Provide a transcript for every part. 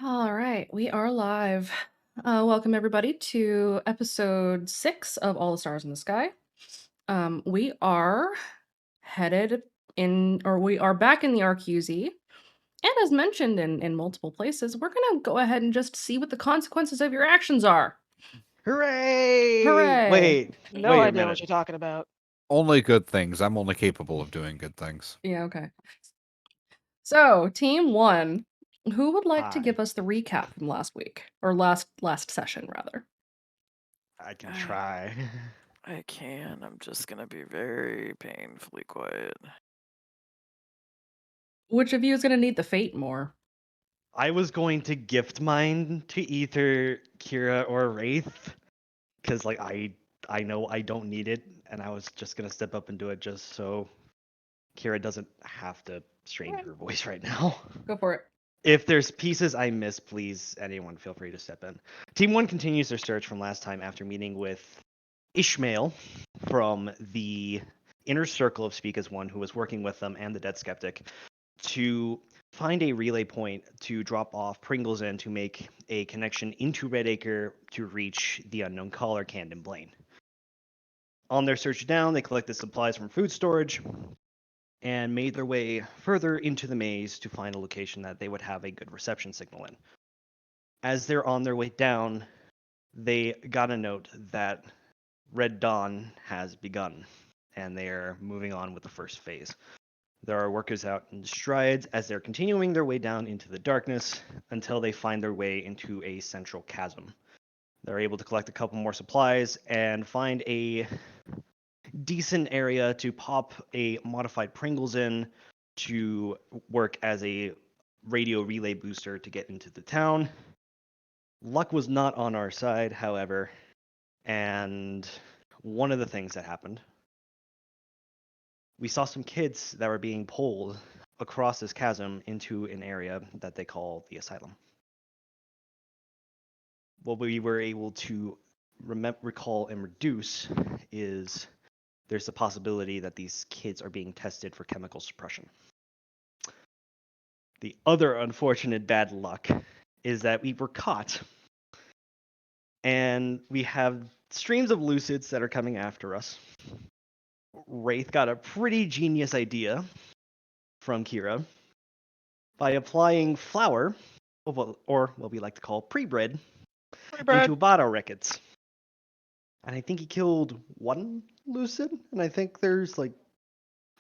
All right, we are live. Welcome everybody to episode 6 of All the Stars in the Sky. We are headed in, or we are back in the RQZ, and as mentioned in multiple places, we're gonna go ahead and just see what the consequences of your actions are. Hooray! Hooray! No Wait a idea what minute. you're talking about. Only good things. I'm only capable of doing good things. Yeah, okay. So, team 1, who would like to Hi. give us the recap from last week, or last session rather? I can try. I can. I'm just gonna be very painfully quiet. Which of you is gonna need the fate more? I was going to gift mine to either Kira or Wraith, because I know I don't need it, and I was just gonna step up and do it just so Kira doesn't have to strain her voice right now. Go for it. If there's pieces I miss, please, anyone, feel free to step in. Team 1 continues their search from last time after meeting with Ishmael from the inner circle of Speak as One, who was working with them, and the Dead Skeptic, to find a relay point to drop off Pringles in to make a connection into Red Acre to reach the unknown caller, Camden Blaine. On their search down, they collected supplies from food storage and made their way further into the maze to find a location that they would have a good reception signal in. As they're on their way down, they got a note that Red Dawn has begun, and they are moving on with the first phase. There are workers out in strides as they're continuing their way down into the darkness until they find their way into a central chasm. They're able to collect a couple more supplies and find a decent area to pop a modified Pringles in to work as a radio relay booster to get into the town. Luck was not on our side, however, and one of the things that happened, we saw some kids that were being pulled across this chasm into an area that they call the asylum. What we were able to recall and reduce is there's a possibility that these kids are being tested for chemical suppression. The other unfortunate bad luck is that we were caught, and we have streams of lucids that are coming after us. Wraith got a pretty genius idea from Kira by applying flour, or what we like to call pre-bread, into bottle rickets. And I think he killed one lucid, and I think there's like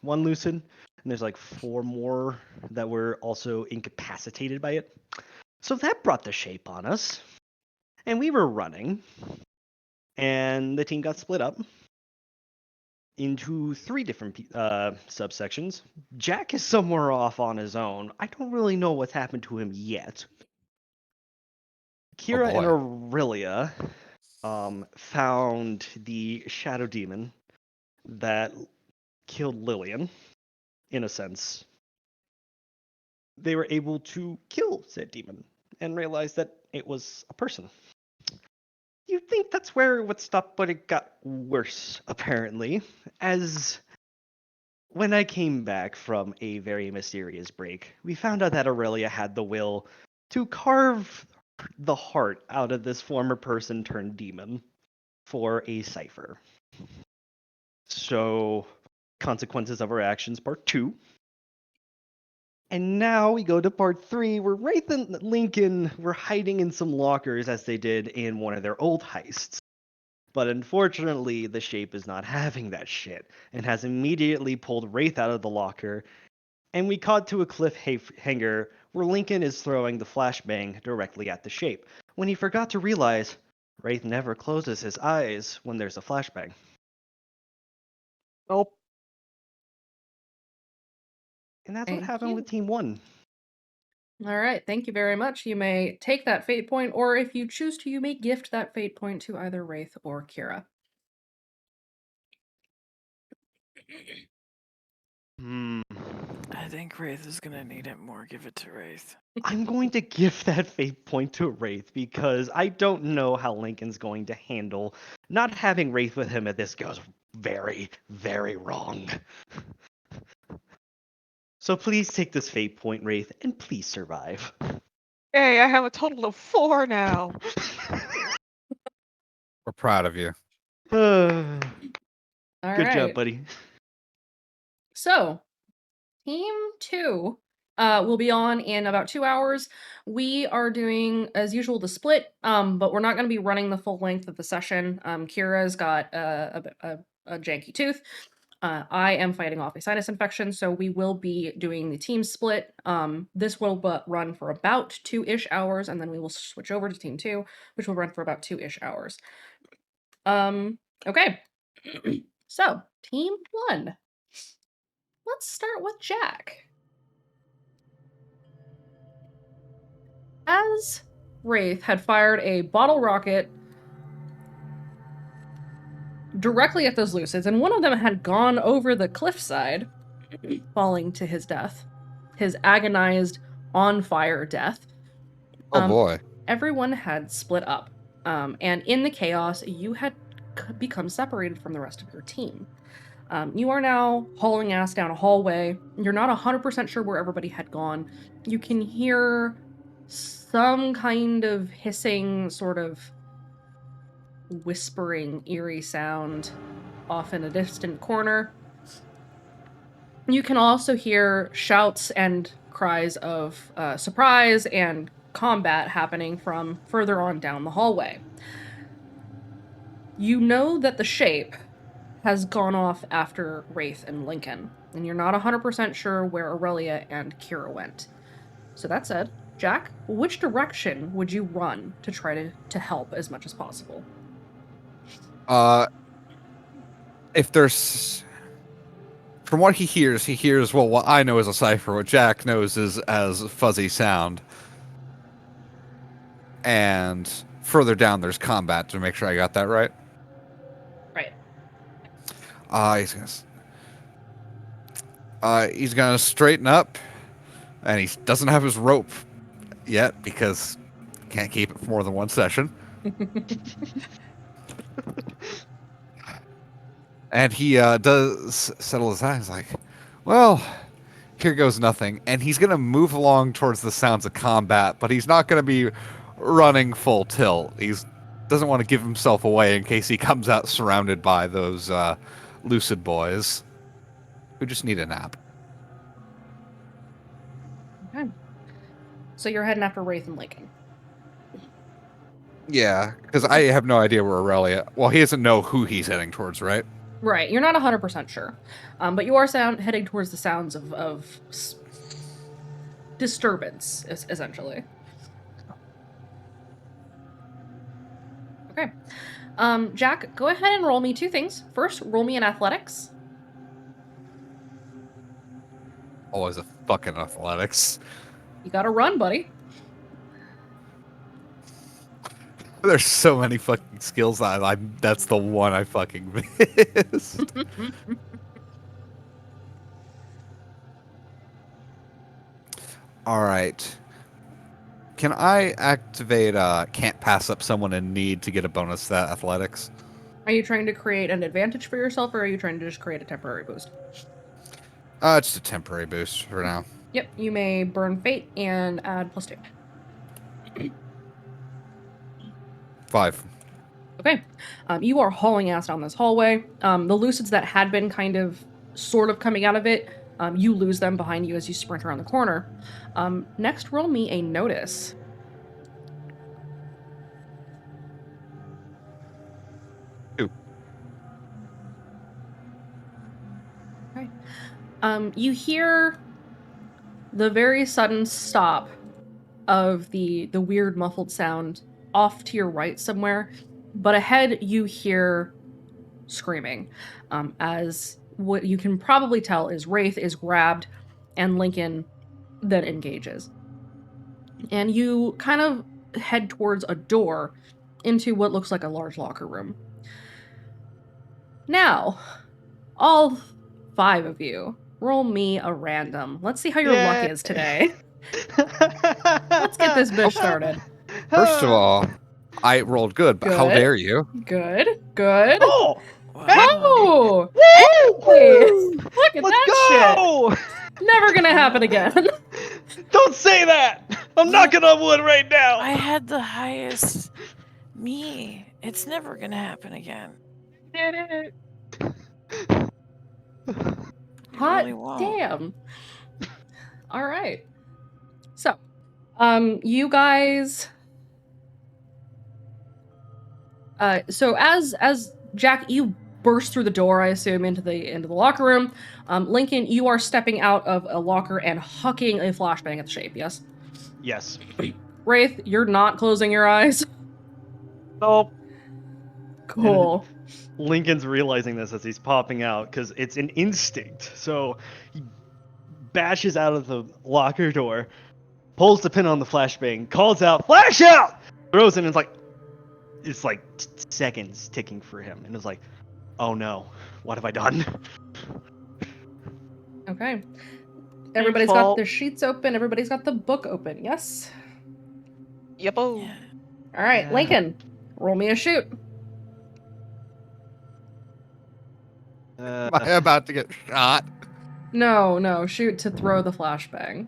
one lucid, and there's like 4 more that were also incapacitated by it. So that brought the shape on us, and we were running, and the team got split up into 3 different subsections. Jack is somewhere off on his own. I don't really know what's happened to him yet. Kira and Aurelia found the shadow demon that killed Lillian, in a sense. They were able to kill said demon and realize that it was a person. You'd think that's where it would stop, but it got worse, apparently, as when I came back from a very mysterious break, we found out that Aurelia had the will to carve the heart out of this former person turned demon for a cipher. So, consequences of our actions, part 2. And now we go to part 3, where Wraith and Lincoln were hiding in some lockers as they did in one of their old heists. But unfortunately, the Shape is not having that shit, and has immediately pulled Wraith out of the locker, and we cut to a cliffhanger where Lincoln is throwing the flashbang directly at the Shape, when he forgot to realize Wraith never closes his eyes when there's a flashbang. Nope. And that's what Thank happened you. with Team 1. All right, thank you very much. You may take that fate point, or if you choose to, you may gift that fate point to either Wraith or Kira. I think Wraith is gonna need it more. Give it to Wraith. I'm going to give that fate point to Wraith because I don't know how Lincoln's going to handle not having Wraith with him if this goes very, very wrong. So please take this fate point, Wraith, and please survive. Hey, I have a total of 4 now. We're proud of you. Good All job, right. buddy. So, Team 2 will be on in about 2 hours. We are doing, as usual, the split, but we're not going to be running the full length of the session. Kira's got a janky tooth. I am fighting off a sinus infection, so we will be doing the team split. This will run for about 2-ish hours, and then we will switch over to Team 2, which will run for about 2-ish hours. Okay. So, Team 1. Let's start with Jack. As Wraith had fired a bottle rocket directly at those Lucids, and one of them had gone over the cliffside, falling to his death. His agonized, on fire death. Oh boy. Everyone had split up. And in the chaos, you had become separated from the rest of your team. You are now hauling ass down a hallway. You're not 100% sure where everybody had gone. You can hear some kind of hissing, sort of whispering, eerie sound off in a distant corner. You can also hear shouts and cries of surprise and combat happening from further on down the hallway. You know that the shape has gone off after Wraith and Lincoln, and you're not 100% sure where Aurelia and Kira went. So that said, Jack, which direction would you run to try to help as much as possible? If there's, from what he hears, well, what I know is a cipher, what Jack knows is as fuzzy sound. And further down, there's combat, to make sure I got that right. Right. He's gonna straighten up, and he doesn't have his rope yet because can't keep it for more than one session. And he does settle his eyes like, well, here goes nothing. And he's going to move along towards the sounds of combat, but he's not going to be running full tilt. He doesn't want to give himself away in case he comes out surrounded by those lucid boys who just need a nap. Okay. So you're heading after Wraith and Lincoln. Yeah, because I have no idea where Aurelia... Well, he doesn't know who he's heading towards, right? Right, you're not 100% sure. But you are heading towards the sounds of disturbance, essentially. Okay. Jack, go ahead and roll me 2 things. First, roll me in athletics. Always a fucking athletics. You gotta run, buddy. There's so many fucking skills that that's the one I fucking missed. All right. Can I activate can't pass up someone in need to get a bonus to that athletics? Are you trying to create an advantage for yourself, or are you trying to just create a temporary boost? Just a temporary boost for now. Yep, you may burn fate and add +2. 5. Okay. You are hauling ass down this hallway. The Lucids that had been kind of, sort of coming out of it, you lose them behind you as you sprint around the corner. Next, roll me a notice. Okay. You hear the very sudden stop of the weird muffled sound off to your right somewhere, but ahead you hear screaming, as what you can probably tell is Wraith is grabbed and Lincoln then engages. And you kind of head towards a door into what looks like a large locker room. Now, all 5 of you, roll me a random. Let's see how your luck is today. Let's get this bitch started. First of all, I rolled good, but how Good. dare you? Good. Oh! Wow. Oh! Woo! Hey, look at Let's that go! shit. Never gonna happen again. Don't say that! I'm knocking on wood right now! I had the highest me. It's never gonna happen again. Did it. It Hot really won't. damn. All right. So, you guys. So as Jack, you burst through the door, I assume, into the locker room. Lincoln, you are stepping out of a locker and hucking a flashbang at the shape. Yes. Yes. Wraith, you're not closing your eyes. Nope. Cool. Lincoln's realizing this as he's popping out because it's an instinct. So he bashes out of the locker door, pulls the pin on the flashbang, calls out, "Flash out!" Throws it, and it's like seconds ticking for him, and it's like, "Oh no, what have I done?" Okay. Everybody's got fault. their sheets open. Everybody's got the book open. Yes. Yeppo. Yeah. All right, Yeah. Lincoln, roll me a shoot. Am I about to get shot? No, shoot to throw the flashbang.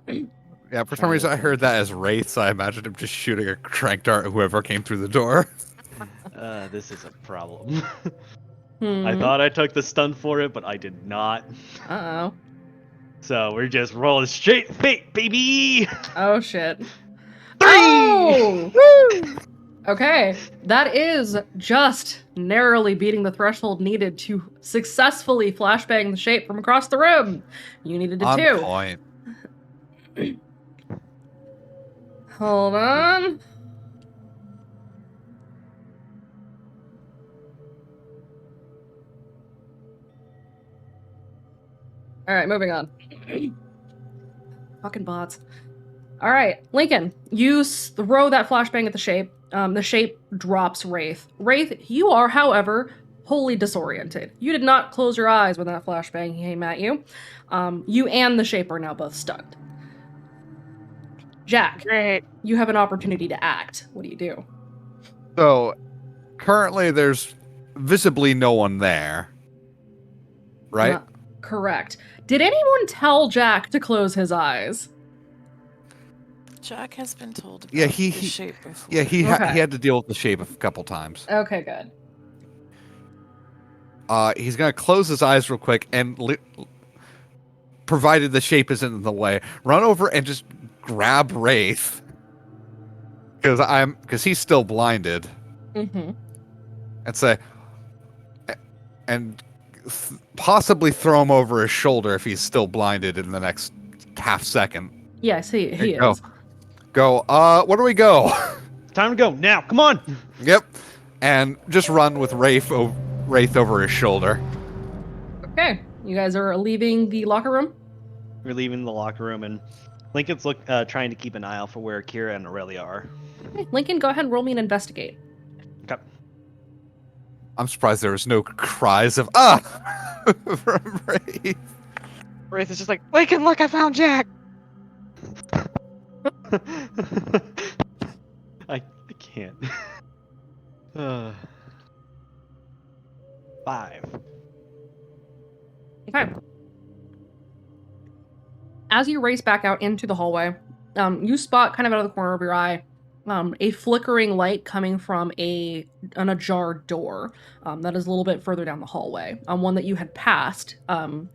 Yeah, for some reason I heard that as Wraith, so I imagined him just shooting a trank dart at whoever came through the door. This is a problem. I Hmm. thought I took the stun for it, but I did not. Uh-oh. So we're just rolling straight fate, baby. Oh, shit. 3! Oh! Okay, that is just narrowly beating the threshold needed to successfully flashbang the shape from across the room. You needed a On 2. point. Hold on. All right, moving on. Fucking bots. All right, Lincoln, you throw that flashbang at the shape. The shape drops Wraith. Wraith, you are, however, wholly disoriented. You did not close your eyes when that flashbang came at you. You and the shape are now both stunned. Jack, Great. you have an opportunity to act. What do you do? So, currently there's visibly no one there. Right? Correct. Did anyone tell Jack to close his eyes? Jack has been told about Yeah, the he- shape before. Yeah, he Okay. had to deal with the shape a couple times. Okay, good. He's gonna close his eyes real quick and, provided the shape isn't in the way, run over and just grab Wraith because he's still blinded, Mm-hmm. and say, and possibly throw him over his shoulder if he's still blinded in the next half second. Yes, he Go. is. Go. Where do we go? Time to go now. Come on. Yep. And just run with Wraith over his shoulder. Okay, you guys are leaving the locker room? We're leaving the locker room, and Lincoln's trying to keep an eye out for where Kira and Aurelia are. Okay, Lincoln, go ahead and roll me an investigate. Okay. I'm surprised there was no cries of from Wraith. Wraith is just like, Lincoln, look, I found Jack. I can't. 5. Okay. As you race back out into the hallway, you spot kind of out of the corner of your eye a flickering light coming from an ajar door that is a little bit further down the hallway, one that you had passed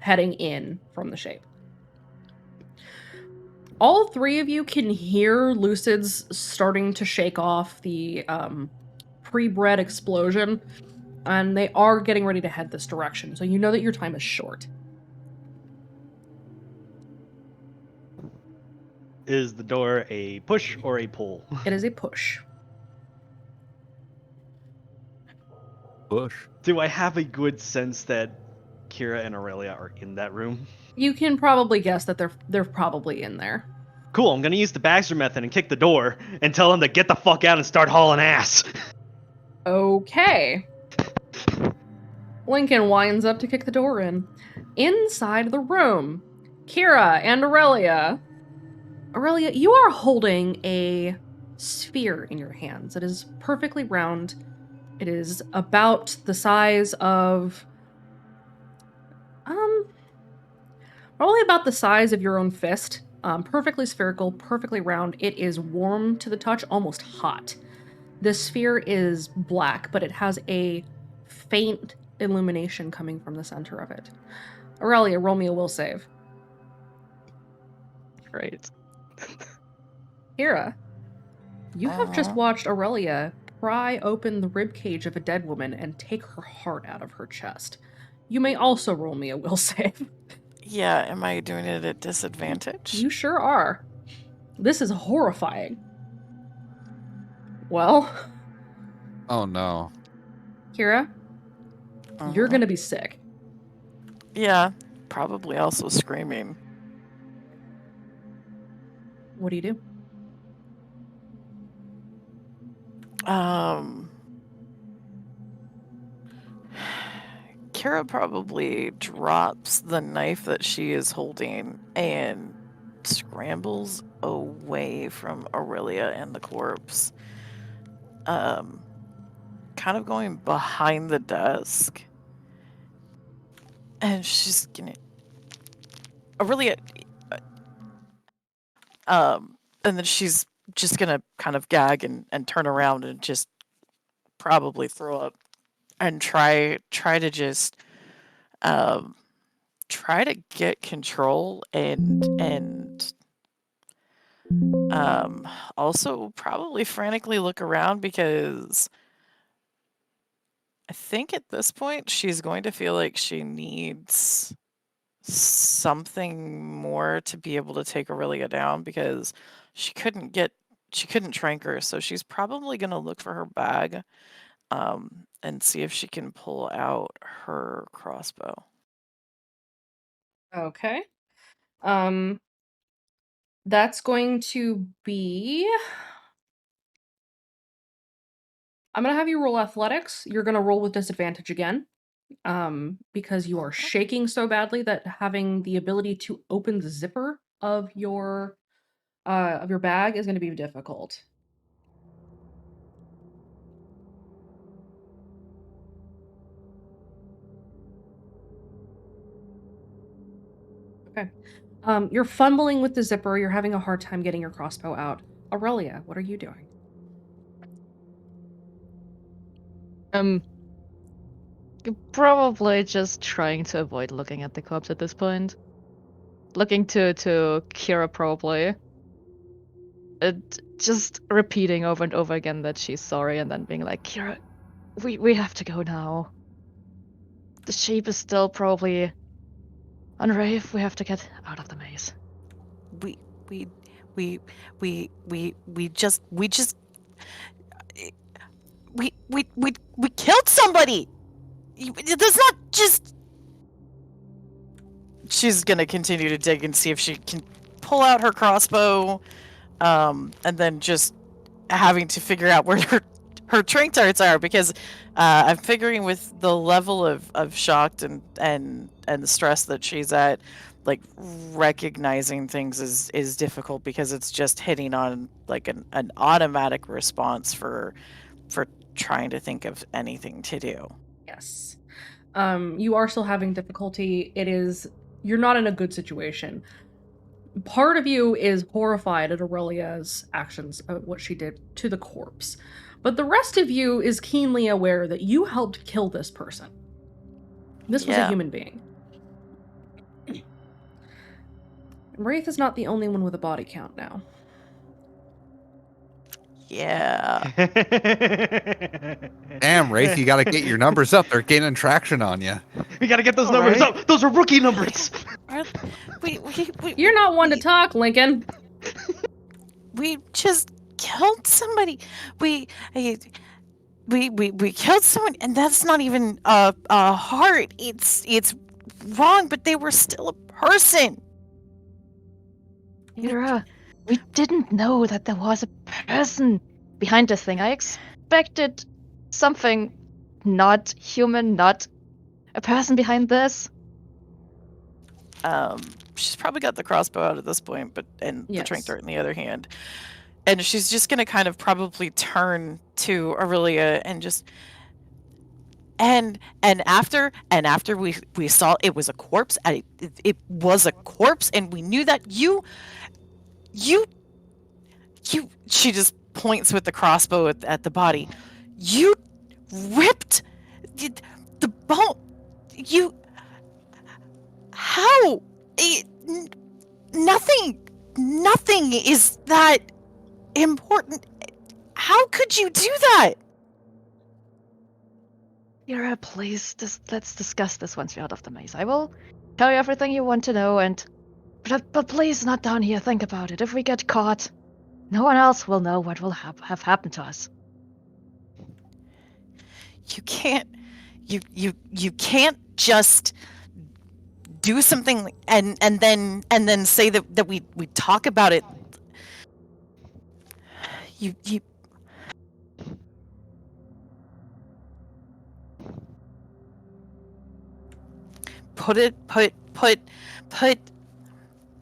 heading in from the shape. All 3 of you can hear Lucid's starting to shake off the pre-bred explosion, and they are getting ready to head this direction, so you know that your time is short. Is the door a push or a pull? It is a push. Bush. Do I have a good sense that Kira and Aurelia are in that room? You can probably guess that they're probably in there. Cool, I'm gonna use the Baxter method and kick the door and tell them to get the fuck out and start hauling ass. Okay. Lincoln winds up to kick the door in. Inside the room, Kira and Aurelia. Aurelia, you are holding a sphere in your hands. It is perfectly round. It is about the size of probably about the size of your own fist. Perfectly spherical, perfectly round. It is warm to the touch, almost hot. The sphere is black, but it has a faint illumination coming from the center of it. Aurelia, roll me a will save. Great. Kira, you have just Uh-huh. watched Aurelia pry open the ribcage of a dead woman and take her heart out of her chest. You may also roll me a will save. Yeah, am I doing it at disadvantage? You sure are. This is horrifying. Well, Oh no. Kira, you're Uh-huh. gonna be sick. Yeah, probably also screaming. What do you do? Kara probably drops the knife that she is holding and scrambles away from Aurelia and the corpse. Kind of going behind the desk. And she's gonna Aurelia and then she's just gonna kind of gag and turn around and just probably throw up and try to just try to get control and also probably frantically look around because I think at this point she's going to feel like she needs something more to be able to take Aurelia down because she couldn't trank her, so she's probably gonna look for her bag and see if she can pull out her crossbow. Okay. That's going to be. I'm gonna have you roll athletics. You're gonna roll with disadvantage again. Because you are shaking so badly that having the ability to open the zipper of your bag is gonna be difficult. Okay. You're fumbling with the zipper, you're having a hard time getting your crossbow out. Aurelia, what are you doing? Probably just trying to avoid looking at the corpse at this point. Looking to Kira probably. Just repeating over and over again that she's sorry and then being like, Kira, we have to go now. The sheep is still probably on Rave. We have to get out of the maze. We just we killed somebody. That's not just. She's gonna continue to dig and see if she can pull out her crossbow, and then just having to figure out where her trank darts are because I'm figuring with the level of shocked and the stress that she's at, like recognizing things is difficult because it's just hitting on like an automatic response for trying to think of anything to do. Yes. You are still having difficulty. You're not in a good situation. Part of you is horrified at Aurelia's actions, of what she did to the corpse. But the rest of you is keenly aware that you helped kill this person. This was a Yeah. human being. Wraith is not the only one with a body count now. Yeah. Damn, Wraith, you gotta get your numbers up. They're gaining traction on you. We gotta get those All numbers right. up. Those are rookie numbers. we You're not one to talk, Lincoln. we just killed somebody. We killed someone, and that's not even a heart. It's wrong, but they were still a person. Kira, we didn't know that there was a person behind this thing. I expected something not human, not a person behind this. She's probably got the crossbow out at this point, and the trank Yes. dart in the other hand, and she's just gonna kind of probably turn to Aurelia and just, and after we saw it was a corpse, and it was a corpse, and we knew that you she just points with the crossbow at the body. You ripped the bone. You how nothing is that important. How could you do that? Kira, please, let's discuss this once we're out of the maze. I will tell you everything you want to know, but please, not down here. Think about it. If we get caught, no one else will know what will have happened to us. You can't you can't just do something and then say that we talk about it. You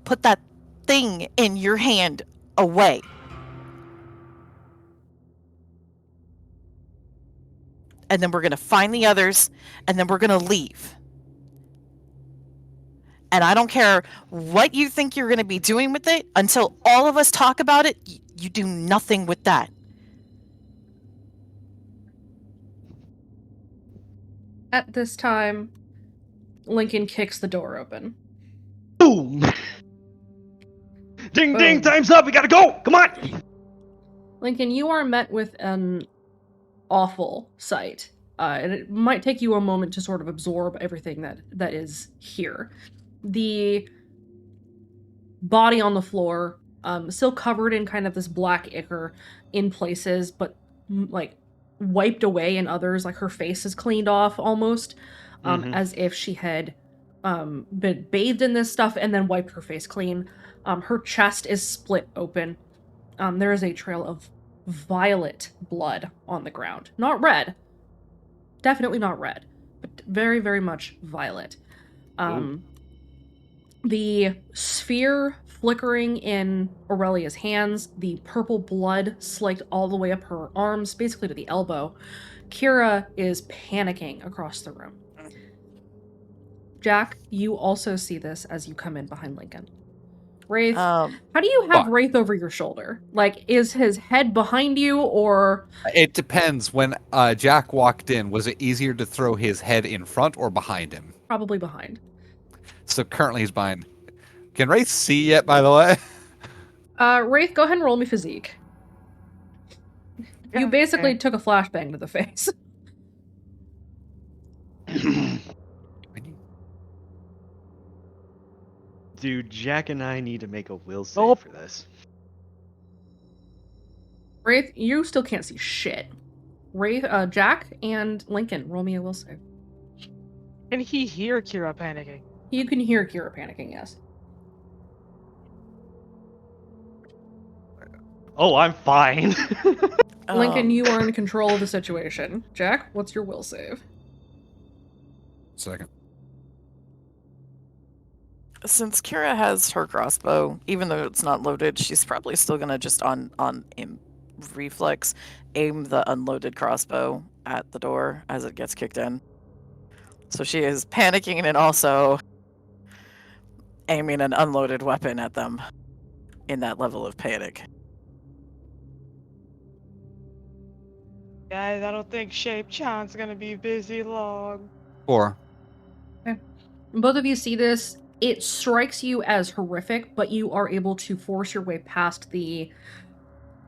put that thing in your hand away. And then we're going to find the others, and then we're going to leave. And I don't care what you think you're going to be doing with it, until all of us talk about it, you do nothing with that. At this time, Lincoln kicks the door open. Boom! Ding ding, Boom. time's up, we gotta go! Come on! Lincoln, you are met with an awful sight. And it might take you a moment to sort of absorb everything that is here. The body on the floor, still covered in kind of this black ichor in places, but like wiped away in others. Like her face is cleaned off almost, as if she had been bathed in this stuff and then wiped her face clean. Her chest is split open. There is a trail of violet blood on the ground. Not red. Definitely not red, but very, very much violet. The sphere flickering in Aurelia's hands, the purple blood sliked all the way up her arms, basically to the elbow. Kira is panicking across the room. Jack, you also see this as you come in behind Lincoln. Wraith, how do you have Wraith over your shoulder? Like, is his head behind you, or... It depends. When Jack walked in, was it easier to throw his head in front or behind him? Probably behind. So currently he's behind. Can Wraith see yet, by the way? Wraith, go ahead and roll me physique. You basically took a flashbang to the face. Dude, Jack and I need to make a will save for this. Wraith, you still can't see shit. Wraith, Jack and Lincoln, roll me a will save. Can he hear Kira panicking? You can hear Kira panicking, yes. Oh, I'm fine. Lincoln, you are in control of the situation. Jack, what's your will save? Second. Since Kira has her crossbow, even though it's not loaded, she's probably still gonna just on reflex aim the unloaded crossbow at the door as it gets kicked in. So she is panicking and also aiming an unloaded weapon at them in that level of panic. Guys, I don't think Shape Chan's gonna be busy long. 4. Okay. Both of you see this. It strikes you as horrific, but you are able to force your way past the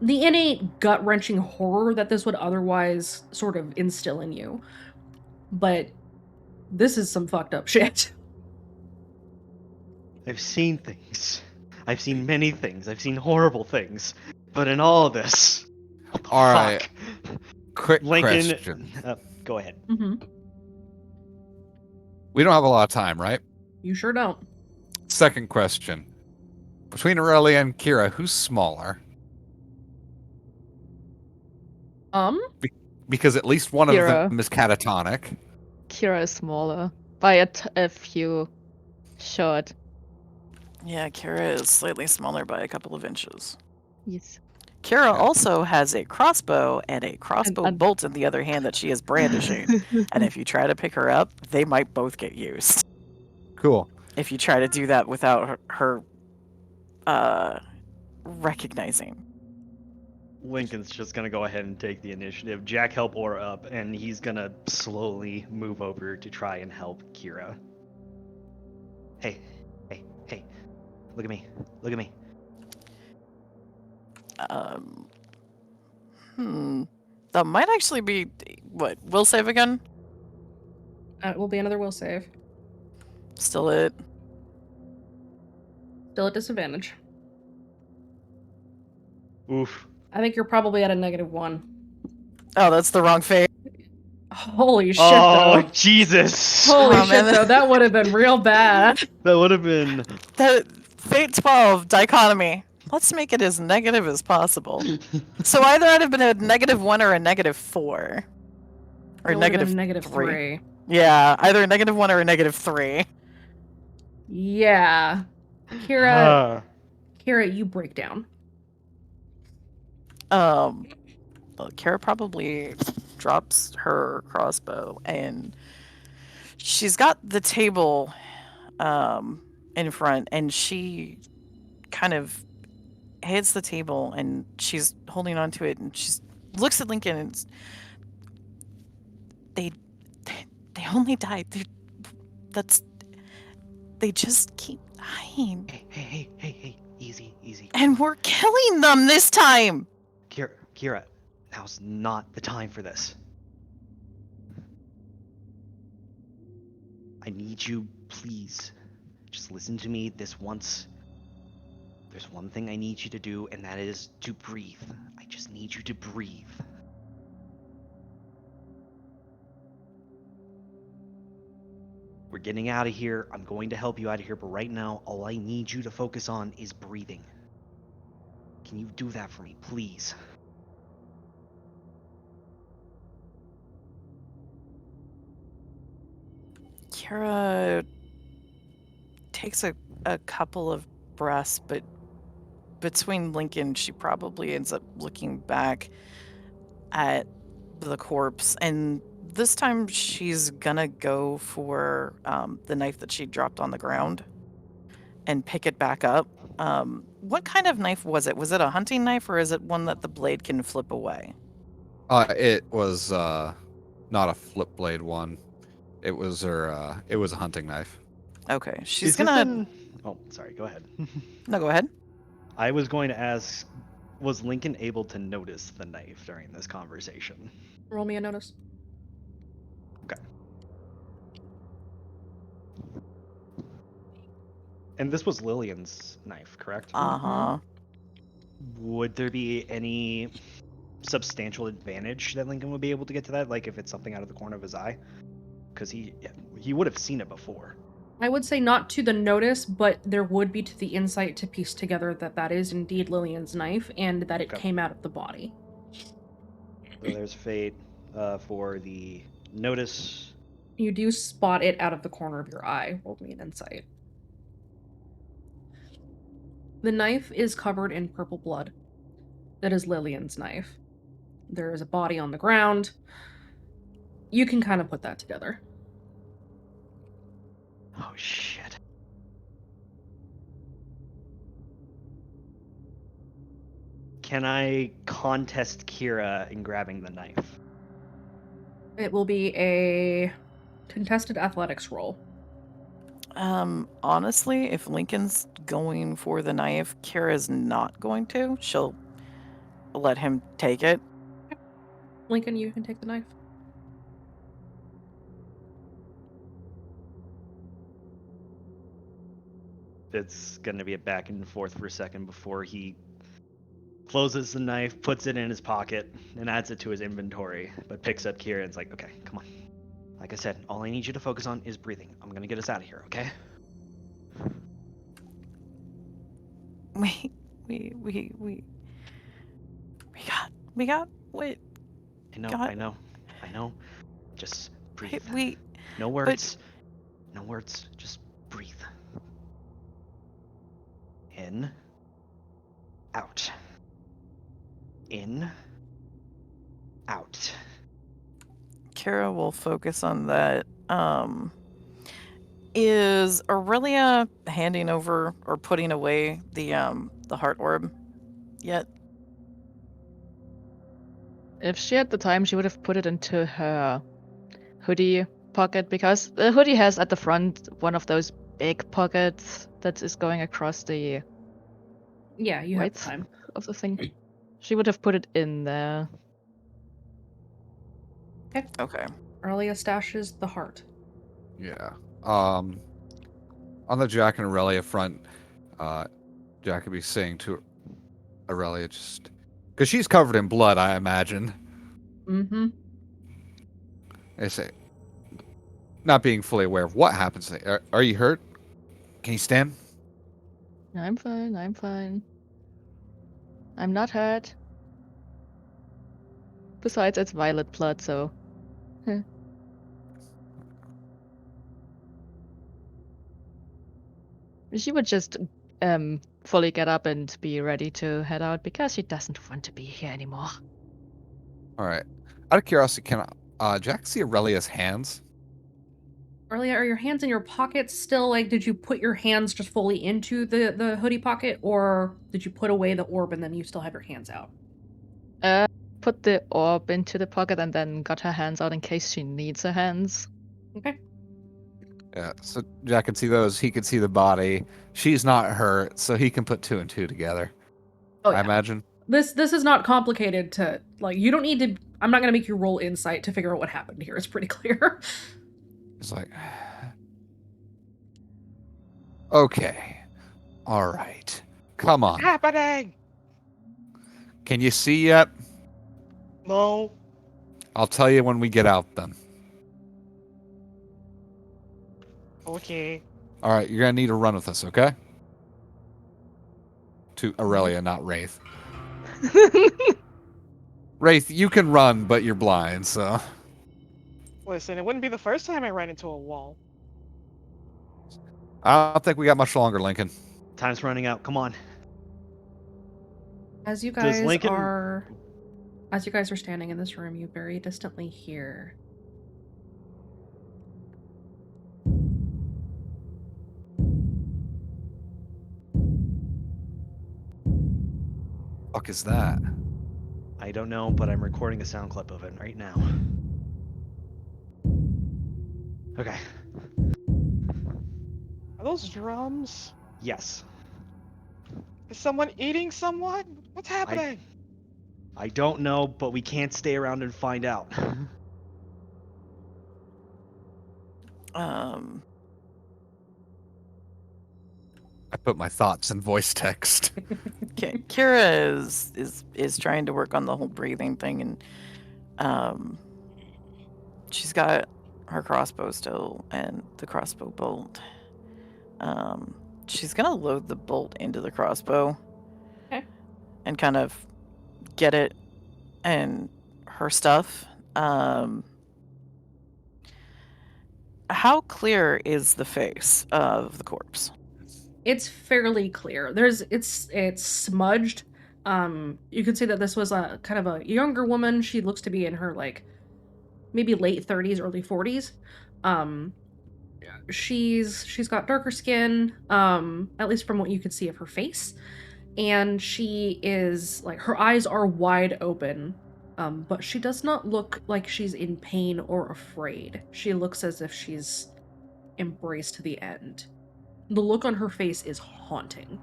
innate gut-wrenching horror that this would otherwise sort of instill in you. But this is some fucked up shit. I've seen things. I've seen many things. I've seen horrible things. But in all this... All right. Fuck. Quick Lincoln, question. Go ahead. Mm-hmm. We don't have a lot of time, right? You sure don't. Second question. Between Aurelia and Kira, who's smaller? Because at least one Kira. of them is catatonic. Kira is smaller by a few short. Yeah, Kira is slightly smaller by a couple of inches. Yes. Kira Yeah. also has a crossbow and a crossbow and- bolt in the other hand that she is brandishing. And if you try to pick her up, they might both get used. Cool. If you try to do that without her recognizing. Lincoln's just gonna go ahead and take the initiative. Jack help Aura up, and he's gonna slowly move over to try and help Kira. Hey, hey, look at me, look at me. Um, that might actually be what? Will save again? It will be another will save. Still it. Still at disadvantage. Oof. I think you're probably at a -1. Oh, that's the wrong fate. Holy shit, Oh though. Jesus! Holy Oh, shit, man. though. That would have been real bad. That would have been. The fate 12 dichotomy. Let's make it as negative as possible. So either I'd have been a -1 or a -4. Or It would have been -3. -3. Yeah, either a -1 or a -3. Yeah. Kira, you break down. Well, Kara probably drops her crossbow and she's got the table in front and she kind of hits the table and she's holding on to it and she looks at Lincoln and they only died. They just keep dying. Hey, easy. And we're killing them this time. Kira, now's not the time for this. I need you, please. Just listen to me this once. There's one thing I need you to do, and that is to breathe. I just need you to breathe. We're getting out of here. I'm going to help you out of here, but right now, all I need you to focus on is breathing. Can you do that for me, please? Kira takes a couple of breaths, but between Lincoln, she probably ends up looking back at the corpse. And this time she's gonna go for the knife that she dropped on the ground and pick it back up. What kind of knife was it? Was it a hunting knife or is it one that the blade can flip away? It was not a flip blade one. It was it was a hunting knife. Okay, she's Is this gonna. been- Oh, sorry. Go ahead. No, go ahead. I was going to ask, was Lincoln able to notice the knife during this conversation? Roll me a notice. Okay. And this was Lillian's knife, correct? Uh-huh. Would there be any substantial advantage that Lincoln would be able to get to that? Like if it's something out of the corner of his eye? Because he would have seen it before. I would say not to the notice, but there would be to the insight to piece together that that is indeed Lillian's knife and that it Okay. came out of the body. So there's fate for the notice. You do spot it out of the corner of your eye. Roll me an insight. The knife is covered in purple blood. That is Lillian's knife. There is a body on the ground. You can kind of put that together. Oh shit. Can I contest Kira in grabbing the knife? It will be a contested athletics roll. Honestly, if Lincoln's going for the knife, Kira's not going to. She'll let him take it. Lincoln, you can take the knife. It's gonna be a back and forth for a second before he closes the knife, puts it in his pocket, and adds it to his inventory, but picks up Kira and is like, okay, come on. Like I said, all I need you to focus on is breathing. I'm gonna get us out of here, okay? We got wait. I know. Just breathe. We No words. No words. Just breathe. In. Out. in, out. Kira will focus on that. Is Aurelia handing over or putting away the heart orb yet? If she had the time, she would have put it into her hoodie pocket because the hoodie has at the front one of those big pockets that is going across the Yeah, you have width time. of the thing. She would have put it in there. Okay. Aurelia stashes the heart. Yeah. On the Jack and Aurelia front, Jack would be saying to Aurelia just because she's covered in blood, I imagine. Mm-hmm. They say, not being fully aware of what happens. Are you hurt? Can you stand? I'm fine, I'm fine. I'm not hurt. Besides, it's violet blood, so. She would just fully get up and be ready to head out because she doesn't want to be here anymore. All right. Out of curiosity, can Jack see Aurelia's hands? Aurelia, are your hands in your pockets still? Like, did you put your hands just fully into the hoodie pocket, or did you put away the orb and then you still have your hands out? Put the orb into the pocket and then got her hands out in case she needs her hands. Okay. Yeah. So Jack can see those. He can see the body. She's not hurt, so he can put two and two together. Oh, I yeah. imagine. This is not complicated to, like, you don't need to, I'm not going to make you roll insight to figure out what happened here. It's pretty clear. It's like, okay, all right, come on. Happening. Can you see yet? No. I'll tell you when we get out then. Okay. All right, you're gonna need to run with us, okay? To Aurelia, not Wraith. Wraith, you can run, but you're blind, so. Listen, it wouldn't be the first time I ran into a wall. I don't think we got much longer, Lincoln. Time's running out. Come on. As you Does guys Lincoln- are standing in this room, you very distantly hear Fuck is that? I don't know, but I'm recording a sound clip of it right now. Okay. Are those drums? Yes. Is someone eating someone? What's happening? I don't know, but we can't stay around and find out. I put my thoughts in voice text. Kira is trying to work on the whole breathing thing, and she's got her crossbow still and the crossbow bolt. She's gonna load the bolt into the crossbow. Okay. And kind of get it and her stuff. How clear is the face of the corpse? it's fairly clear. It's smudged. You can see that this was a kind of a younger woman. She looks to be in her like maybe late 30s, early 40s. She's got darker skin, at least from what you can see of her face. And she is like, her eyes are wide open, but she does not look like she's in pain or afraid. She looks as if she's embraced the end. The look on her face is haunting.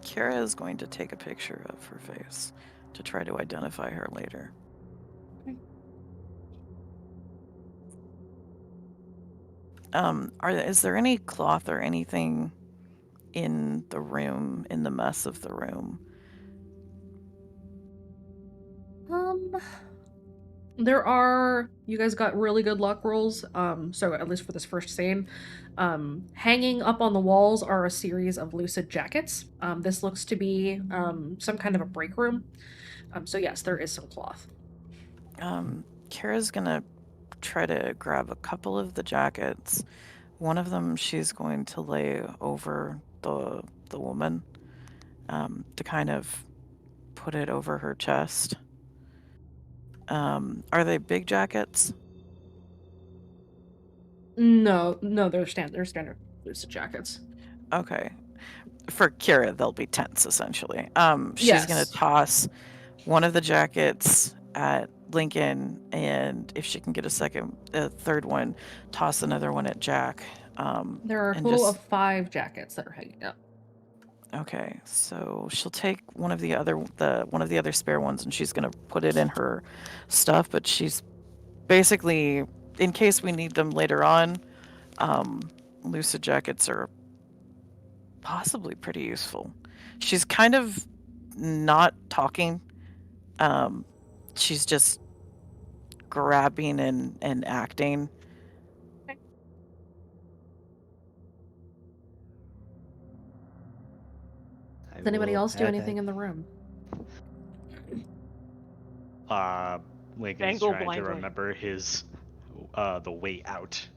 Kira is going to take a picture of her face to try to identify her later. Is there any cloth or anything in the room, in the mess of the room? There are, you guys got really good luck rolls, so at least for this first scene. Hanging up on the walls are a series of lucid jackets. This looks to be some kind of a break room. So yes, there is some cloth. Kira's gonna try to grab a couple of the jackets. One of them she's going to lay over the woman to kind of put it over her chest. Are they big jackets? No, they're standard lucid jackets. Okay. For Kira, they'll be tents essentially. She's gonna Yes. toss one of the jackets at Lincoln, and if she can get a third one, toss another one at Jack. There are a and total just- of 5 jackets that are hanging up. Okay, so she'll take one of the other spare ones, and she's gonna put it in her stuff. But she's basically, in case we need them later on, lucid jackets are possibly pretty useful. She's kind of not talking. She's just grabbing and acting. Does anybody else do anything in the room? Lincoln's Dangle trying to blindly. remember his the way out,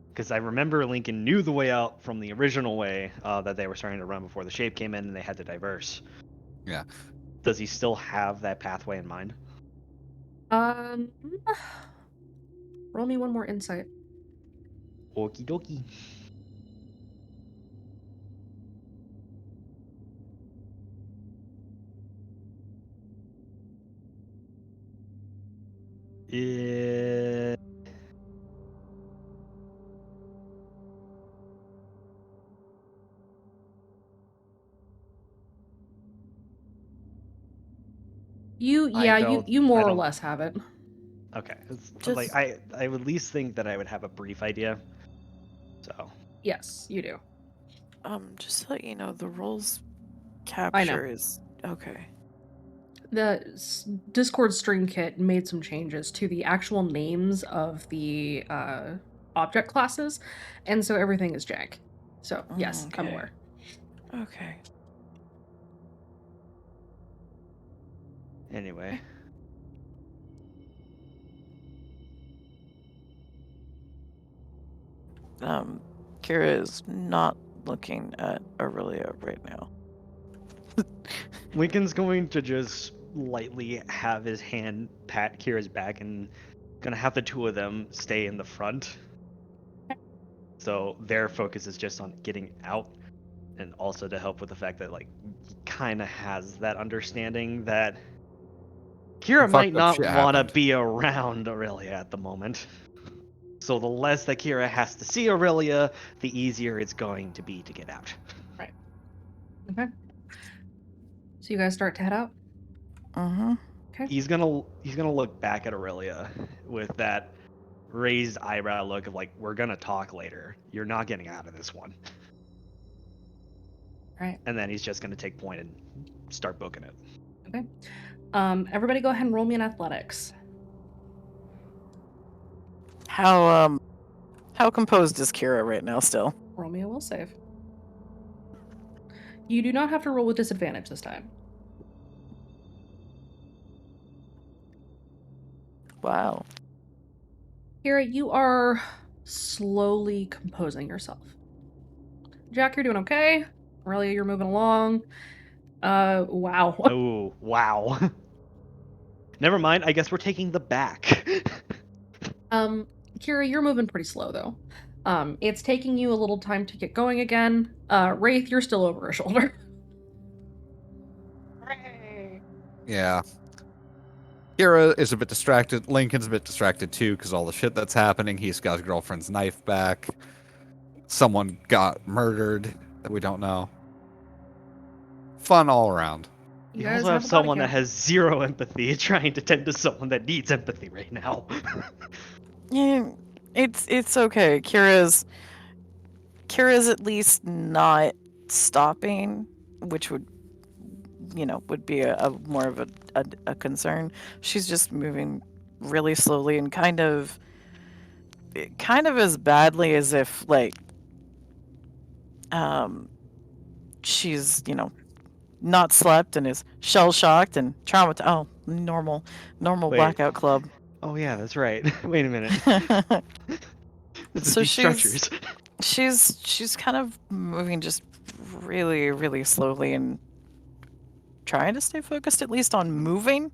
because I remember Lincoln knew the way out from the original way that they were starting to run before the shape came in and they had to diverse. Yeah. Does he still have that pathway in mind? Roll me one more insight. Okie dokie. Yeah. You more or don't- less have it. Okay. Just- Like I would at least think that I would have a brief idea. So Yes, you do. Just to let you know, the roles capture is okay. The Discord stream kit made some changes to the actual names of the object classes, and so everything is jank. So yes, I'm Okay. aware. Okay. anyway. Kira is not looking at Aurelia right now. Lincoln's going to just lightly have his hand pat Kira's back and gonna have the two of them stay in the front. So their focus is just on getting out, and also to help with the fact that like he kind of has that understanding that Kira Fucked might up not shit want to happened. be around Aurelia at the moment. So the less that Kira has to see Aurelia, the easier it's going to be to get out. Okay. So you guys start to head out. Mm-hmm. He's gonna look back at Aurelia with that raised eyebrow look of like, we're gonna talk later. You're not getting out of this one. Right. And then he's just gonna take point and start booking it. Okay. Everybody, go ahead and roll me in athletics. How composed is Kira right now still? Roll me a will save. You do not have to roll with disadvantage this time. Wow. Kira, you are slowly composing yourself. Jack, you're doing okay. Aurelia, you're moving along. Wow. Oh, wow. Never mind. I guess we're taking the back. Kira, you're moving pretty slow though. It's taking you a little time to get going again. Wraith, you're still over her shoulder. Hooray. Yeah. Kira is a bit distracted. Lincoln's a bit distracted too because all the shit that's happening. He's got his girlfriend's knife back. Someone got murdered that we don't know. Fun all around. You guys also have a body someone that count. has zero empathy trying to tend to someone that needs empathy right now. Yeah, it's okay. Kira's at least not stopping, which would be a more of a concern. She's just moving really slowly and kind of as badly as if like she's not slept and is shell shocked and traumatized. Oh, normal Wait. blackout club. Oh yeah, that's right. Wait a minute. This is So these structures. she's kind of moving just really, really slowly and trying to stay focused at least on moving.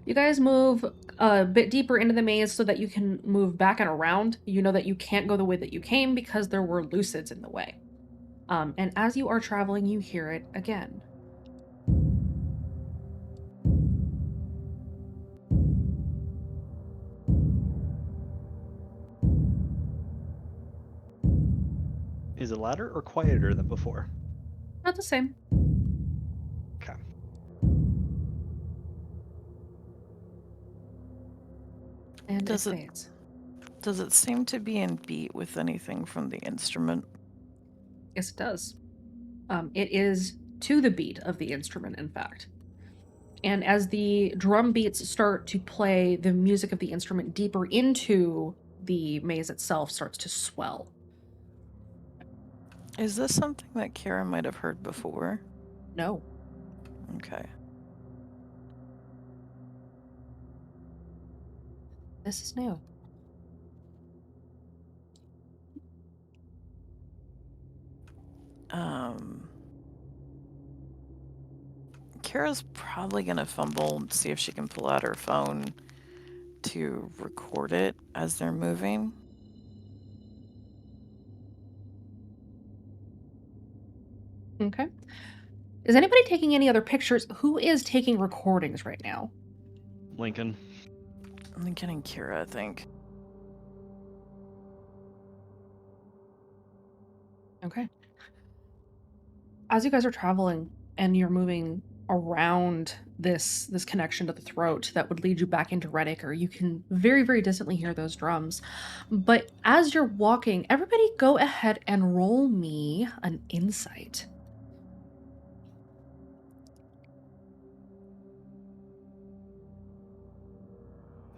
You guys move a bit deeper into the maze so that you can move back and around. You know that you can't go the way that you came because there were lucids in the way. And as you are traveling, you hear it again. Is it louder or quieter than before? Not the same. Okay. And Does it it- fades. Does it seem to be in beat with anything from the instrument? Yes, it does. It is to the beat of the instrument, in fact. And as the drum beats start to play, the music of the instrument deeper into the maze itself starts to swell. Is this something that Kira might have heard before? No. Okay. This is new. Kira's probably gonna fumble and see if she can pull out her phone to record it as they're moving. Okay. Is anybody taking any other pictures? Who is taking recordings right now? Lincoln. Lincoln and Kira, I think. Okay. As you guys are traveling and you're moving around this connection to the throat that would lead you back into Redacre, you can very, very distantly hear those drums. But as you're walking, everybody go ahead and roll me an insight.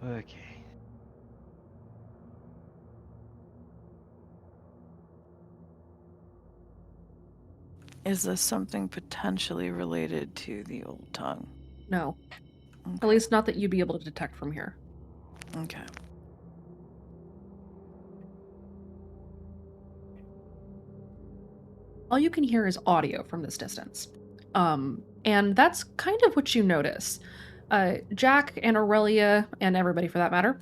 Okay. Is this something potentially related to the old tongue? No. At Okay. least not that you'd be able to detect from here. Okay. All you can hear is audio from this distance. And that's kind of what you notice. Jack and Aurelia, and everybody for that matter,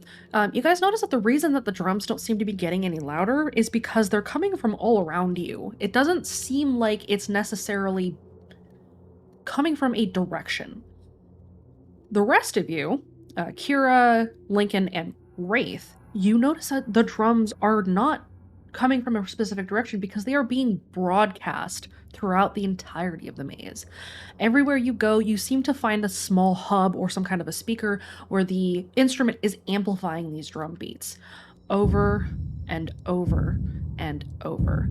you guys notice that the reason that the drums don't seem to be getting any louder is because they're coming from all around you. It doesn't seem like it's necessarily coming from a direction. The rest of you, Kira, Lincoln, and Wraith, you notice that the drums are not coming from a specific direction because they are being broadcast throughout the entirety of the maze. Everywhere you go, you seem to find a small hub or some kind of a speaker where the instrument is amplifying these drum beats over and over and over.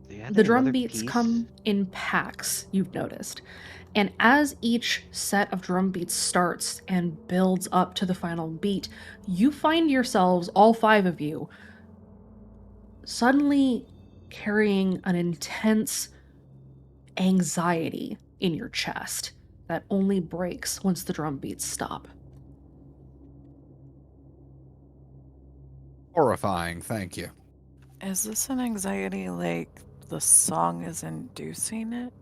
They added The drum another beats piece? come in packs, you've noticed. And as each set of drum beats starts and builds up to the final beat, you find yourselves, all five of you, suddenly carrying an intense anxiety in your chest that only breaks once the drum beats stop. Horrifying, thank you. Is this an anxiety like the song is inducing it?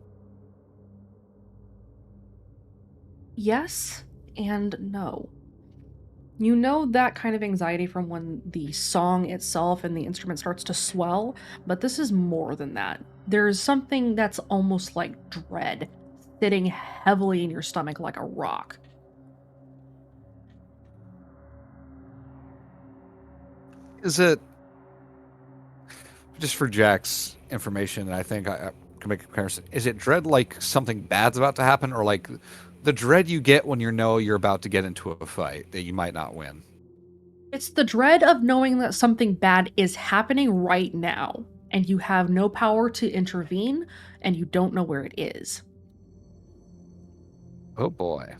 Yes and no. You know that kind of anxiety from when the song itself and the instrument starts to swell, but this is more than that. There's something that's almost like dread sitting heavily in your stomach like a rock. Is it just for Jack's information? And I think I can make a comparison. Is it dread like something bad's about to happen, or like the dread you get when you know you're about to get into a fight that you might not win? It's the dread of knowing that something bad is happening right now, and you have no power to intervene, and you don't know where it is. Oh boy.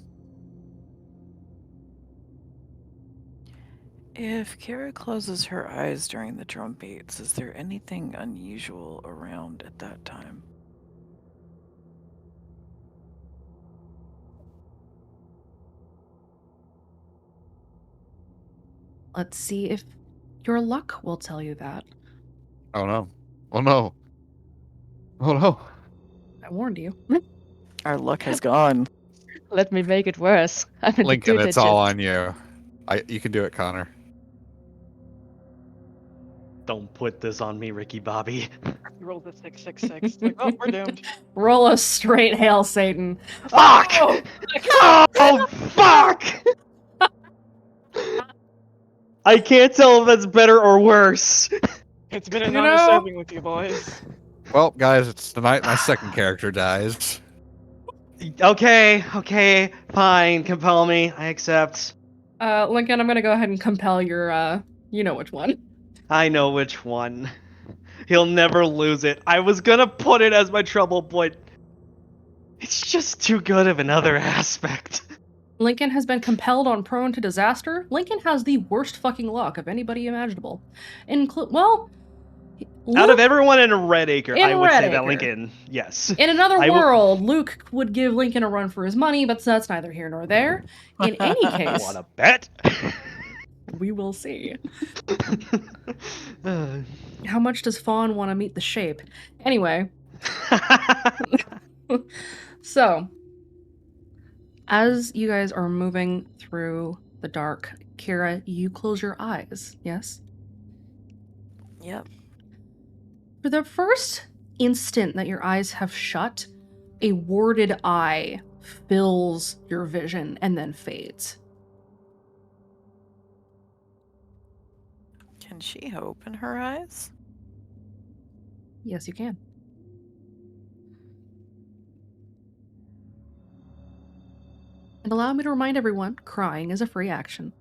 If Kira closes her eyes during the drum beats, is there anything unusual around at that time? Let's see if your luck will tell you that. Oh no. Oh no. Oh no. I warned you. Our luck has gone. Let me make it worse. I'm in Lincoln, the it's all digits. on you. You can do it, Connor. Don't put this on me, Ricky Bobby. You rolled a 666. Like, oh, we're doomed. Roll a straight hail, Satan. Fuck! Oh! Oh, fuck! I can't tell if that's better or worse. It's been an You honor know- serving with you boys. Well, guys, it's tonight my second character dies. Okay, fine. Compel me. I accept. Lincoln, I'm gonna go ahead and compel your, you know which one. I know which one. He'll never lose it. I was gonna put it as my trouble point. It's just too good of another aspect. Lincoln has been compelled on prone to disaster. Lincoln has the worst fucking luck of anybody imaginable. Well, Out of Luke, everyone in Redacre, In I would say that Redacre. Lincoln, yes. in another I will- world, Luke would give Lincoln a run for his money, but that's neither here nor there. In any case, Wanna bet? we will see. How much does Fawn want to meet the shape? Anyway, so as you guys are moving through the dark, Kira, you close your eyes, yes? Yep. For the first instant that your eyes have shut, a warded eye fills your vision and then fades. Can she open her eyes? Yes, you can. And allow me to remind everyone, crying is a free action.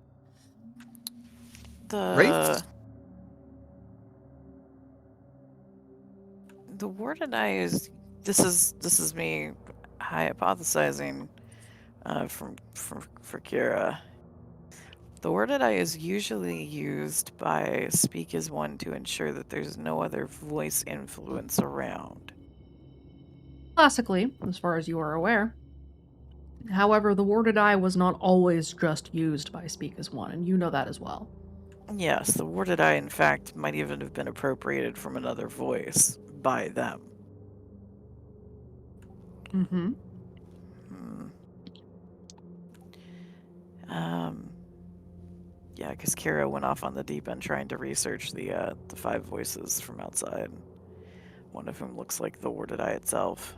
The warded eye is this is me hypothesizing for Kira. The warded eye is usually used by Speak as One to ensure that there's no other voice influence around. Classically, as far as you are aware. However, the warded eye was not always just used by Speak as One, and you know that as well. Yes, the warded eye, in fact, might even have been appropriated from another voice by them. Mm-hmm. Yeah, because Kira went off on the deep end trying to research the 5 voices from outside. One of whom looks like the warded eye itself.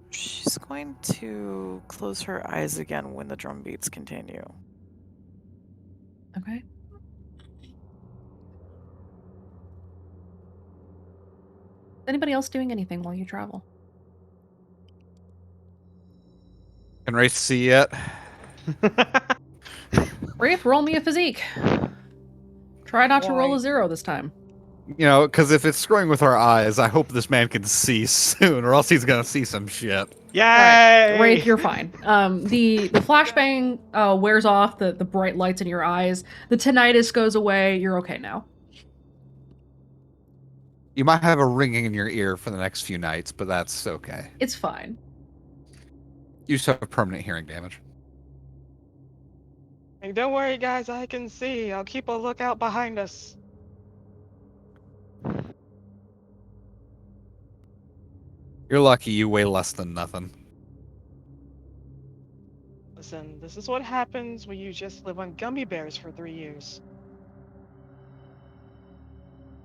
She's going to close her eyes again when the drum beats continue. Okay. Is anybody else doing anything while you travel? Can Race see yet? Rafe, roll me a physique. Try not to roll Why? a 0 this time. You know, because if it's screwing with our eyes, I hope this man can see soon, or else he's gonna see some shit. Yay! Rafe, you're fine. The flashbang wears off, the bright lights in your eyes. The tinnitus goes away. You're okay now. You might have a ringing in your ear for the next few nights, but that's okay. It's fine. You just have permanent hearing damage. Hey, don't worry, guys. I can see. I'll keep a lookout behind us. You're lucky you weigh less than nothing. Listen, this is what happens when you just live on gummy bears for 3 years.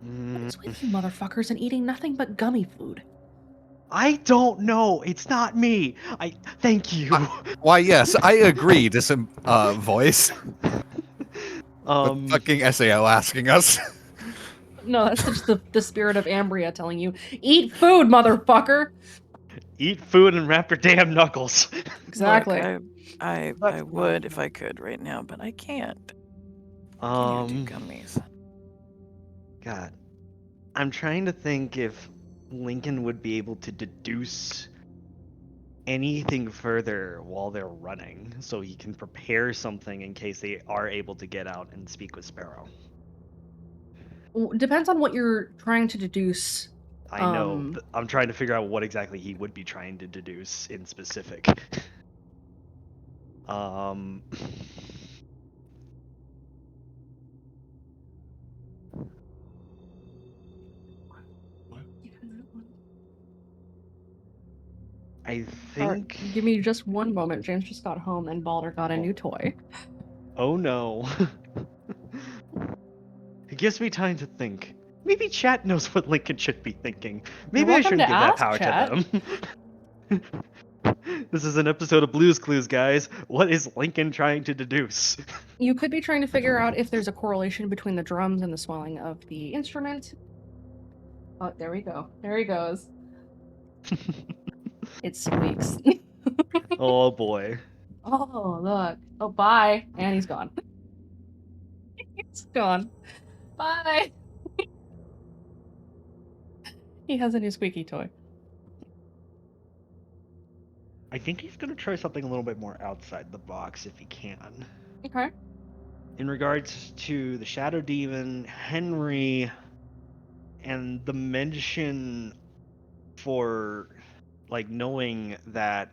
What is with you motherfuckers and eating nothing but gummy food? I don't know. It's not me. Thank you. Why, yes, I agree to some voice. The fucking SAO asking us. No, that's just the spirit of Ambria telling you, eat food, motherfucker! Eat food and wrap your damn knuckles. Exactly. Look, I That's would fine. if I could right now, but I can't. Can't Um, do gummies. God, I'm trying to think if Lincoln would be able to deduce anything further while they're running, so he can prepare something in case they are able to get out and speak with Sparrow. Depends on what you're trying to deduce. I know. Um, I'm trying to figure out what exactly he would be trying to deduce in specific. um. I Alright, think. give me just one moment. James just got home and Balder got a new toy. Oh no. It gives me time to think. Maybe chat knows what Lincoln should be thinking. You're Maybe I welcome shouldn't to give that ask, power chat. to them. This is an episode of Blue's Clues, guys. What is Lincoln trying to deduce? You could be trying to figure out if there's a correlation between the drums and the swelling of the instrument. Oh, there we go. There he goes. It squeaks. Oh boy. Oh, look. Oh, bye. And he's gone. He's gone. Bye. He has a new squeaky toy. I think he's gonna try something a little bit more outside the box if he can. Okay. In regards to the Shadow Demon, Henry, and the mention for like knowing that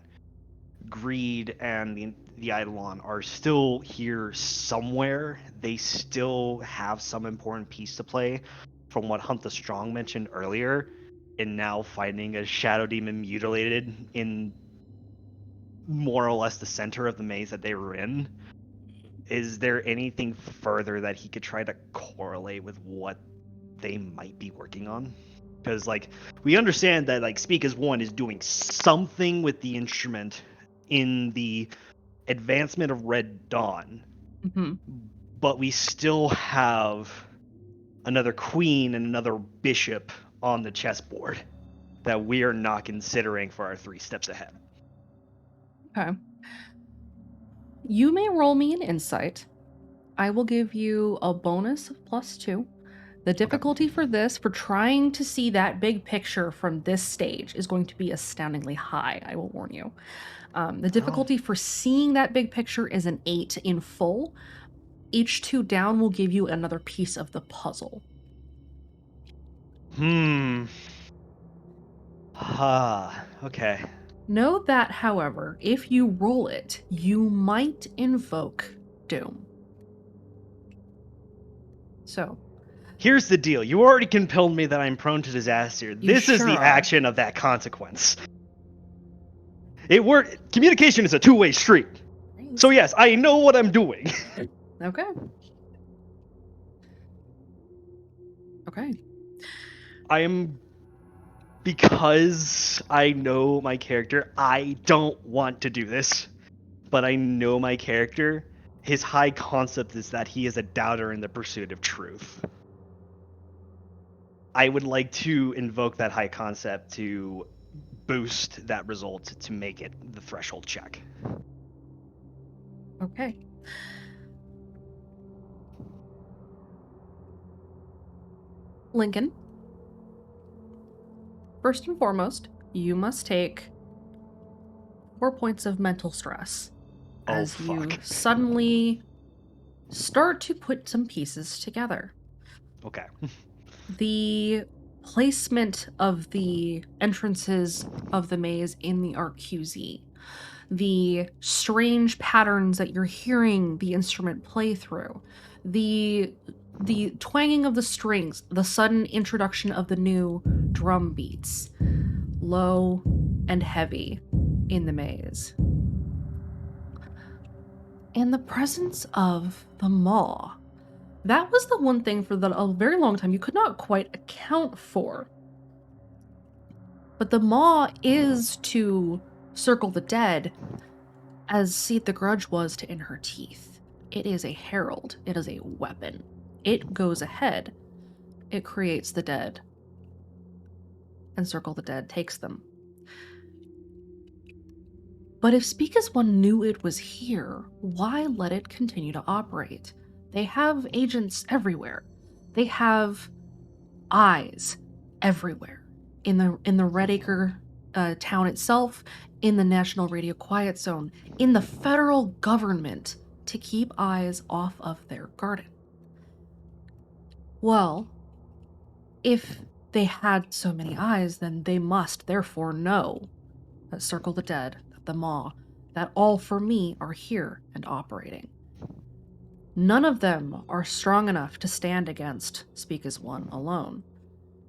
Greed and the Eidolon are still here somewhere. They still have some important piece to play from what Hunt the Strong mentioned earlier, in now finding a Shadow Demon mutilated in more or less the center of the maze that they were in. Is there anything further that he could try to correlate with what they might be working on? Because like we understand that like Speak as One is doing something with the instrument in the advancement of Red Dawn, Mm-hmm. but we still have another queen and another bishop on the chessboard that we are not considering for our 3 steps ahead. Okay. You may roll me an insight. I will give you a bonus of +2. The difficulty for this, for trying to see that big picture from this stage, is going to be astoundingly high, I will warn you. The difficulty for seeing that big picture is an 8 in full. Each 2 down will give you another piece of the puzzle. Okay. Know that, however, if you roll it, you might invoke Doom. So, Here's the deal. You already compelled me that I'm prone to disaster. This is sure the are. action of that consequence. Communication is a two-way street. So yes, I know what I'm doing. Okay. Okay. Because I know my character, I don't want to do this, but I know my character. His high concept is that he is a doubter in the pursuit of truth. I would like to invoke that high concept to boost that result to make it the threshold check. Okay. Lincoln, first and foremost, you must take 4 points of mental stress as you fuck. suddenly start to put some pieces together. Okay. The placement of the entrances of the maze in the RQZ, the strange patterns that you're hearing the instrument play through, the twanging of the strings, the sudden introduction of the new drum beats, low and heavy in the maze, and the presence of the maw. That was the one thing for a very long time you could not quite account for. But the maw is to Circle the Dead as Seed the Grudge was to In Her Teeth. It is a herald. It is a weapon. It goes ahead. It creates the dead. And Circle the Dead takes them. But if Speak as One knew it was here, why let it continue to operate? They have agents everywhere. They have eyes everywhere. In the Red Acre town itself, in the National Radio Quiet Zone, in the federal government, to keep eyes off of their garden. Well, if they had so many eyes, then they must therefore know that Circle the Dead, that the Maw, that All For Me are here and operating. None of them are strong enough to stand against Speak as One alone.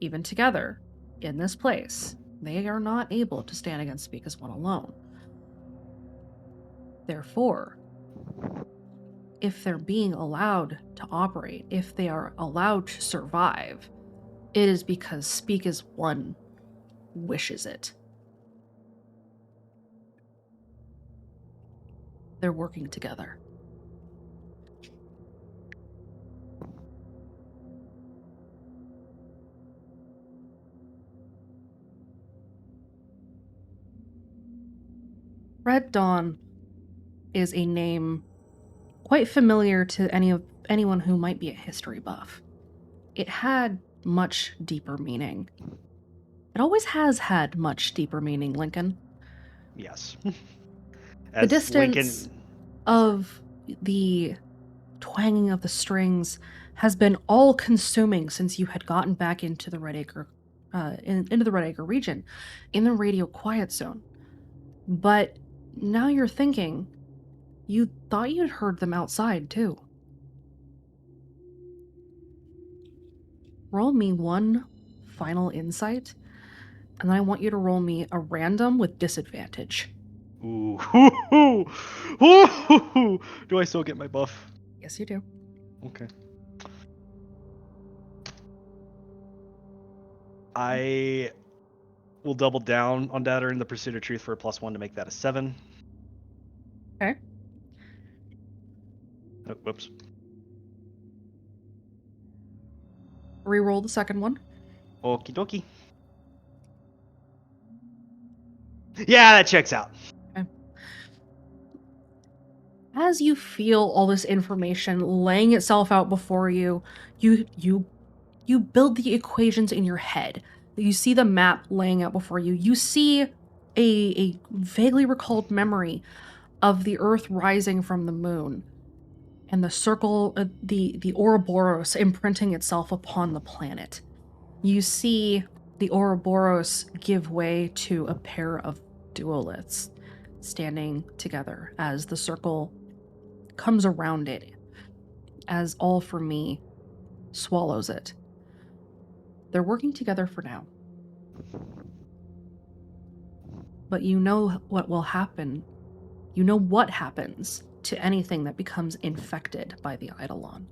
Even together, in this place, They are not able to stand against Speak as One alone. Therefore, if they're being allowed to operate, if they are allowed to survive, it is because Speak as One wishes it. They're working together. Red Dawn is a name quite familiar to anyone who might be a history buff. It had much deeper meaning. It always has had much deeper meaning, Lincoln. Yes. The distance of the twanging of the strings has been all-consuming since you had gotten back into the Red Acre, into the Red Acre region, in the radio quiet zone. But now you're thinking, you thought you'd heard them outside too. Roll me one final insight, and then I want you to roll me a random with disadvantage. Ooh. Ooh. Do I still get my buff? Yes, you do. Okay. I will double down on Data in the Pursuit of Truth for a +1 to make that a 7. Okay. Oh, whoops. Reroll the second one. Okie dokie. Yeah, that checks out. As you feel all this information laying itself out before you, you build the equations in your head. You see the map laying out before you. You see a vaguely recalled memory of the Earth rising from the moon, and the circle, the Ouroboros imprinting itself upon the planet. You see the Ouroboros give way to a pair of duoliths standing together as the circle comes around it, as All For Me swallows it. They're working together for now. But you know what will happen. You know what happens to anything that becomes infected by the Eidolon.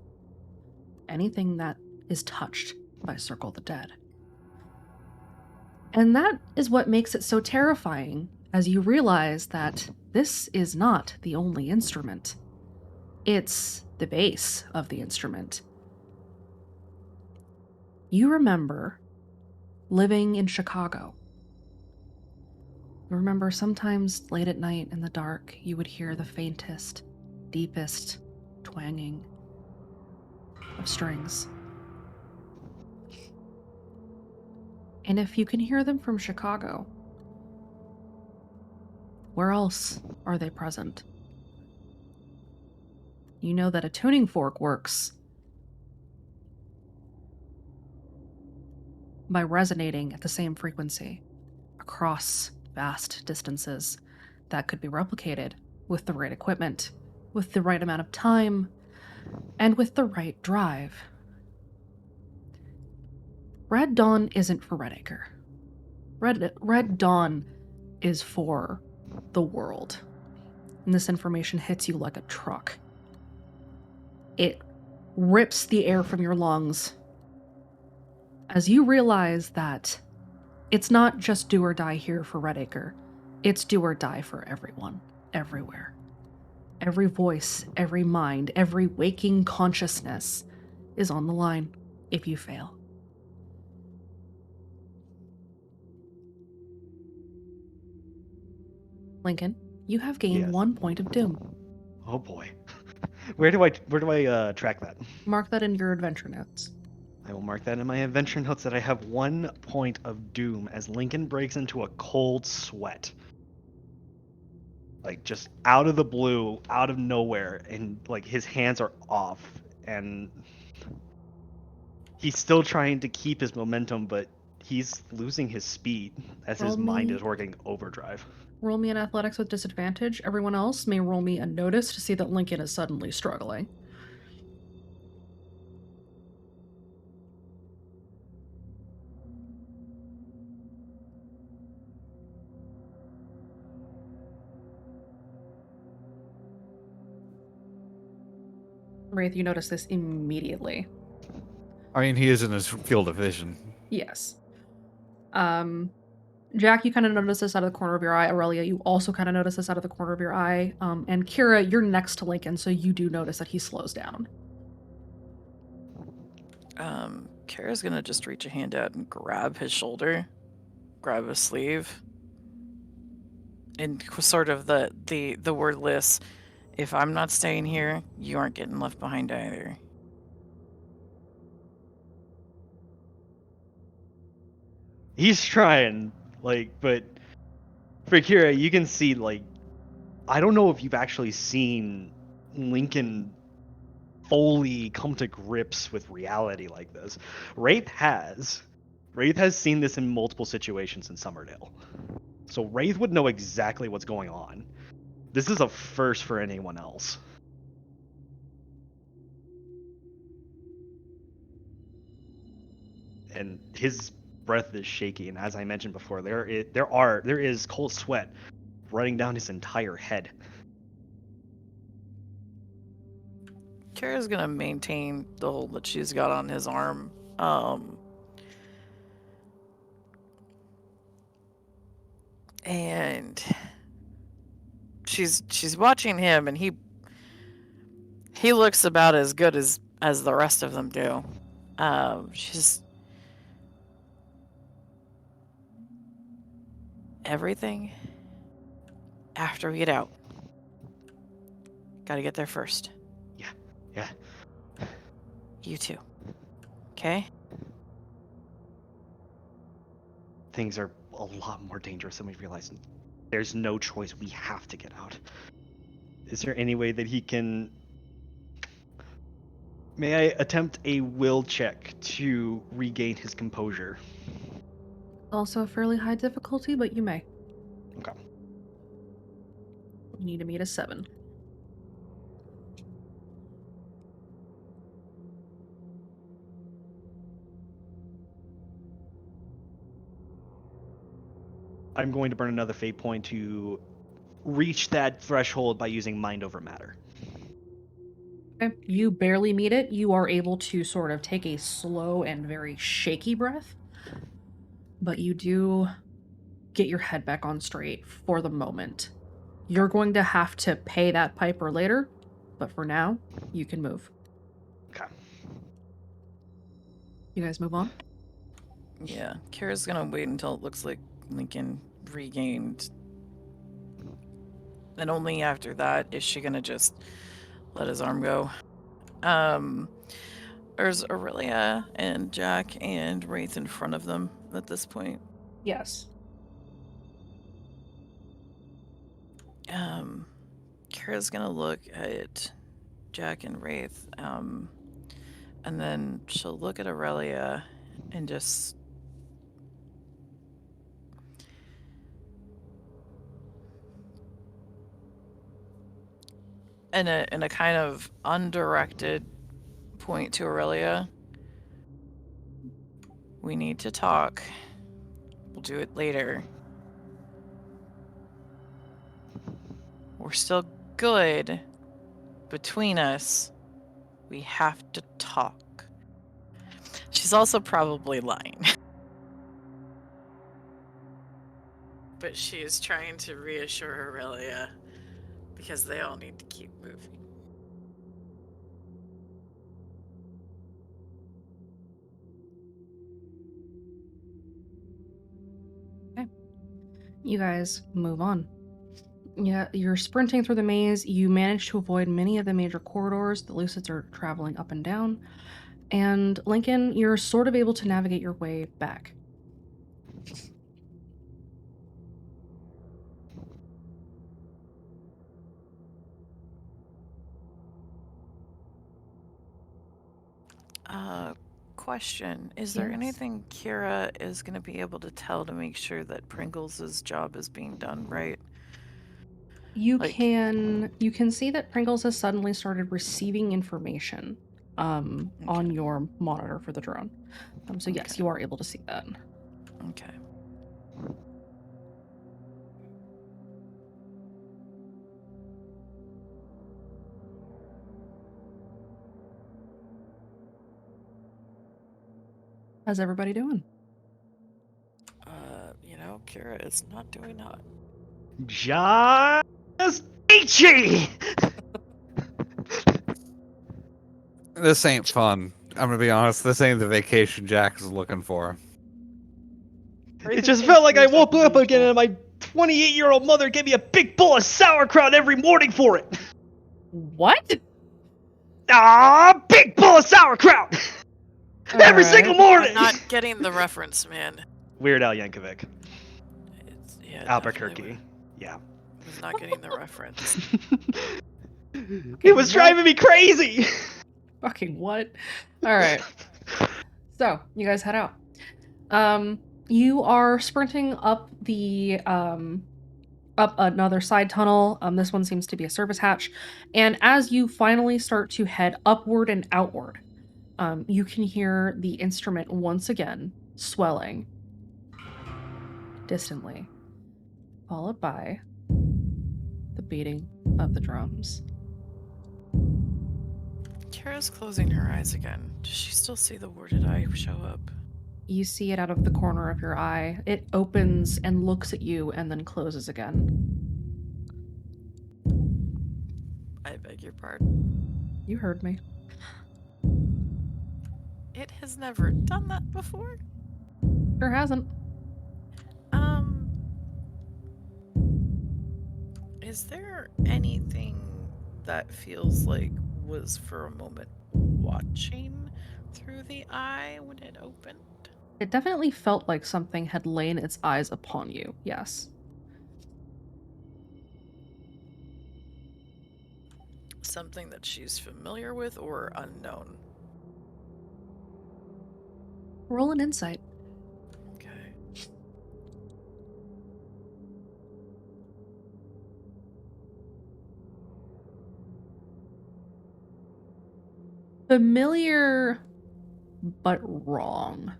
Anything that is touched by Circle the Dead. And that is what makes it so terrifying, as you realize that this is not the only instrument. It's the base of the instrument. You remember living in Chicago. You remember sometimes late at night in the dark, you would hear the faintest, deepest twanging of strings. And if you can hear them from Chicago, where else are they present? You know that a tuning fork works by resonating at the same frequency across vast distances that could be replicated with the right equipment, with the right amount of time, and with the right drive. Red Dawn isn't for Red Acre. Red Dawn is for the world. And this information hits you like a truck. It rips the air from your lungs as you realize that it's not just do or die here for Red Acre. It's do or die for everyone, everywhere. Every voice, every mind, every waking consciousness is on the line if you fail. Lincoln, you have gained Yes. 1 point of doom. Oh boy. Where do I track that? Mark that in your adventure notes. I will mark that in my adventure notes that I have 1 point of doom as Lincoln breaks into a cold sweat. Like just out of the blue, out of nowhere, and like his hands are off and he's still trying to keep his momentum, but he's losing his speed as his mind is working overdrive. Roll me an athletics with disadvantage. Everyone else may roll me a notice to see that Lincoln is suddenly struggling. Wraith, you notice this immediately. I mean, he is in his field of vision. Yes. Jack, you kind of notice this out of the corner of your eye. Aurelia, you also kind of notice this out of the corner of your eye. And Kira, you're next to Lincoln, so you do notice that he slows down. Kara's gonna just reach a hand out and grab his shoulder, grab his sleeve, and sort of the wordless, if I'm not staying here, you aren't getting left behind either. He's trying, like, but for Kira, you can see, like, I don't know if you've actually seen Lincoln fully come to grips with reality like this. Wraith has. Wraith has seen this in multiple situations in Summerdale. So Wraith would know exactly what's going on. This is a first for anyone else. And his breath is shaky, and as I mentioned before, there is cold sweat running down his entire head. Kara's gonna maintain the hold that she's got on his arm. And she's watching him, and he looks about as good as the rest of them do. She's everything after we get out. Gotta get there first. Yeah. You too. Okay? Things are a lot more dangerous than we realize. There's no choice. We have to get out. Is there any way that he can... May I attempt a will check to regain his composure? Also a fairly high difficulty, but you may. Okay. You need to meet a 7. I'm going to burn another fate point to reach that threshold by using mind over matter. Okay. You barely meet it. You are able to sort of take a slow and very shaky breath, but you do get your head back on straight for the moment. You're going to have to pay that piper later, but for now, you can move. Okay. You guys move on? Yeah. Kara's gonna wait until it looks like Lincoln regained. And only after that is she gonna just let his arm go. There's Aurelia and Jack and Wraith in front of them at this point. Yes. Kara's gonna look at Jack and Wraith, and then she'll look at Aurelia and just in a kind of undirected point to Aurelia. We need to talk. We'll do it later. We're still good between us. We have to talk. She's also probably lying. But she is trying to reassure Aurelia because they all need to keep moving. Okay. You guys move on. Yeah, you're sprinting through the maze. You manage to avoid many of the major corridors. The Lucids are traveling up and down. And Lincoln, you're sort of able to navigate your way back. Question. Is there Yes. anything Kira is going to be able to tell to make sure that Pringles' job is being done right? You Like- can see that Pringles has suddenly started receiving information on your monitor for the drone. So yes, Okay. you are able to see that. Okay. How's everybody doing? Kira is not doing hot. Just peachy! This ain't fun. I'm gonna be honest. This ain't the vacation Jack is looking for. It just felt like I woke up again and my 28-year-old mother gave me a big bowl of sauerkraut every morning for it. What? Big bowl of sauerkraut! Every single Alright. morning! I'm not getting the reference, man. Weird Al Yankovic. Yeah, Albuquerque. Yeah. was not getting the reference. It was driving me crazy! Fucking what? Alright. So, you guys head out. You are sprinting up the up another side tunnel. This one seems to be a service hatch. And as you finally start to head upward and outward, you can hear the instrument once again swelling distantly, followed by the beating of the drums. Kira's closing her eyes again. Does she still see the worded eye show up? You see it out of the corner of your eye. It opens and looks at you and then closes again. I beg your pardon. You heard me. It has never done that before. Sure hasn't. Is there anything that feels like was for a moment watching through the eye when it opened? It definitely felt like something had lain its eyes upon you, yes. Something that she's familiar with or unknown? Roll an insight. Okay. Familiar, but wrong.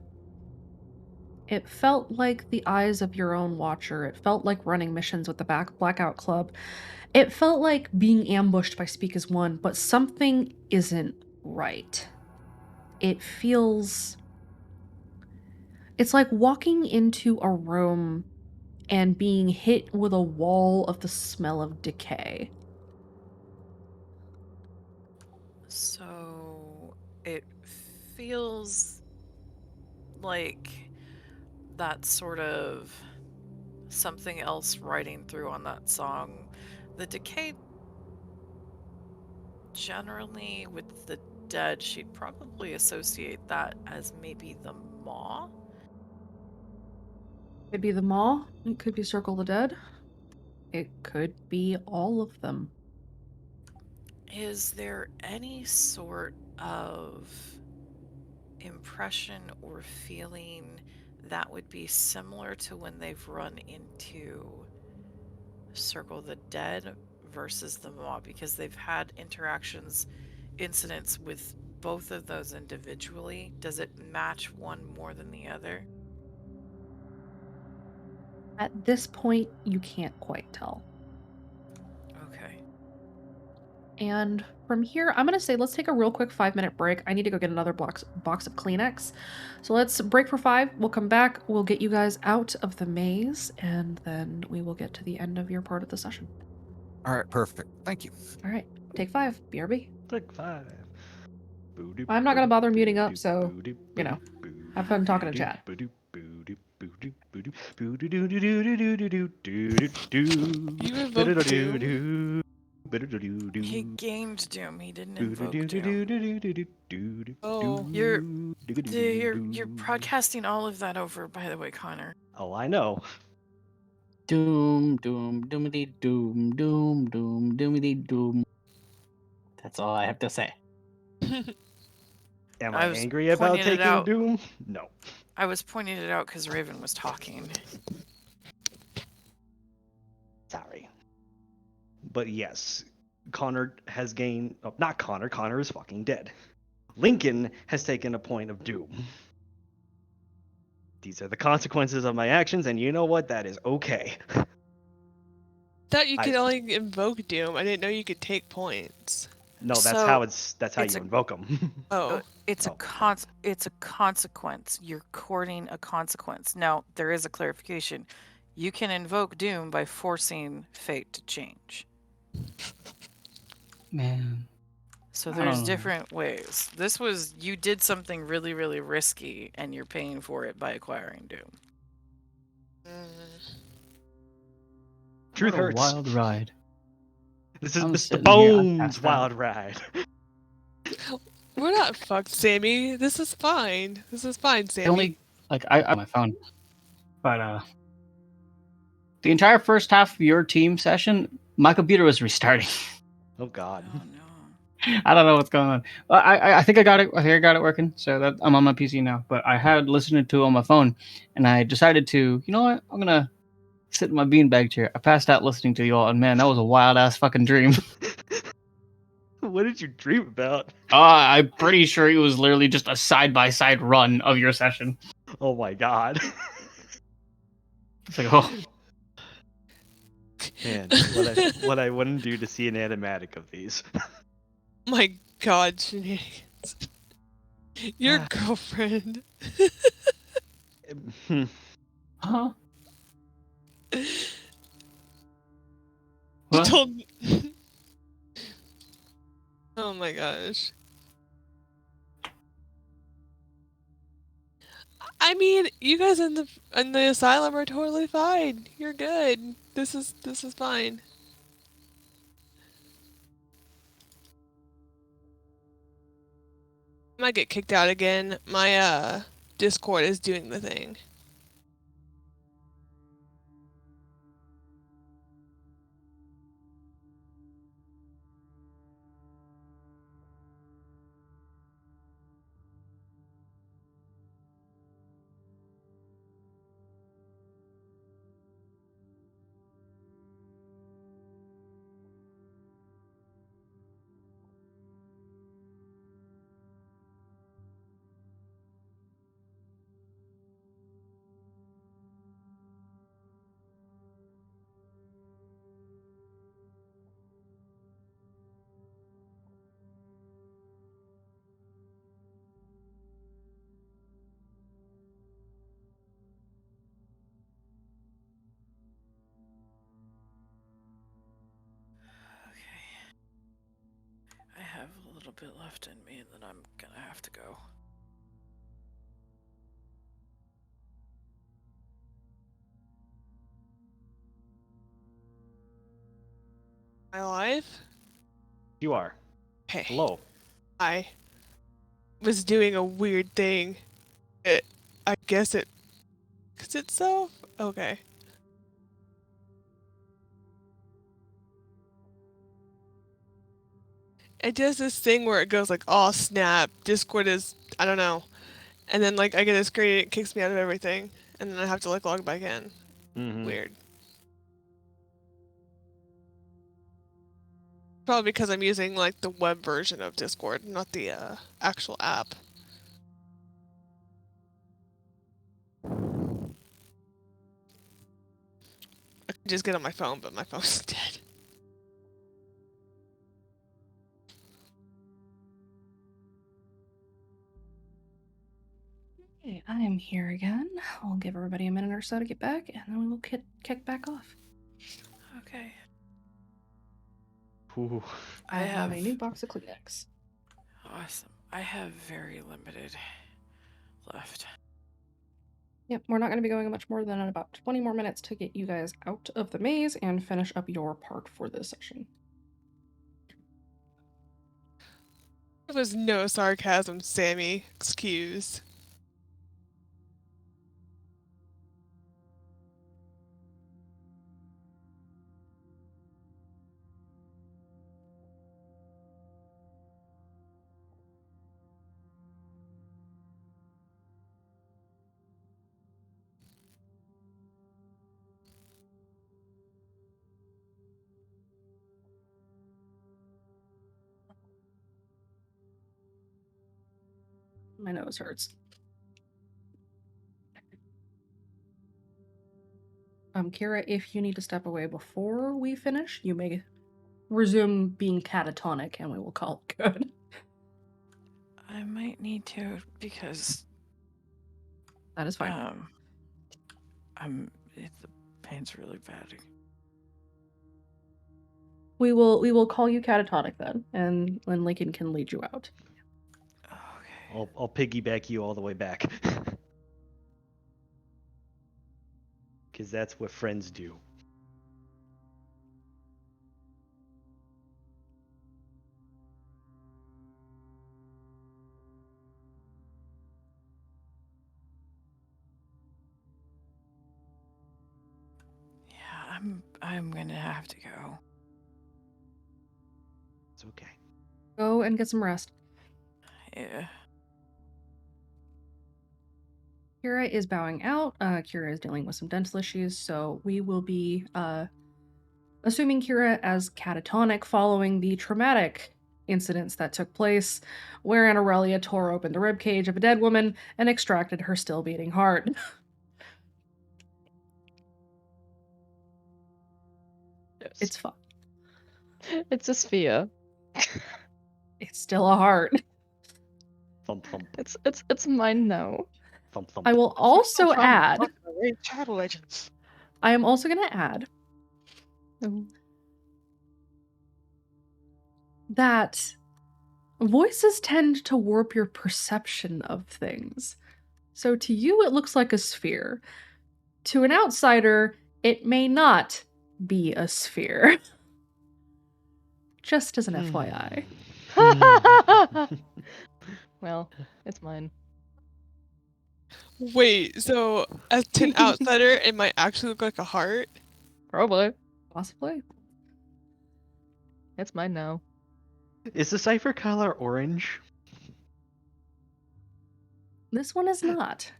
It felt like the eyes of your own watcher. It felt like running missions with the Blackout Club. It felt like being ambushed by Speak as One, but something isn't right. It feels... It's like walking into a room and being hit with a wall of the smell of decay. So it feels like that sort of something else writing through on that song. The decay, generally with the dead, she'd probably associate that as maybe the maw. Could be the Maw. It could be Circle the Dead. It could be all of them. Is there any sort of impression or feeling that would be similar to when they've run into Circle the Dead versus the Maw? Because they've had incidents with both of those individually. Does it match one more than the other? At this point, you can't quite tell. Okay. And from here, I'm going to say let's take a real quick 5-minute break. I need to go get another box of Kleenex. So let's break for 5. We'll come back. We'll get you guys out of the maze, and then we will get to the end of your part of the session. All right, perfect. Thank you. All right, take 5. BRB. Take 5. I'm not going to bother muting up, so, you know, have fun talking to chat. You invoked Doom. He gained Doom. He didn't invoke Doom. Oh. You're broadcasting all of that over, by the way, Connor. Oh, I know. Doom, doom, doomity, doom, doom, doom, doomity, doom. That's all I have to say. Am I I was angry about pointing it taking out. Doom? No. I was pointing it out because Raven was talking. Sorry. But yes, Connor has gained... Oh, not Connor. Connor is fucking dead. Lincoln has taken a point of Doom. These are the consequences of my actions, and you know what? That is okay. Thought you could I- only invoke Doom. I didn't know you could take points. No, that's So, how that's how it's you a- invoke them. Oh, It's Oh. it's a consequence. You're courting a consequence. Now, there is a clarification. You can invoke doom by forcing fate to change. Man. So I there's don't know. different ways. This was you did something really, really risky, and you're paying for it by acquiring doom. Truth What a hurts. wild ride. This is I'm the sitting here, I'm Bones passed out. wild ride. we're not fucked, Sammy. This is fine. This is fine, Sammy. I only I on my phone. But the entire first half of your team session, my computer was restarting. Oh God. Oh no. I don't know what's going on. I think I got it. I think I got it working. So that I'm on my PC now. But I had listened to it on my phone, and I decided to, you know what? I'm gonna sit in my beanbag chair. I passed out listening to you all, and man, that was a wild ass fucking dream. What did you dream about? I'm pretty sure it was literally just a side by side run of your session. Oh my God. It's like, oh, Man, what I wouldn't do to see an animatic of these. My God, shenanigans. Your Ah. girlfriend. Hmm. huh? You What? told. Oh my gosh. I mean, you guys in the asylum are totally fine. You're good. This is fine. I might get kicked out again. My Discord is doing the thing. Okay. I have a little bit left in me, and then I'm gonna have to go. Am I alive? You are. Hey. Hello. I was doing a weird thing. I guess it fixed itself? Okay. It does this thing where it goes like, oh snap, Discord is, I don't know. And then like I get a screen and it kicks me out of everything. And then I have to like log back in. Mhm. Weird. Probably because I'm using like the web version of Discord, not the actual app. I could just get on my phone, but my phone's dead. Okay, I am here again. I'll give everybody a minute or so to get back, and then we will kick back off. Okay. Ooh. I have a new box of Kleenex. Awesome. I have very limited left. Yep, we're not going to be going much more than about 20 more minutes to get you guys out of the maze and finish up your part for this session. There was no sarcasm, Sammy. Excuse. My nose hurts. Kira, if you need to step away before we finish, you may resume being catatonic, and we will call it good. I might need to because That is fine. the pain's really bad. We will call you catatonic then, and Lincoln can lead you out. Okay. I'll piggyback you all the way back. Because that's what friends do. Yeah, I'm gonna have to go. It's okay. Go and get some rest. Yeah. Kira is bowing out. Kira is dealing with some dental issues, so we will be assuming Kira as catatonic following the traumatic incidents that took place, wherein Aurelia tore open the ribcage of a dead woman and extracted her still beating heart. It's fun. It's a sphere. It's still a heart. Thump thump. It's mine now. Thump thump. I will also add. Shadow Legends. I am also going to add that voices tend to warp your perception of things. So to you, it looks like a sphere. To an outsider, it may not be a sphere. Just as an FYI. Well, it's mine. Wait, so as to an outsider, it might actually look like a heart? Probably. Possibly. It's mine now. Is the cipher color orange? This one is not.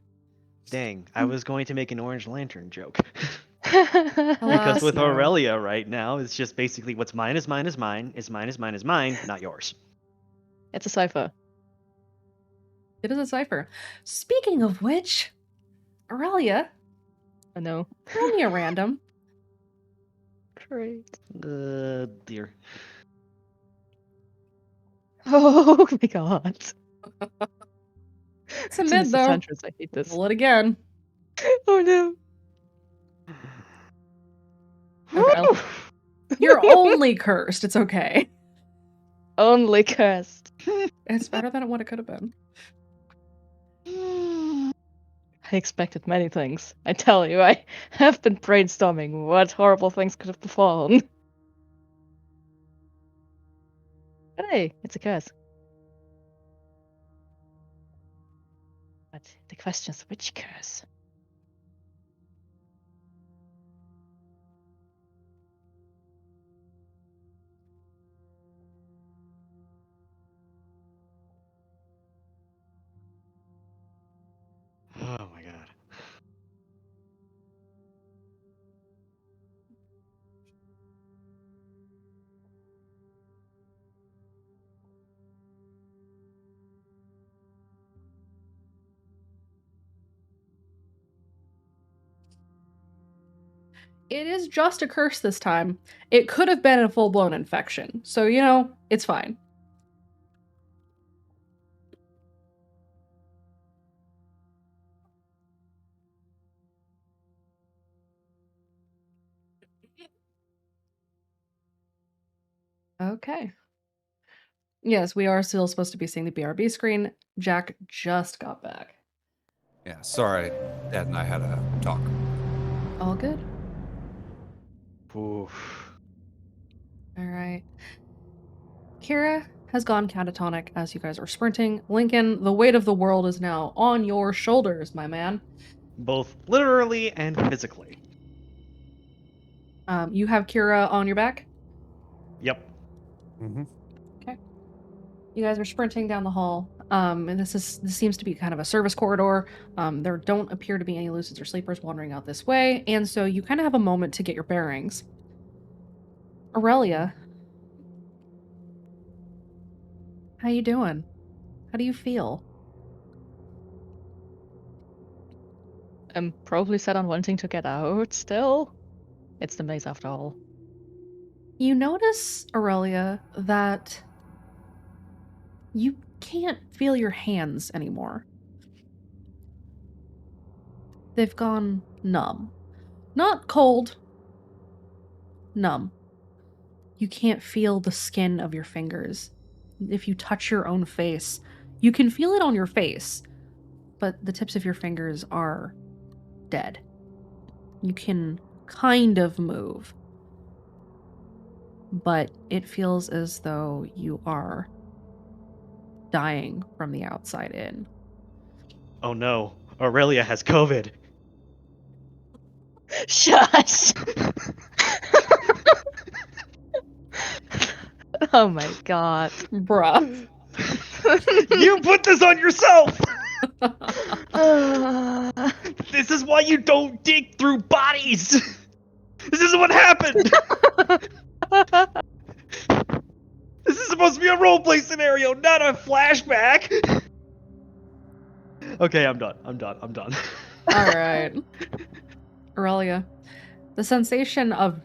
Dang, I was going to make an orange lantern joke. Alas, Because with no. Aurelia right now, it's just basically what's mine is mine is mine, is mine is mine is mine, not yours. It's a cipher. It is a cipher. Speaking of which, Aurelia, I know. roll me a random. Great. Dear. Oh my god. It's a It's mid, though. Enchantress, I hate this. Roll it again. Oh no. Okay, I'll- You're only cursed. It's okay. Only cursed. It's better than what it could have been. I expected many things. I tell you, I have been brainstorming what horrible things could have befallen. But hey, it's a curse. But the question is, which curse? Oh my god. It is just a curse this time. It could have been a full-blown infection. So, you know, it's fine. Okay. Yes, we are still supposed to be seeing the BRB screen. Jack just got back. Yeah, sorry. Dad and I had a talk. All good? Oof. All right. Kira has gone catatonic as you guys are sprinting. Lincoln, the weight of the world is now on your shoulders, my man. Both literally and physically. You have Kira on your back. Yep. Mm-hmm. You guys are sprinting down the hall. And this seems to be kind of a service corridor. There don't appear to be any lucids or sleepers wandering out this way, and so you kind of have a moment to get your bearings. Aurelia, how you doing? How do you feel? I'm probably set on wanting to get out still. It's the maze after all. You notice, Aurelia, that you can't feel your hands anymore. They've gone numb. Not cold, numb. You can't feel the skin of your fingers. If you touch your own face, you can feel it on your face, but the tips of your fingers are dead. You can kind of move, but it feels as though you are dying from the outside in. Oh no, Aurelia has COVID. Shush! Oh my god. Bruh. You put this on yourself! Uh, This is why you don't dig through bodies! This isn't what happened! This is supposed to be a roleplay scenario, not a flashback! Okay, I'm done. Alright. Aurelia, the sensation of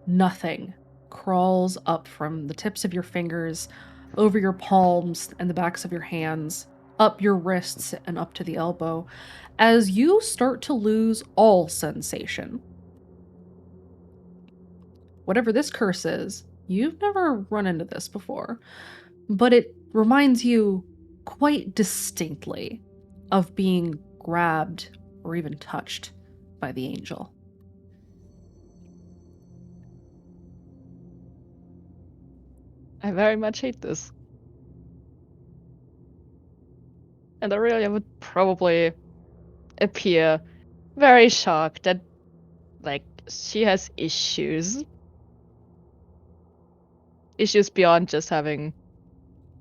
nothing crawls up from the tips of your fingers, over your palms and the backs of your hands, up your wrists and up to the elbow, as you start to lose all sensation. Whatever this curse is, you've never run into this before, but it reminds you quite distinctly of being grabbed or even touched by the angel. I very much hate this. And Aurelia would probably appear very shocked that, like, she has issues. Issues beyond just having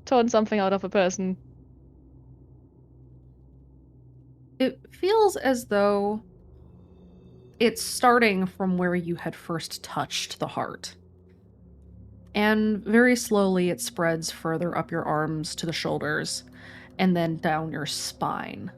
torn something out of a person. It feels as though it's starting from where you had first touched the heart. And very slowly it spreads further up your arms to the shoulders, and then down your spine.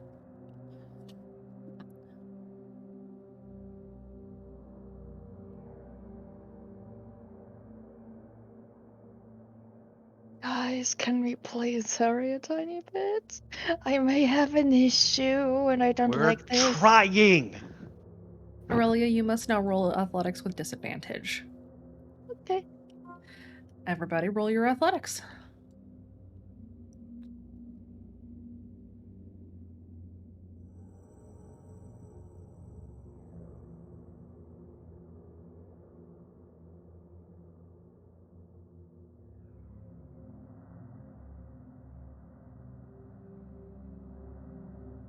Guys, can we please hurry a tiny bit? I may have an issue and I don't We're like this. trying! Aurelia, you must now roll athletics with disadvantage. Okay. Everybody roll your athletics.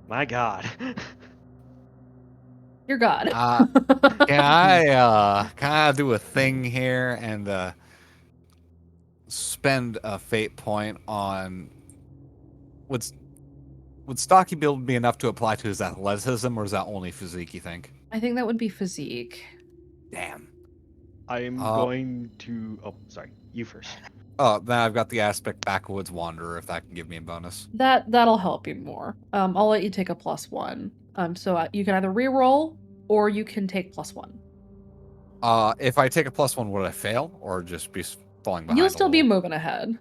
My god. You're God. Can I do a thing here and spend a fate point on would stocky build be enough to apply to his athleticism, or is that only physique, you think? I think that would be physique. Damn. I'm Uh, going to... Oh, sorry. You first. Oh, then I've got the aspect backwoods wanderer, if that can give me a bonus. That'll help you more. I'll let you take a +1. So you can either re-roll or you can take +1. If I take a +1, would I fail, or just be falling behind? You'll a still be little? moving ahead.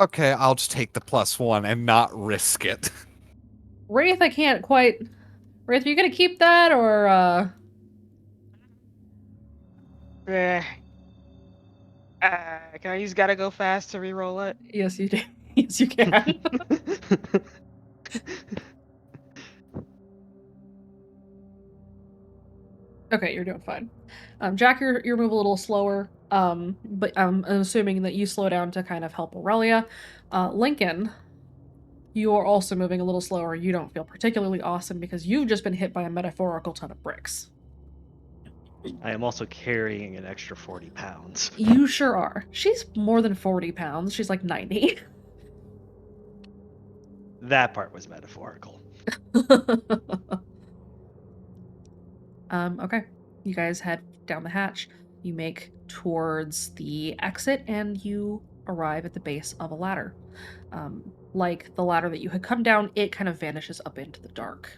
Okay, I'll just take the +1 and not risk it. Wraith, I can't quite. Wraith, are you gonna keep that or Can I use gotta go fast to re-roll it? Yes, you do. Yes, you can. Okay, you're doing fine. Jack, you're moving a little slower. But I'm assuming that you slow down to kind of help Aurelia. Lincoln, you are also moving a little slower. You don't feel particularly awesome because you've just been hit by a metaphorical ton of bricks. I am also carrying an extra 40 pounds. You sure are. She's more than 40 pounds. She's like 90. That part was metaphorical. Okay. You guys head down the hatch. You make towards the exit and you arrive at the base of a ladder. Like the ladder that you had come down, it kind of vanishes up into the dark.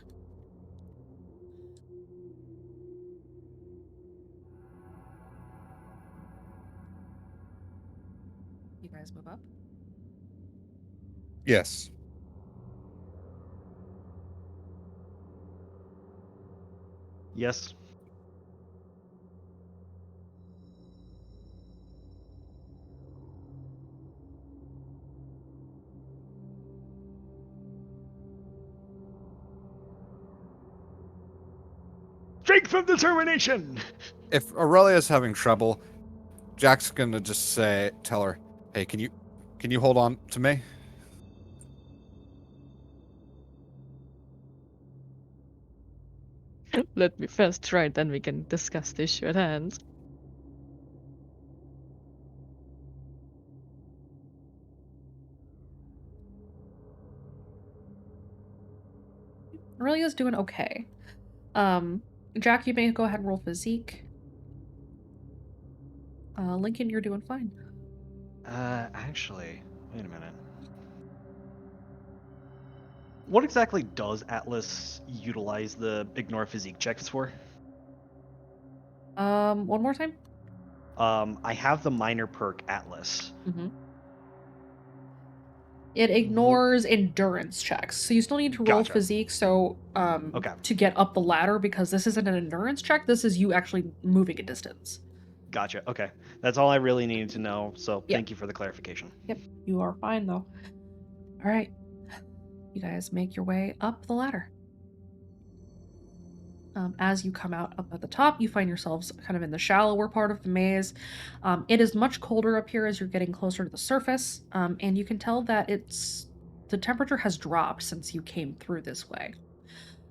You guys move up. Yes. Yes. Strength from determination. If Aurelia's having trouble, Jack's gonna just tell her, "Hey, can you hold on to me?" Let me first try, then we can discuss the issue at hand. Aurelia's doing okay. Jack, you may go ahead and roll physique. Lincoln, you're doing fine. Actually, wait a minute. What exactly does Atlas utilize the ignore physique checks for? One more time. I have the minor perk Atlas. Mm-hmm. It ignores endurance checks, so you still need to roll Gotcha. physique. So, Okay. to get up the ladder, because this isn't an endurance check. This is you actually moving a distance. Gotcha. Okay. That's all I really needed to know. So Yep. thank you for the clarification. Yep, you are fine though. All right, you guys make your way up the ladder. As you come out up at the top, you find yourselves kind of in the shallower part of the maze. It is much colder up here as you're getting closer to the surface, and you can tell that the temperature has dropped since you came through this way.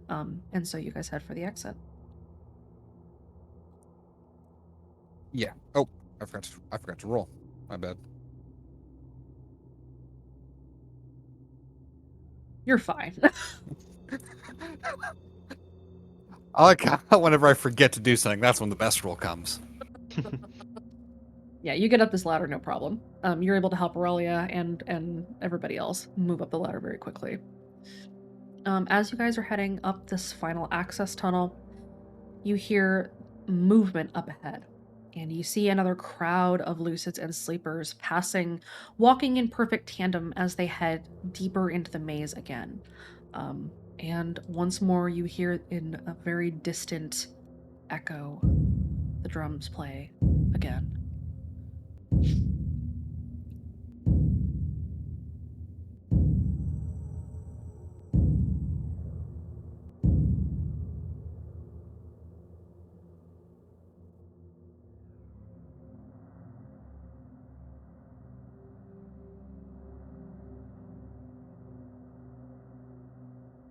And so you guys head for the exit. Yeah. Oh, I forgot to roll. My bad. You're fine. I like how whenever I forget to do something, that's when the best roll comes. Yeah, you get up this ladder, no problem. You're able to help Aurelia and everybody else move up the ladder very quickly. As you guys are heading up this final access tunnel, you hear movement up ahead, and you see another crowd of Lucids and Sleepers walking in perfect tandem as they head deeper into the maze again. And once more, you hear in a very distant echo the drums play again.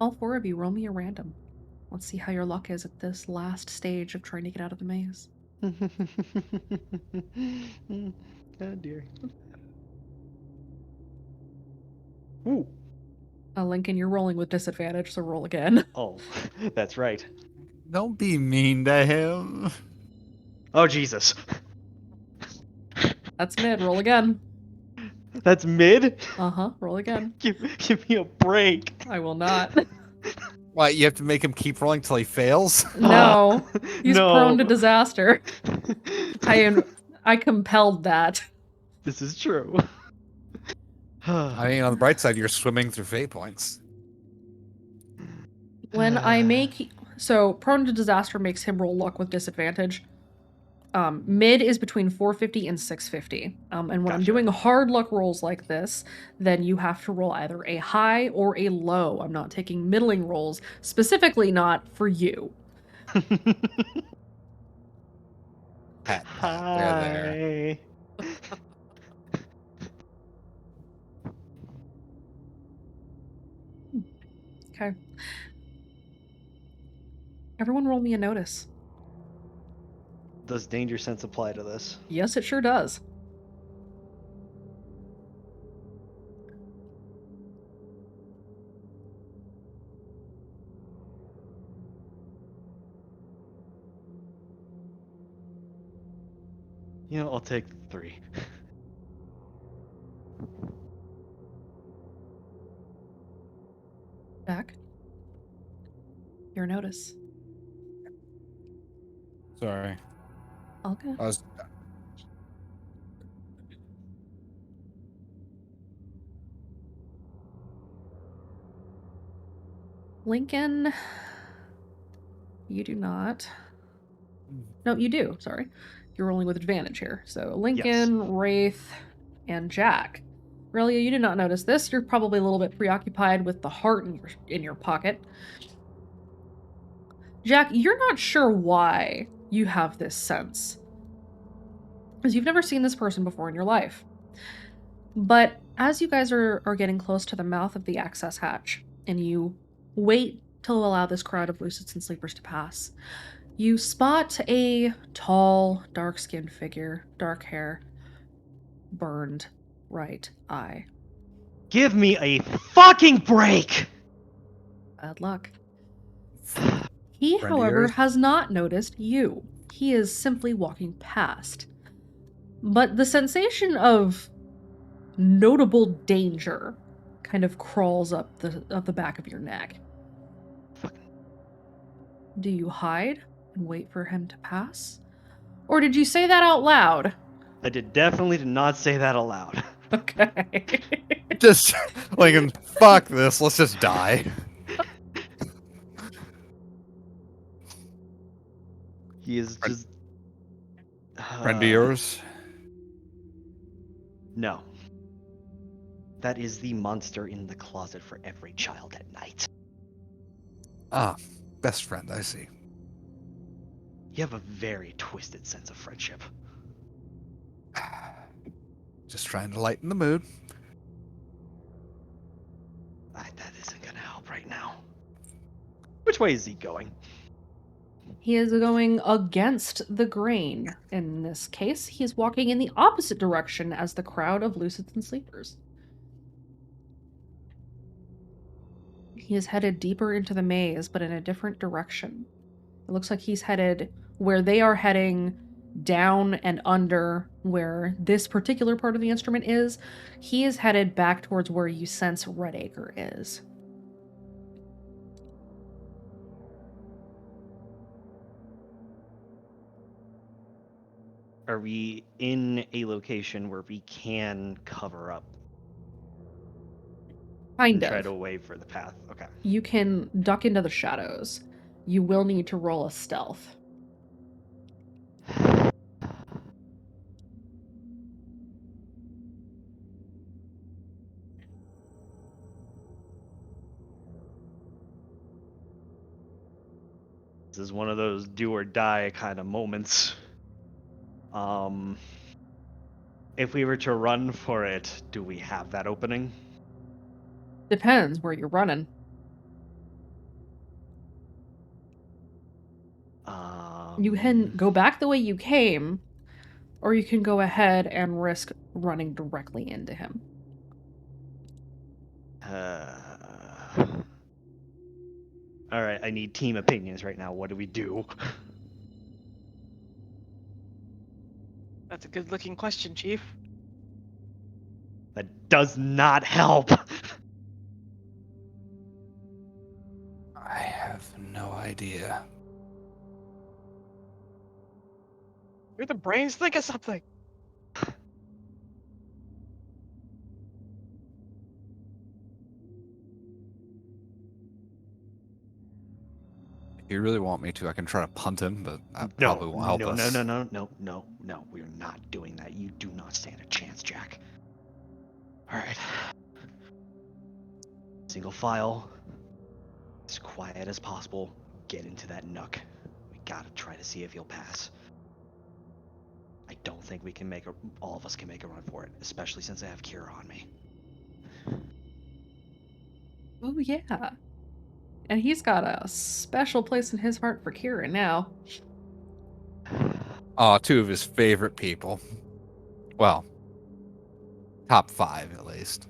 All four of you, roll me a random. Let's see how your luck is at this last stage of trying to get out of the maze. Oh dear. Ooh. Lincoln, you're rolling with disadvantage, so roll again. Oh, that's right. Don't be mean to him. Oh Jesus. That's mid, roll again. That's mid? Uh-huh, roll again. Give me a break. I will not. Why, you have to make him keep rolling till he fails? No, he's No. prone to disaster. I compelled that. This is true. I mean, on the bright side, you're swimming through fate points. When I make... So, prone to disaster makes him roll luck with disadvantage. Mid is between 450 and 650. And when I'm Gotcha. doing hard luck rolls like this, then you have to roll either a high or a low. I'm not taking middling rolls, specifically not for you. Pat, there. Hi. Okay. Everyone roll me a notice. Does danger sense apply to this? Yes, it sure does. You know, I'll take 3. Jack, your notice. Sorry. All good. I was Lincoln, you do not. No, you do. Sorry. You're rolling with advantage here. So Lincoln, Wraith, and Jack. Relia, you did not notice this. You're probably a little bit preoccupied with the heart in your pocket. Jack, you're not sure why you have this sense, because you've never seen this person before in your life. But as you guys are getting close to the mouth of the access hatch, and you wait to allow this crowd of Lucids and Sleepers to pass, you spot a tall, dark-skinned figure, dark hair, burned right eye. Give me a fucking break! Bad luck. He, Friend of however, yours? has not noticed you. He is simply walking past. But the sensation of notable danger kind of crawls up the back of your neck. Do you hide and wait for him to pass? Or did you say that out loud? I definitely did not say that aloud. Okay. Just like, fuck this. Let's just die. He is just... Friend of yours? No. That is the monster in the closet for every child at night. Ah, best friend, I see. You have a very twisted sense of friendship. Just trying to lighten the mood. That isn't gonna help right now. Which way is he going? He is going against the grain. In this case, he is walking in the opposite direction as the crowd of Lucids and Sleepers. He is headed deeper into the maze, but in a different direction. It looks like he's headed where they are heading, down and under where this particular part of the instrument is. He is headed back towards where you sense Redacre is. Are we in a location where we can cover up Kind and of. try to wait for the path? Okay. You can duck into the shadows. You will need to roll a stealth. This is one of those do or die kind of moments. If we were to run for it, do we have that opening? Depends where you're running. You can go back the way you came, or you can go ahead and risk running directly into him. All right, I need team opinions right now. What do we do? That's a good looking question, Chief. That does not help. I have no idea. You're the brains, think of something. If you really want me to, I can try to punt him, but that No, probably won't help no, us. no. We're not doing that. You do not stand a chance, Jack. All right. Single file. As quiet as possible. Get into that nook. We gotta try to see if he'll pass. I don't think we can all of us can make a run for it, especially since I have Kira on me. Oh, yeah. And he's got a special place in his heart for Kira now. Oh, two of his favorite people. Well, top 5 at least.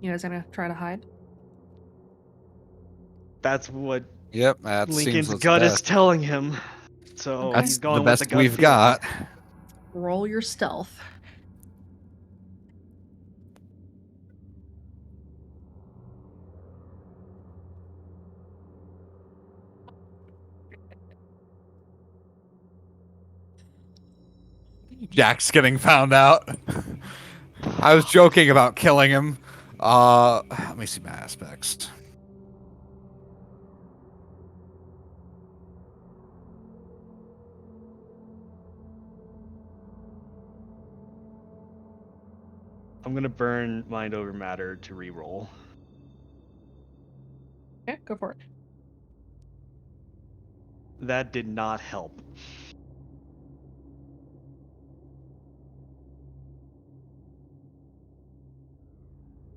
You guys gonna try to hide? That's what Yep, that seems Lincoln's what's gut is best. telling him. So Okay. he's That's going the with the best gut we've feeling. got. Roll your stealth. Jack's getting found out. I was joking about killing him. Let me see my aspects. I'm gonna burn mind over matter to re-roll. Okay, go for it. That did not help.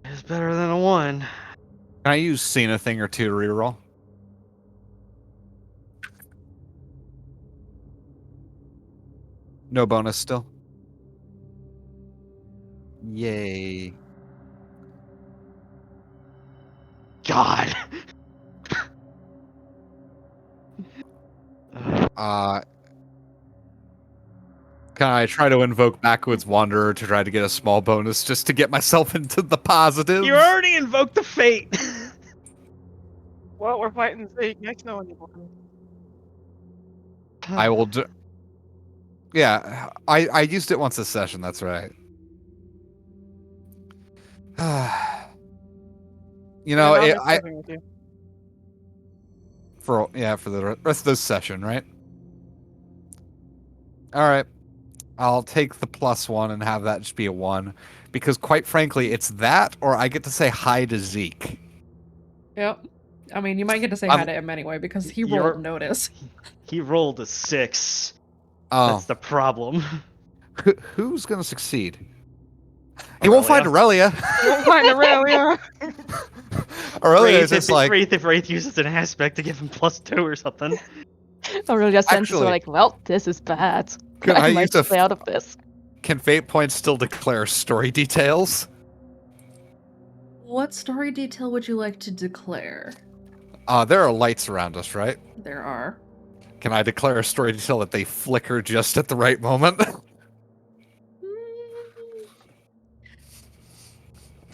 It's better than a 1. Can I use seen a thing or two to reroll? No bonus still. Yay. God. Uh, can I try to invoke Backwoods Wanderer to try to get a small bonus just to get myself into the positive? You already invoked the fate. Well, we're fighting Zeke next no anymore. I will do. Yeah, I used it once this session. That's right. You know, Yeah, it, I'll be I living with you. for the rest of this session, right? All right, I'll take the +1 and have that just be a 1, because quite frankly, it's that or I get to say hi to Zeke. Yep. I mean, you might get to say I'm- hi to him anyway because he You're- rolled notice. He rolled a 6. Oh, That's the problem. who's gonna succeed? He won't find Aurelia. Won't find Aurelia. Aurelia Wraith, is just like, if Wraith uses an aspect to give him +2 or something. Aurelia senses Actually- are like, well, this is bad. Can I I might use a stay out of this. can fate points still declare story details? What story detail would you like to declare? There are lights around us, right? There are. Can I declare a story detail that they flicker just at the right moment?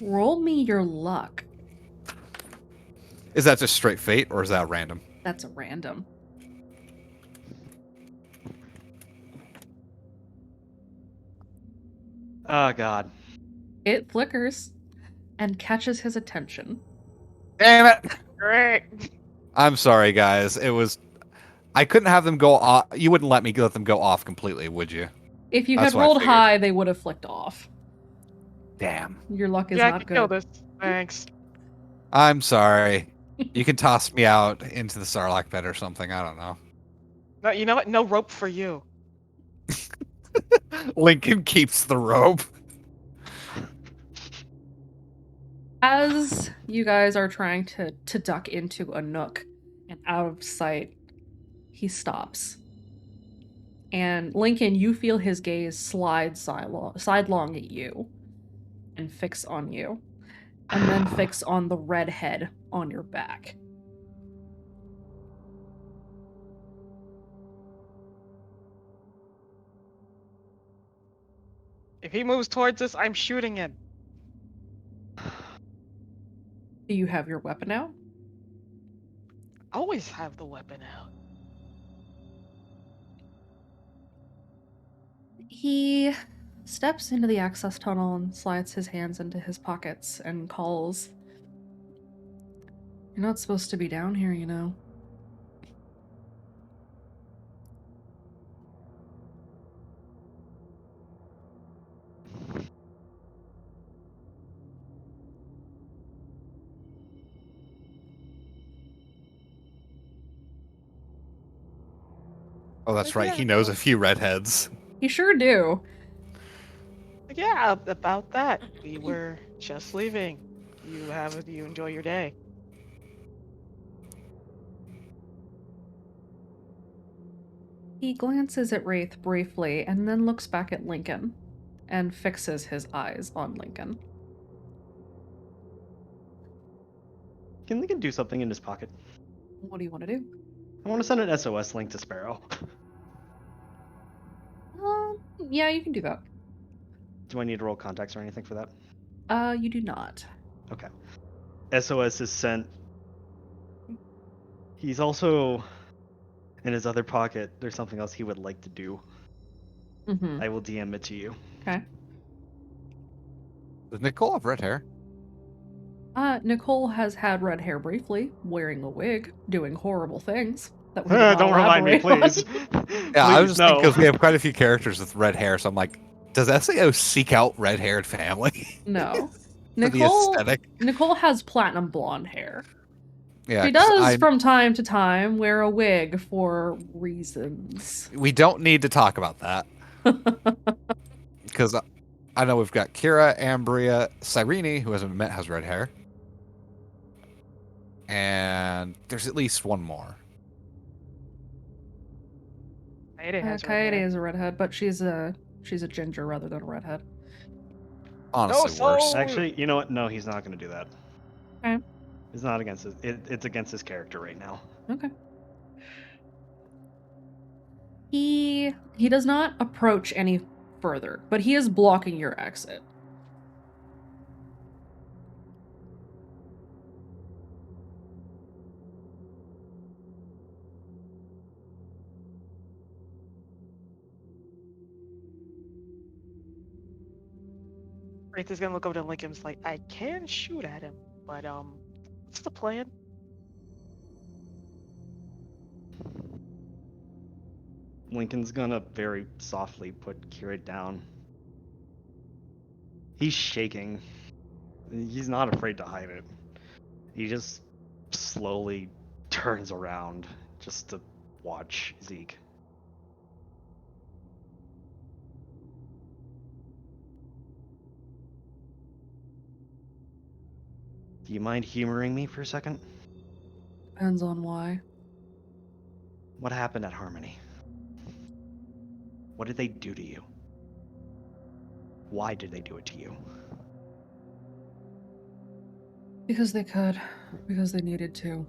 Roll me your luck. Is that just straight fate, or is that random? That's a random. Oh god. It flickers and catches his attention. Damn it! Great. I'm sorry, guys. It was. I couldn't have them go off. You wouldn't let me let them go off completely, would you? If you That's had what I rolled figured. high, they would have flicked off. Damn. Your luck is Yeah, I not can good. kill this. Thanks. I'm sorry. You can toss me out into the Sarlacc pit or something. I don't know. No, you know what? No rope for you. Lincoln keeps the rope. As you guys are trying to duck into a nook and out of sight, he stops. And Lincoln, you feel his gaze slide sidelong at you and fix on you, and then fix on the red head on your back. If he moves towards us, I'm shooting him. Do you have your weapon out? Always have the weapon out. He steps into the access tunnel and slides his hands into his pockets and calls. You're not supposed to be down here, you know. Oh, that's right. He knows a few redheads. You sure do. Yeah, about that. We were just leaving. You enjoy your day. He glances at Wraith briefly and then looks back at Lincoln and fixes his eyes on Lincoln. Can Lincoln do something in his pocket? What do you want to do? I want to send an SOS link to Sparrow. Yeah, you can do that. Do I need to roll contacts or anything for that? You do not. Okay. SOS is sent. He's also in his other pocket. There's something else he would like to do. Mm-hmm. I will DM it to you. Okay. Does Nicole have red hair? Nicole has had red hair briefly, wearing a wig, doing horrible things that we will not Don't remind me, elaborate on. please. Yeah, I was Please, just no. thinking because we have quite a few characters with red hair, so I'm like, does SAO seek out red-haired family No. for the Nicole aesthetic? Nicole has platinum blonde hair. Yeah, She 'cause does from time to time wear a wig for reasons. we don't need to talk about that because I know we've got Kira, Ambria, Cyrene, who hasn't been met, has red hair, and there's at least one more. Kaede has red Kaede hair. is a redhead, but she's a ginger rather than a redhead. Honestly, No, worse. so- Actually, you know what? No, he's not going to do that. Okay. It's not against his. It's against his character right now. Okay. He does not approach any further, but he is blocking your exit. Wraith is gonna look over to Lincoln and is like, I can shoot at him, but what's the plan? Lincoln's gonna very softly put Kira down. He's shaking. He's not afraid to hide it. He just slowly turns around just to watch Zeke. Do you mind humoring me for a second? Depends on why. What happened at Harmony? What did they do to you? Why did they do it to you? Because they could, because they needed to,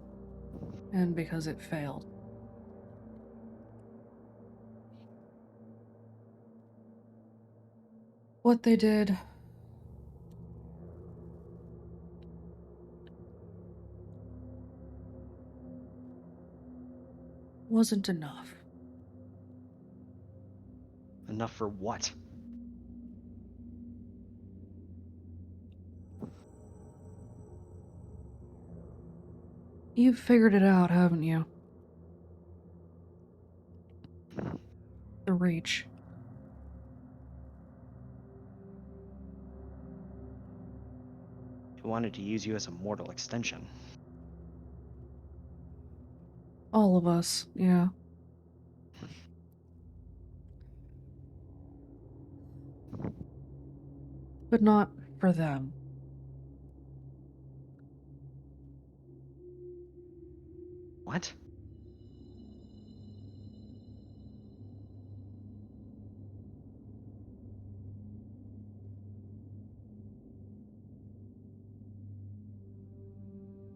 and because it failed. What they did wasn't enough. Enough for what? You've figured it out, haven't you? The Reach. He wanted to use you as a mortal extension. All of us, yeah. But not for them. What?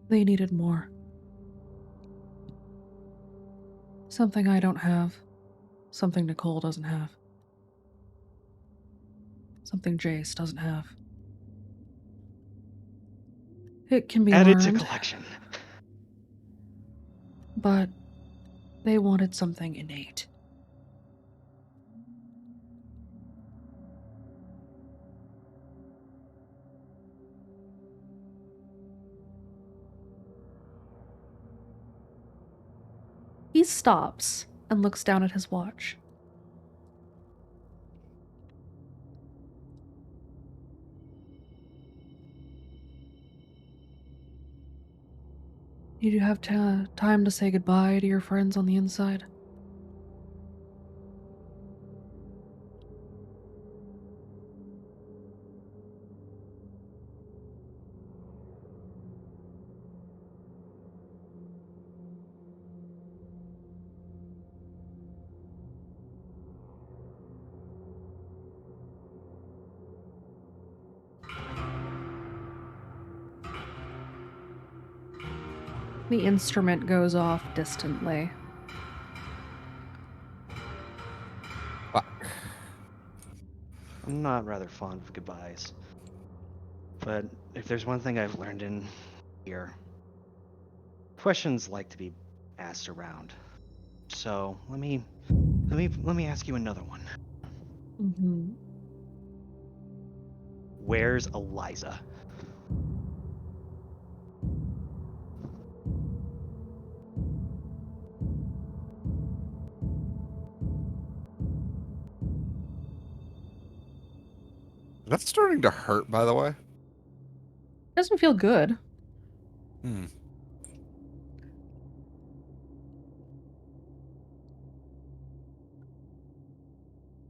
They needed more. Something I don't have. Something Nicole doesn't have. Something Jace doesn't have. It can be Added to learned, collection. but they wanted something innate. He stops and looks down at his watch. Did you have time to say goodbye to your friends on the inside? The instrument goes off distantly. Fuck. I'm not rather fond of goodbyes. But if there's one thing I've learned in here, questions like to be asked around. So let me ask you another one. Mm-hmm. Where's Eliza? That's starting to hurt, by the way. Doesn't feel good. Hmm.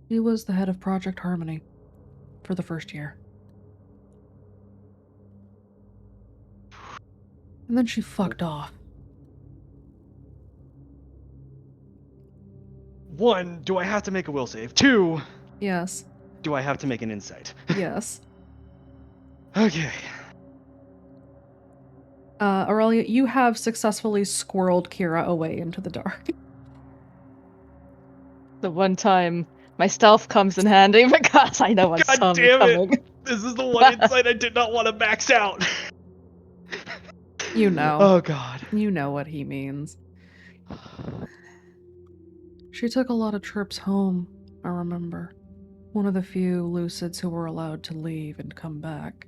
He was the head of Project Harmony for the first year. And then she fucked off. 1, do I have to make a will save? 2, Yes. do I have to make an insight? Yes. Okay. Aurelia, you have successfully squirreled Kira away into the dark. The one time my stealth comes in handy because I know what's God damn it! coming. This is the one insight I did not want to max out. You know. Oh god. You know what he means. She took a lot of trips home, I remember. One of the few Lucids who were allowed to leave and come back.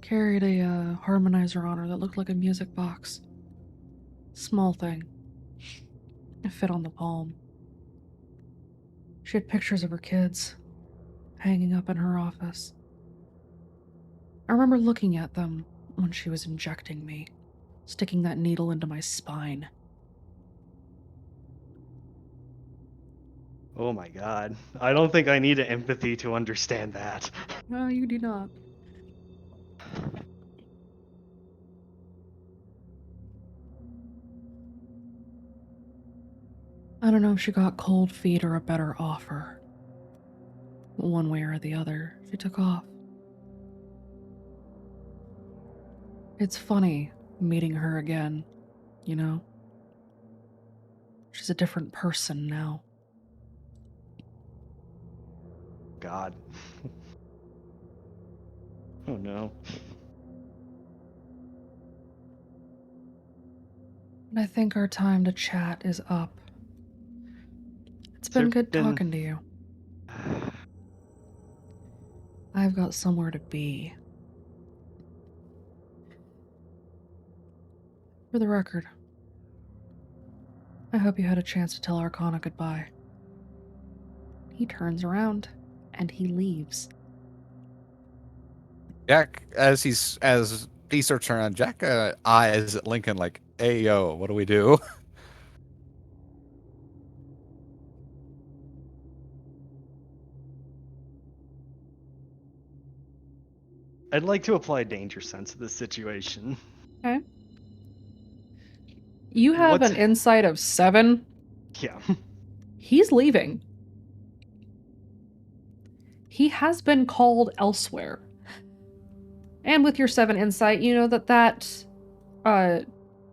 Carried a harmonizer on her that looked like a music box. Small thing. It fit on the palm. She had pictures of her kids hanging up in her office. I remember looking at them when she was injecting me, sticking that needle into my spine. Oh my god. I don't think I need empathy to understand that. No, you do not. I don't know if she got cold feet or a better offer. One way or the other, she took off. It's funny meeting her again, you know? She's a different person now. God. Oh no. And I think our time to chat is up. It's been good talking to you. I've got somewhere to be. For the record, I hope you had a chance to tell Arcana goodbye. He turns around and he leaves. Jack, as he starts around, Jack eyes at Lincoln like, "Hey yo, what do we do?" I'd like to apply danger sense to this situation. Okay. You have What's- an insight of 7. Yeah. He's leaving. He has been called elsewhere. And with your 7 insight, you know that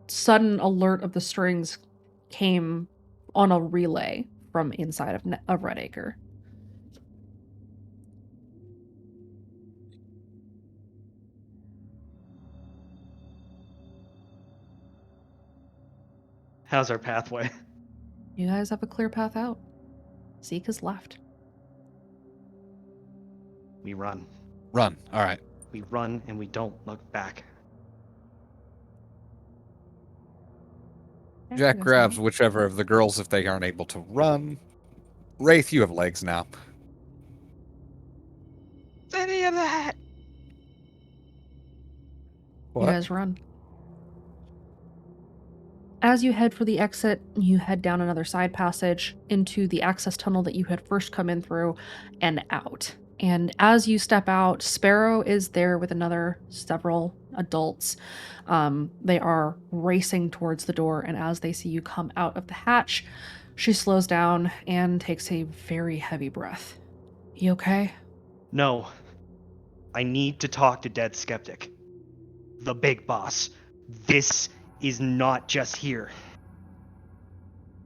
sudden alert of the strings came on a relay from inside of Redacre. How's our pathway? You guys have a clear path out. Zeke is left. We run. Run. All right. We run and we don't look back. Yeah, Jack you guys grabs know. whichever of the girls if they aren't able to run. Wraith, you have legs now. Any of that? You What? guys run. As you head for the exit, you head down another side passage into the access tunnel that you had first come in through and out. And as you step out, Sparrow is there with several adults. They are racing towards the door, and as they see you come out of the hatch, she slows down and takes a very heavy breath. You okay? No. I need to talk to Dead Skeptic. The big boss. This is not just here.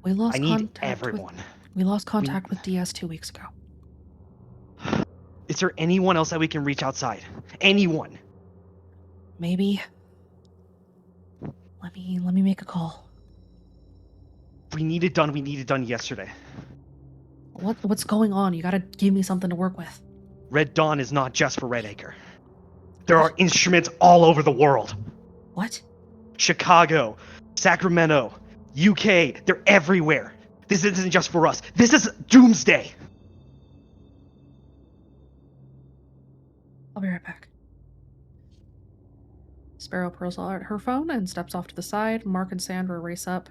We lost I need contact everyone. We lost contact with DS 2 weeks ago. Is there anyone else that we can reach outside? Anyone? Maybe. Let me make a call. We need it done. We need it done yesterday. What's going on? You gotta give me something to work with. Red Dawn is not just for Redacre. There are instruments all over the world. What? Chicago, Sacramento, UK, they're everywhere. This isn't just for us. This is doomsday. I'll be right back. Sparrow pulls out her phone and steps off to the side. Mark and Sandra race up.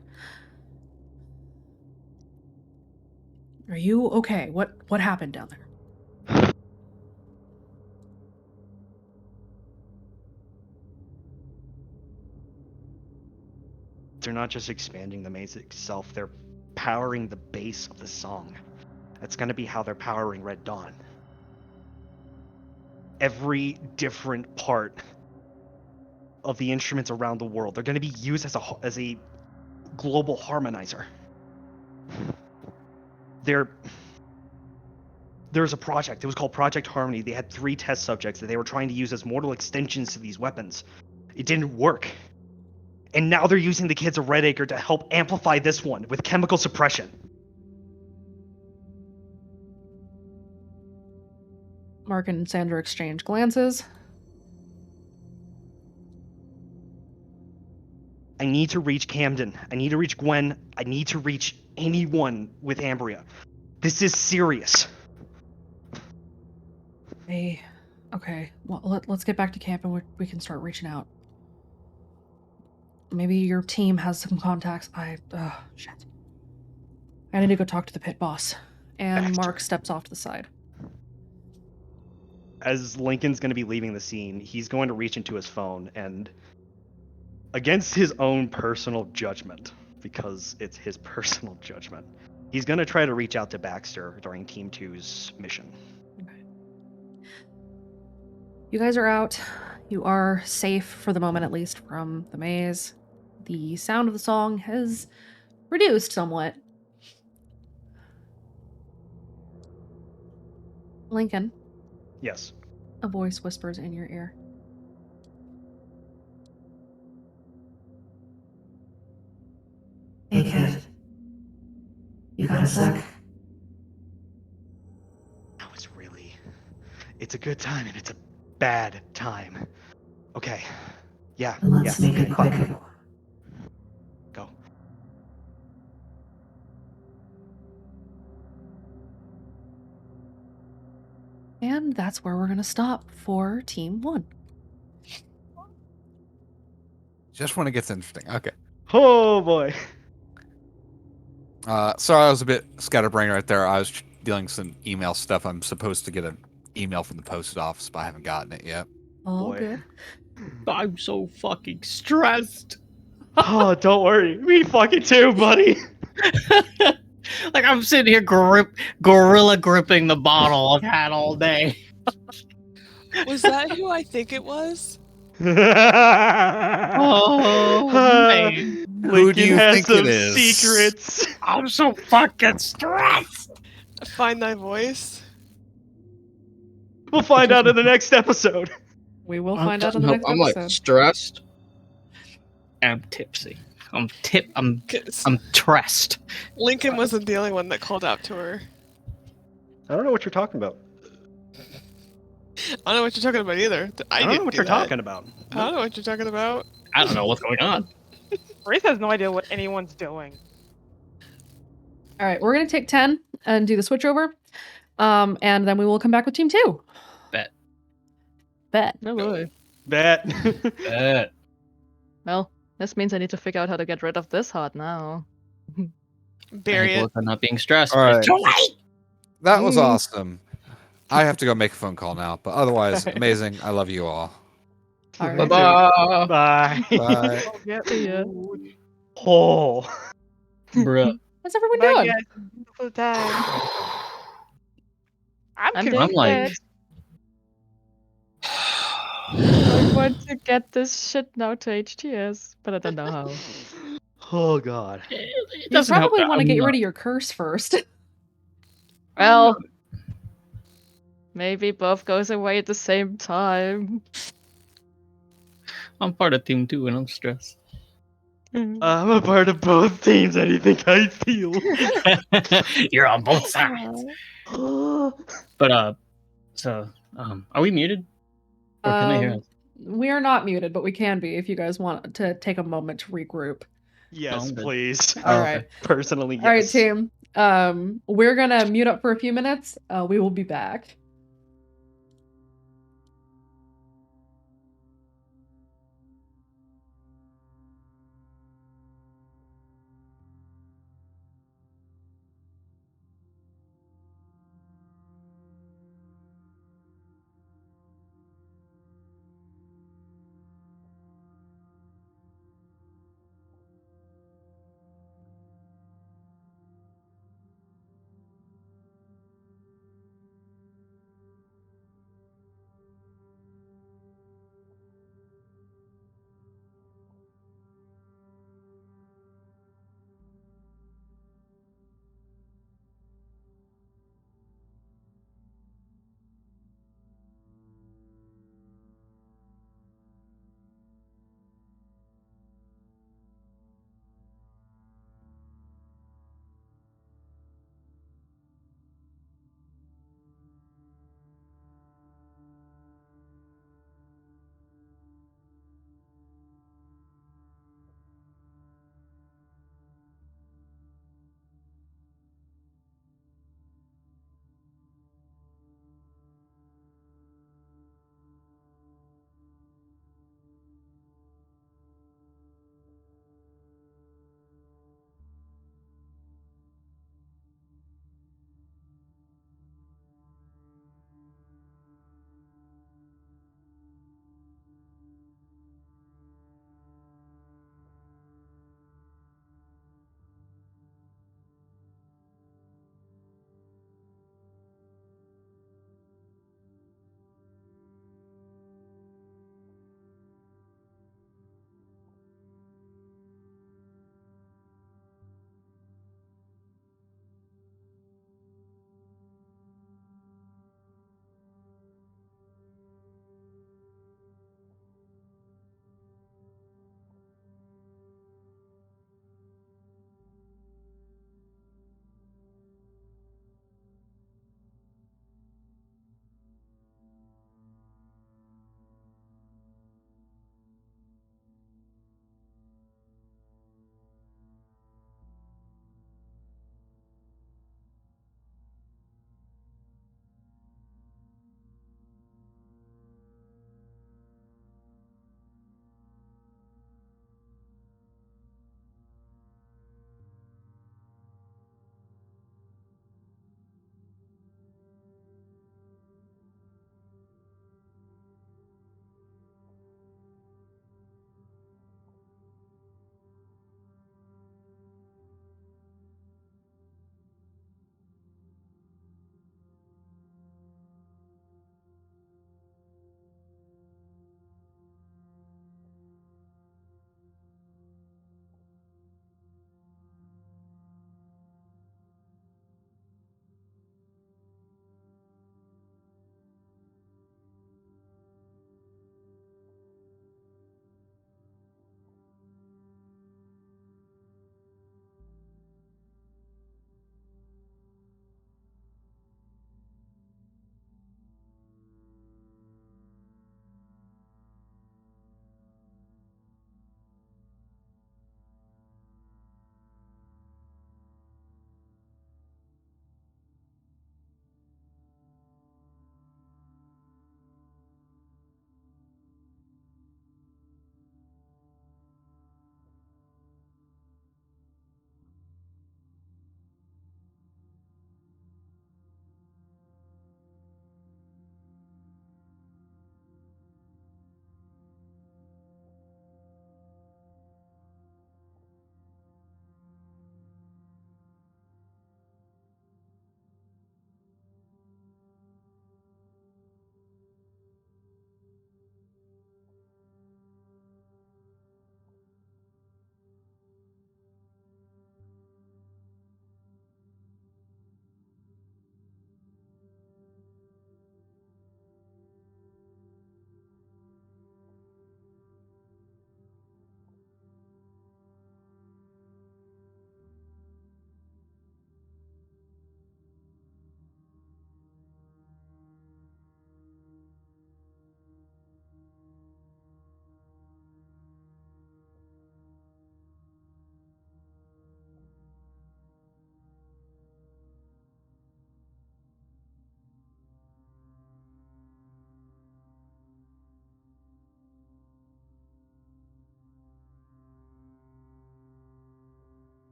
Are you okay? What happened down there? They're not just expanding the maze itself, they're powering the base of the song. That's going to be how they're powering Red Dawn. Every different part of the instruments around the world, they're going to be used as a global harmonizer. There's a project. It was called Project Harmony. They had 3 test subjects that they were trying to use as mortal extensions to these weapons. It didn't work. And now they're using the kids of Redacre to help amplify this one with chemical suppression. Mark and Sandra exchange glances. I need to reach Camden. I need to reach Gwen. I need to reach anyone with Ambria. This is serious. Hey, okay. Well, let's get back to camp and we can start reaching out. Maybe your team has some contacts. Shit. I need to go talk to the pit boss. And Baxter. Mark steps off to the side. As Lincoln's going to be leaving the scene, he's going to reach into his phone and, against his own personal judgment, because it's his personal judgment, he's going to try to reach out to Baxter during Team 2's mission. Okay. You guys are out. You are safe for the moment, at least, from the maze. The sound of the song has reduced somewhat. Lincoln, Yes. a voice whispers in your ear. Hey, kid. You got a sec? That was really... It's a good time and it's a bad time. Okay. Yeah. Let's yeah. make it quick. Go. And that's where we're going to stop for Team 1. Just when it gets interesting. Okay. Oh boy. Sorry, I was a bit scatterbrained right there. I was dealing with some email stuff. I'm supposed to get an email from the post office, but I haven't gotten it yet. All Boy. good. I'm so fucking stressed. Oh, don't worry. Me fucking too, buddy. Like I'm sitting here gorilla gripping the bottle I've had all day. Was that who I think it was? Oh man, Who do Lincoln you has think some it is? secrets. I'm so fucking stressed. Find thy voice. We'll find out in the next episode. We will find out in the No, next I'm episode. like stressed. I'm tipsy. I'm 'Cause tressed. Lincoln wasn't the only one that called out to her. I don't know what you're talking about. I don't know what you're talking about either. I don't know what you're talking about. I don't know what you're talking about. I don't know what's going on. Wraith has no idea what anyone's doing. All right, we're going to take 10 and do the switch over. And then we will come back with Team 2. Bet. Bet. No way. Bet. Well, this means I need to figure out how to get rid of this heart now. Bury it. I'm not being stressed. All right. It's too late. That was awesome. I have to go make a phone call now, but otherwise, amazing. I love you all. All right. Bye-bye. Bye. Bye. See ya. Oh. Bruh. What's everyone Bye, doing? guys. Beautiful time. I'm I'm convinced. I'm like, I want to get this shit now to HTS, but I don't know how. Oh god. it You doesn't help probably that want to I'm get not- rid of your curse first. Well, maybe both goes away at the same time. I'm part of Team 2 and I'm stressed. I'm a part of both teams. Anything I feel. You're on both sides. But are we muted? Or can they hear us? We are not muted, but we can be if you guys want to take a moment to regroup. Yes, I'm good. please. All Oh, right. okay. Personally, yes. All right, team. We're gonna mute up for a few minutes. We will be back.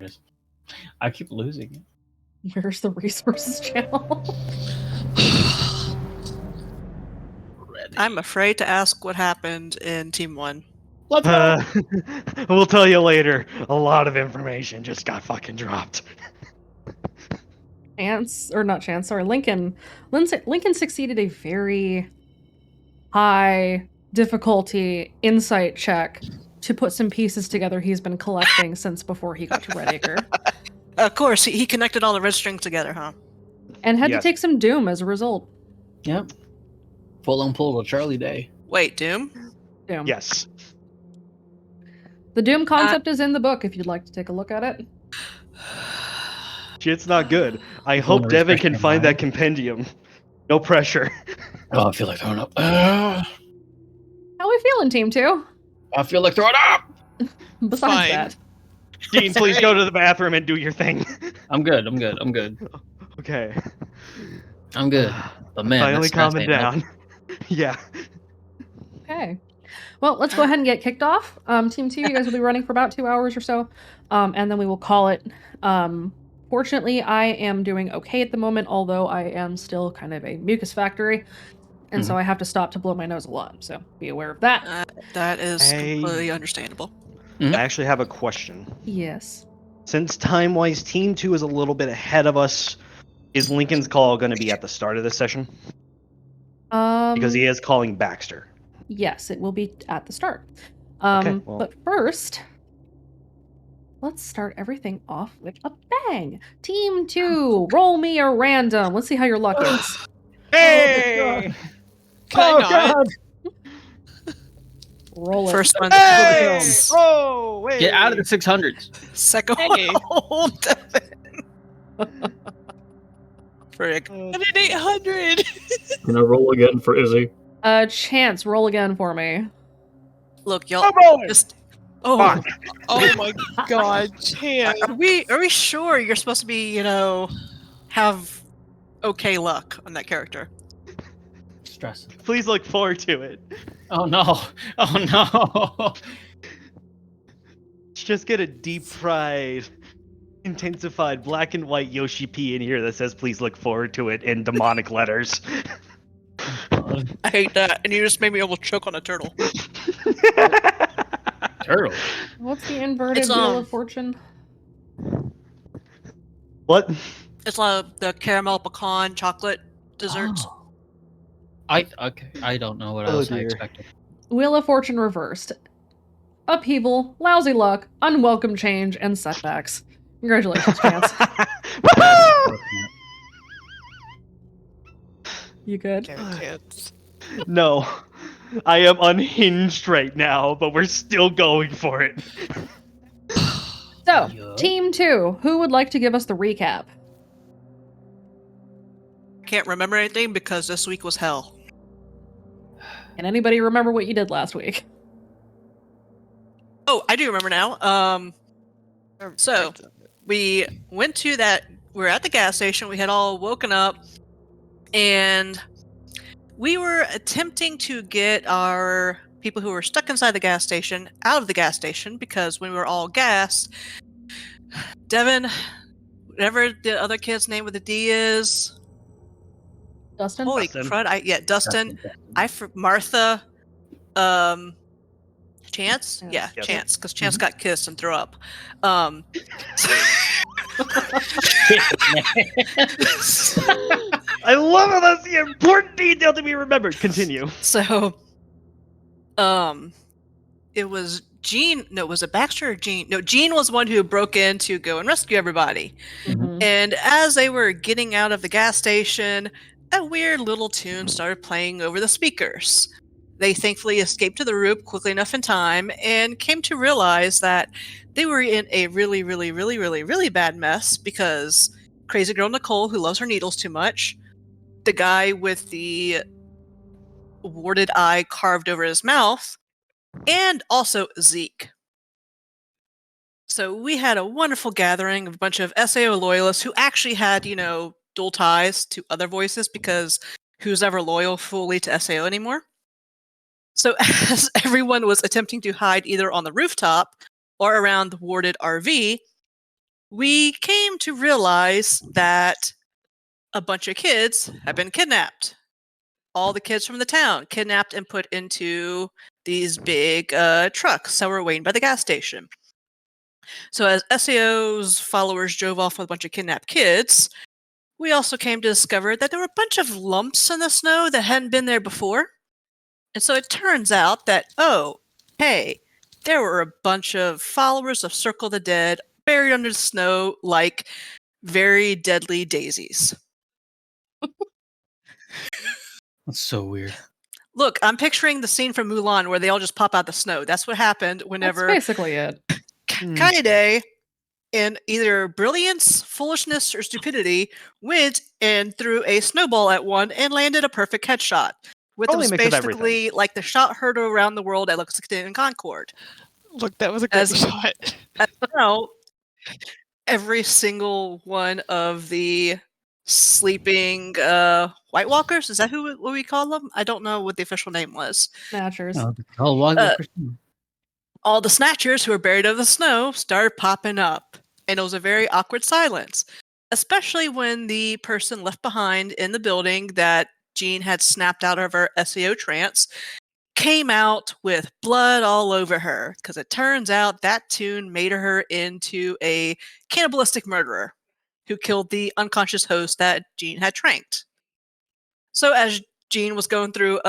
resources. I keep losing it. Where's the resources channel? I'm afraid to ask what happened in Team 1. Let's go. We'll tell you later. A lot of information just got fucking dropped. Lincoln succeeded a very high difficulty insight check to put some pieces together he's been collecting since before he got to Redacre. Of course, he connected all the red strings together, huh? And had Yes. to take some doom as a result. Yep. Full on pull to Charlie Day. Wait, Doom? Doom. Yes. The doom concept is in the book if you'd like to take a look at it. Shit's not good. I Full hope Devin respect can my find mind. that compendium. No pressure. Oh, I feel like throwing up. How we feeling, Team 2? I feel like throwing up. Besides Fine. that. Dean, please go to the bathroom and do your thing. I'm good. Okay. I'm good. But man, Finally that stress calming ain't helping. down. Yeah. Okay. Well, let's go ahead and get kicked off. Team 2, you guys will be running for about 2 hours or so. And then we will call it. Fortunately, I am doing okay at the moment, although I am still kind of a mucus factory. And so I have to stop to blow my nose a lot. So be aware of that. That is Hey. completely understandable. I actually have a question. Yes. Since time-wise, Team 2 is a little bit ahead of us, is Lincoln's call going to be at the start of this session? Because he is calling Baxter. Yes, it will be at the start. Okay, well- But first, let's start everything off with a bang. Team 2, roll me a random. Let's see how your luck is. Hey! Can I not? Roll it. First one. Hey! Oh, wait. Get out of the 600s. Second Hey. one. Oh, Devin. Frick. I did 800. Can I roll again for Izzy? Chance, roll again for me. Look, y'all. I'm rolling. Just. Oh, Fuck. Oh my god, Chance. are we sure you're supposed to be, have okay luck on that character? Stress. Please look forward to it. Oh no. Oh no. Let's just get a deep-fried, intensified black and white Yoshi P in here that says please look forward to it in demonic letters. I hate that. And you just made me almost choke on a turtle. Turtle. What's the inverted It's, wheel of fortune? What? It's the caramel pecan chocolate desserts. Oh. I don't know what Oh, else I dear. expected. Wheel of fortune reversed. Upheaval, lousy luck, unwelcome change, and setbacks. Congratulations, Chance. You good? Chance. No. I am unhinged right now, but we're still going for it. So, Yeah. Team 2, who would like to give us the recap? Can't remember anything because this week was hell. Can anybody remember what you did last week? Oh, I do remember now. So we went to that. We were at the gas station. We had all woken up, and we were attempting to get our people who were stuck inside the gas station out of the gas station because when we were all gassed, Devin, whatever the other kid's name with the D is, Dustin? holy Dustin. crud! Dustin. Martha, Chance, yeah, Yes. Chance, because Chance got kissed and threw up. I love how that's the important detail to be remembered. Continue. So, it was Jean. No, was it Baxter or Jean? No, Jean was one who broke in to go and rescue everybody. Mhm. And as they were getting out of the gas station, a weird little tune started playing over the speakers. They thankfully escaped to the roof quickly enough in time and came to realize that they were in a really, really, really, really, really bad mess because crazy girl Nicole, who loves her needles too much, the guy with the warded eye carved over his mouth, and also Zeke. So we had a wonderful gathering of a bunch of SAO loyalists who actually had, dual ties to other voices because who's ever loyal fully to SAO anymore? So as everyone was attempting to hide either on the rooftop or around the warded RV, we came to realize that a bunch of kids have been kidnapped. All the kids from the town kidnapped and put into these big trucks that were waiting by the gas station. So as SAO's followers drove off with a bunch of kidnapped kids, we also came to discover that there were a bunch of lumps in the snow that hadn't been there before. And so it turns out that, oh, hey, there were a bunch of followers of Circle the Dead buried under the snow like very deadly daisies. That's so weird. Look, I'm picturing the scene from Mulan where they all just pop out the snow. That's what happened That's whenever basically it. Kaede, in either brilliance, foolishness, or stupidity, went and threw a snowball at one and landed a perfect headshot. With Probably it was mix of everything. basically like the shot heard around the world at Lexington and Concord. Look, that was a great As- shot. Now, every single one of the sleeping White Walkers, is that what we call them? I don't know what the official name was. Snatchers. All the Snatchers who were buried under the snow started popping up, and it was a very awkward silence, especially when the person left behind in the building that Jean had snapped out of her SEO trance came out with blood all over her, because it turns out that tune made her into a cannibalistic murderer who killed the unconscious host that Jean had tranked. So as Jean was going through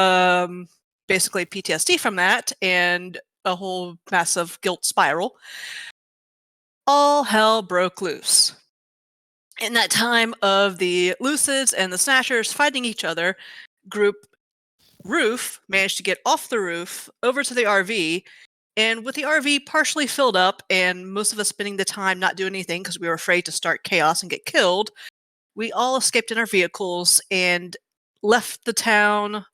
basically PTSD from that and a whole massive guilt spiral, all hell broke loose. In that time of the Lucids and the Snatchers fighting each other, Group Roof managed to get off the roof over to the RV, and with the RV partially filled up and most of us spending the time not doing anything because we were afraid to start chaos and get killed, we all escaped in our vehicles and left the town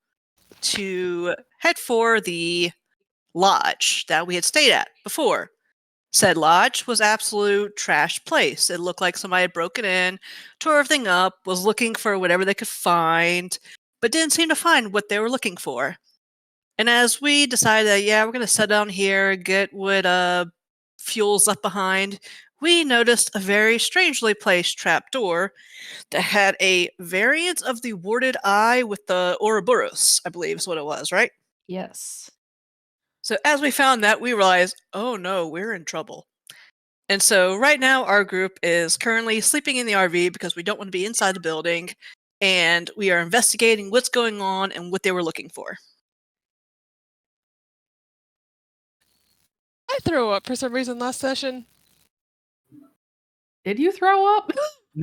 to head for the lodge that we had stayed at before. Said lodge was absolute trash place. It looked like somebody had broken in, tore everything up, was looking for whatever they could find, but didn't seem to find what they were looking for. And as we decided that, yeah, we're going to sit down here, get what fuel's left behind, we noticed a very strangely placed trapdoor that had a variant of the warded eye with the Ouroboros, I believe is what it was, right? Yes. So as we found that, we realized, oh no, we're in trouble. And so right now our group is currently sleeping in the RV because we don't want to be inside the building, and we are investigating what's going on and what they were looking for. I threw up for some reason last session. Did you throw up?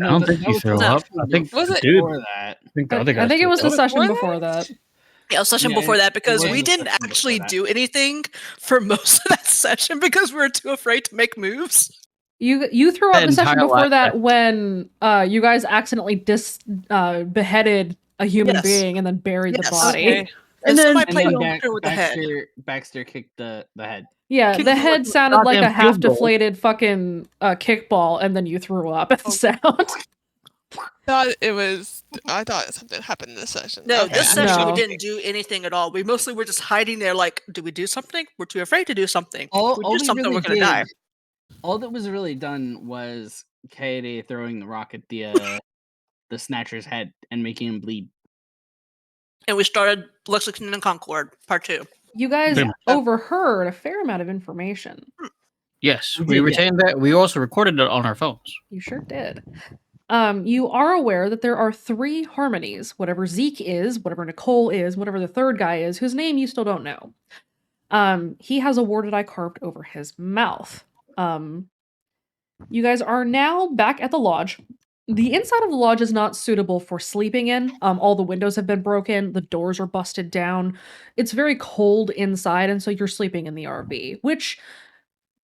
I don't think you threw up. I think Was it- dude, Before that? I think the I other guy. think it was the Was it session before before that. Yeah, it was session Yeah, before that it because was we the didn't session before actually that. do anything for most of that session because we were too afraid to make moves. You threw up That the session entire before last that session. when you guys accidentally beheaded a human Yes. being and then buried the Yes. body. Okay. And And then, somebody And played then Joker with the head. Baxter kicked the head. yeah, Kick the the head fucking sounded like a goddamn half field goal. deflated fucking kickball, and then you threw up at the Oh. sound. I thought something happened this session. No, Okay. this session we No. didn't do anything at all. We mostly were just hiding there like, do we do something? We're too afraid to do something. All, If we all do we something, really we're going to die. did, all that was really done was Kaede throwing the rock at the Snatcher's head and making him bleed. And we started Lexington and Concord, part 2. You guys Pretty much. overheard a fair amount of information. Yes, We we did, yeah. retained that. We also recorded it on our phones. You sure did. You are aware that there are 3 harmonies, whatever Zeke is, whatever Nicole is, whatever the third guy is, whose name you still don't know. He has a warded eye carved over his mouth. You guys are now back at the lodge. The inside of the lodge is not suitable for sleeping in. All the windows have been broken, the doors are busted down. It's very cold inside, and so you're sleeping in the RV, which,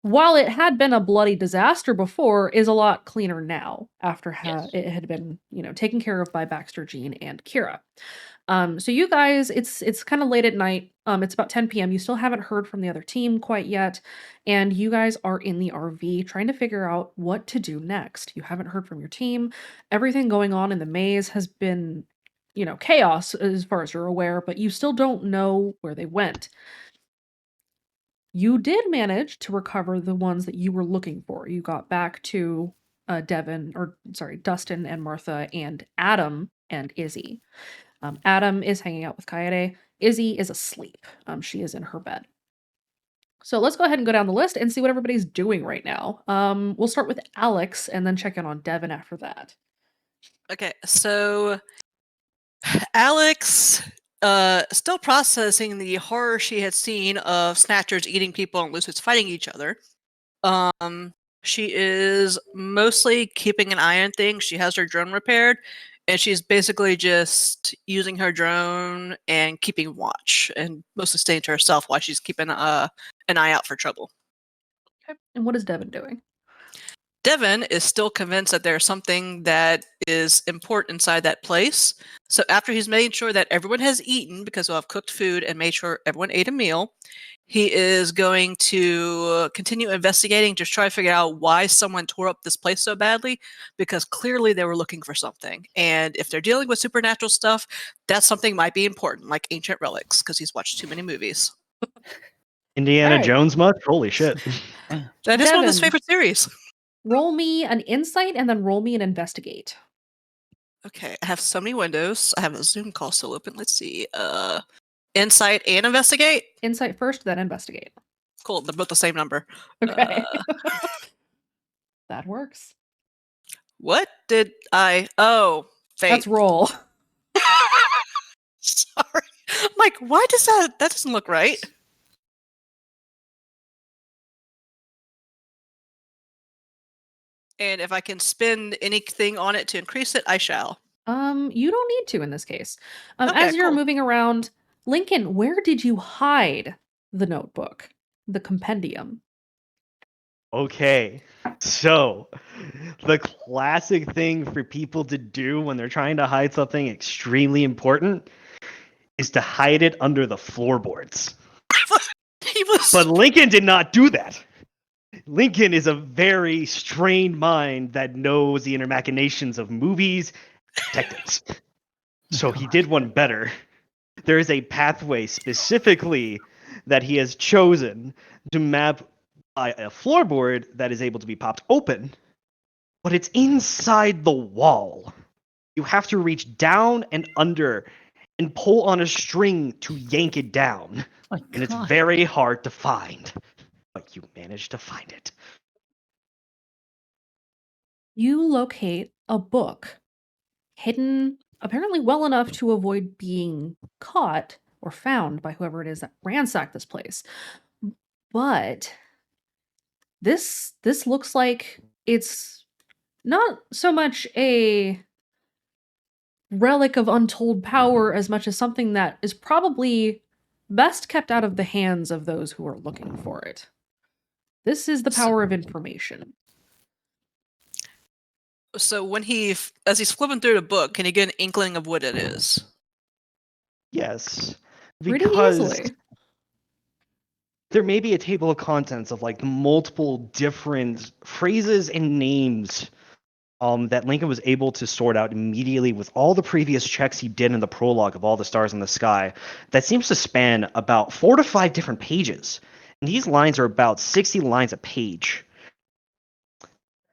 while it had been a bloody disaster before, is a lot cleaner now after Yes. it had been, taken care of by Baxter, Jean, and Kira. So you guys, it's kind of late at night. It's about 10 p.m. You still haven't heard from the other team quite yet, and you guys are in the RV trying to figure out what to do next. You haven't heard from your team. Everything going on in the maze has been, chaos as far as you're aware, but you still don't know where they went. You did manage to recover the ones that you were looking for. You got back to Dustin and Martha and Adam and Izzy. Adam is hanging out with Kaede. Izzy is asleep. She is in her bed. So let's go ahead and go down the list and see what everybody's doing right now. We'll start with Alex and then check in on Devin after that. Okay, so Alex, still processing the horror she had seen of Snatchers eating people and Lucids fighting each other. She is mostly keeping an eye on things. She has her drone repaired, and she's basically just using her drone and keeping watch, and mostly staying to herself while she's keeping an eye out for trouble. Okay. And what is Devin doing? Devin is still convinced that there's something that is important inside that place. So after he's made sure that everyone has eaten, because we'll have cooked food and made sure everyone ate a meal, he is going to continue investigating to try to figure out why someone tore up this place so badly, because clearly they were looking for something. And if they're dealing with supernatural stuff, that something might be important, like ancient relics, because he's watched too many movies. Indiana Alright. Jones much? Holy shit. That is one of his Devin. favorite series. Roll me an insight and then roll me an investigate. Okay, I have so many windows. I have a Zoom call still open. Let's see. Insight and investigate? Insight first, then investigate. Cool, they're both the same number. Okay. That works. What did I... Oh, fate. Let's roll. Sorry. I'm like, why does that doesn't look right? And if I can spend anything on it to increase it, I shall. You don't need to in this case. Okay, As you're cool. moving around, Lincoln, where did you hide the notebook, the compendium? Okay, so the classic thing for people to do when they're trying to hide something extremely important is to hide it under the floorboards. He was... But Lincoln did not do that. Lincoln is a very strained mind that knows the inner machinations of movies, detectives. So he did one better. There is a pathway specifically that he has chosen to map by a floorboard that is able to be popped open, but it's inside the wall. You have to reach down and under and pull on a string to yank it down. My And it's God. very hard to find. But you managed to find it. You locate a book hidden apparently well enough to avoid being caught or found by whoever it is that ransacked this place. But this looks like it's not so much a relic of untold power as much as something that is probably best kept out of the hands of those who are looking for it. This is the power of information. So when as he's flipping through the book, can he get an inkling of what it is? Yes. Pretty Because easily. there may be a table of contents of like multiple different phrases and names that Lincoln was able to sort out immediately with all the previous checks he did in the prologue of All the Stars in the Sky. That seems to span about 4 to 5 different pages. And these lines are about 60 lines a page.